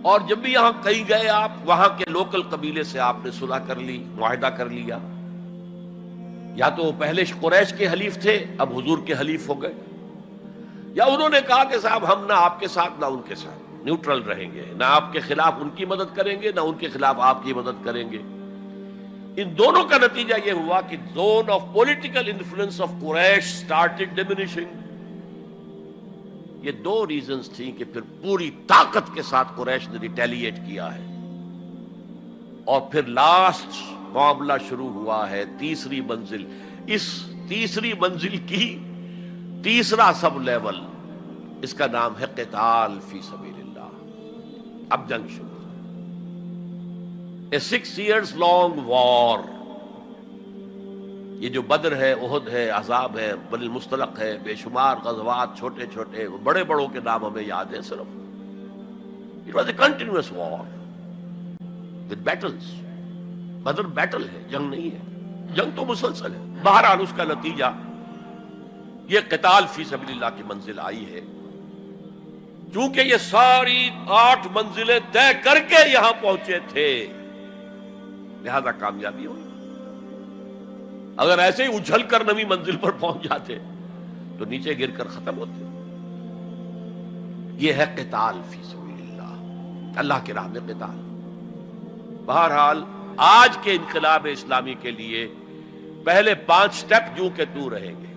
A: اور جب بھی یہاں کہیں گئے آپ، وہاں کے لوکل قبیلے سے آپ نے صلح کر لی، معاہدہ کر لیا. یا تو وہ پہلے قریش کے حلیف تھے، اب حضور کے حلیف ہو گئے، یا انہوں نے کہا کہ صاحب ہم نہ آپ کے ساتھ نہ ان کے ساتھ، نیوٹرل رہیں گے، نہ آپ کے خلاف ان کی مدد کریں گے، نہ ان کے خلاف آپ کی مدد کریں گے. ان دونوں کا نتیجہ یہ ہوا کہ zone of political influence of Quraysh started diminishing. یہ 2 ریزنز تھیں کہ پھر پوری طاقت کے ساتھ قریش نے ریٹیلیٹ کیا ہے. اور پھر لاسٹ معاملہ شروع ہوا ہے، تیسری منزل. اس تیسری منزل کی تیسرا سب لیول، اس کا نام ہے قتال فی سبیل اللہ. اب جنگ شروع، اے 6 years long وار. یہ جو بدر ہے، احد ہے، احزاب ہے، بنی المصطلق ہے، بے شمار غزوات، چھوٹے چھوٹے بڑے بڑوں کے نام ہمیں یاد ہیں صرف. It was a continuous war with battles. Badr battle ہے، جنگ نہیں ہے، جنگ تو مسلسل ہے. بہرحال اس کا نتیجہ یہ قتال فی سبیل اللہ کی منزل آئی ہے. چونکہ یہ ساری 8 منزلیں طے کر کے یہاں پہنچے تھے، لہذا کامیابی ہوئی. اگر ایسے ہی اچھل کر نویں منزل پر پہنچ جاتے تو نیچے گر کر ختم ہوتے. یہ ہے قتال فی سبیل اللہ، اللہ کی راہ میں قتال. بہرحال آج کے انقلاب اسلامی کے لیے پہلے 5 سٹیپ جو کہ تو رہیں گے.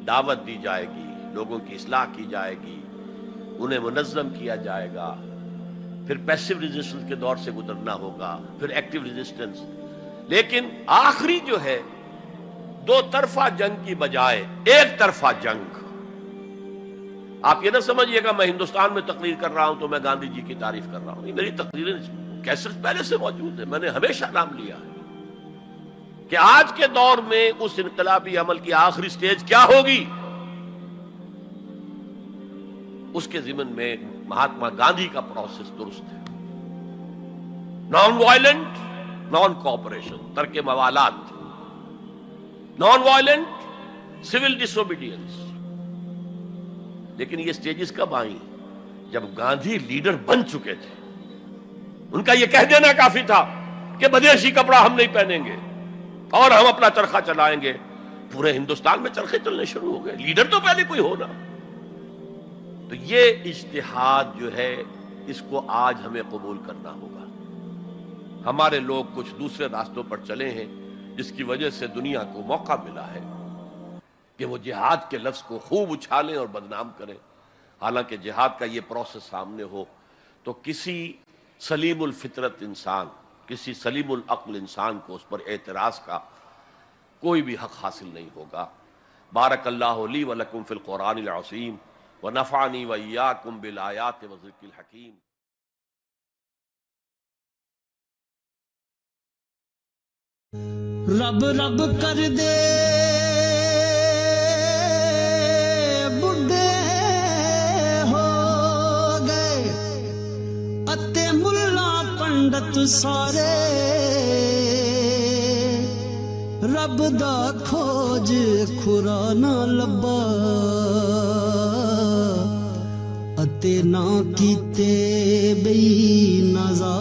A: دعوت دی جائے گی، لوگوں کی اصلاح کی جائے گی، انہیں منظم کیا جائے گا، پھر پیسو ریزسٹنس کے دور سے گزرنا ہوگا، پھر ایکٹیو ریزسٹنس. لیکن آخری جو ہے 2 طرفہ جنگ کی بجائے 1 طرفہ جنگ. آپ یہ نہ سمجھیے گا میں ہندوستان میں تقریر کر رہا ہوں تو میں گاندھی جی کی تعریف کر رہا ہوں. یہ میری تقریریں کیسٹ پہلے سے موجود ہے، میں نے ہمیشہ نام لیا ہے کہ آج کے دور میں اس انقلابی عمل کی آخری سٹیج کیا ہوگی. اس کے ضمن میں مہاتما گاندھی کا پروسیس درست ہے. نان وائلنٹ، نان کوآپریشن، ترک موالات. نان وائلنٹ، سول ڈس اوبیڈینس. لیکن یہ سٹیجز کب آئیں؟ جب گاندھی لیڈر بن چکے تھے. ان کا یہ کہہ دینا کافی تھا کہ بدیشی کپڑا ہم نہیں پہنیں گے اور ہم اپنا چرخہ چلائیں گے. پورے ہندوستان میں چرخے چلنے شروع ہو گئے. لیڈر تو پہلے کوئی ہونا. تو یہ اجتہاد جو ہے اس کو آج ہمیں قبول کرنا ہوگا. ہمارے لوگ کچھ دوسرے راستوں پر چلے ہیں جس کی وجہ سے دنیا کو موقع ملا ہے کہ وہ جہاد کے لفظ کو خوب اچھالیں اور بدنام کریں. حالانکہ جہاد کا یہ پروسیس سامنے ہو تو کسی سلیم الفطرت انسان، کسی سلیم العقل انسان کو اس پر اعتراض کا کوئی بھی حق حاصل نہیں ہوگا. بارک اللہ لی و لکم فی القرآن العظیم ونفعنی وإیاکم بالآیات والذکر الحکیم.
B: رب رب کر دے بڈھے ہو گئے اتے ملا پنڈت سارے، رب دا کھوج کھرا نہ لبا اتے نہ کیتے بئی نظارے.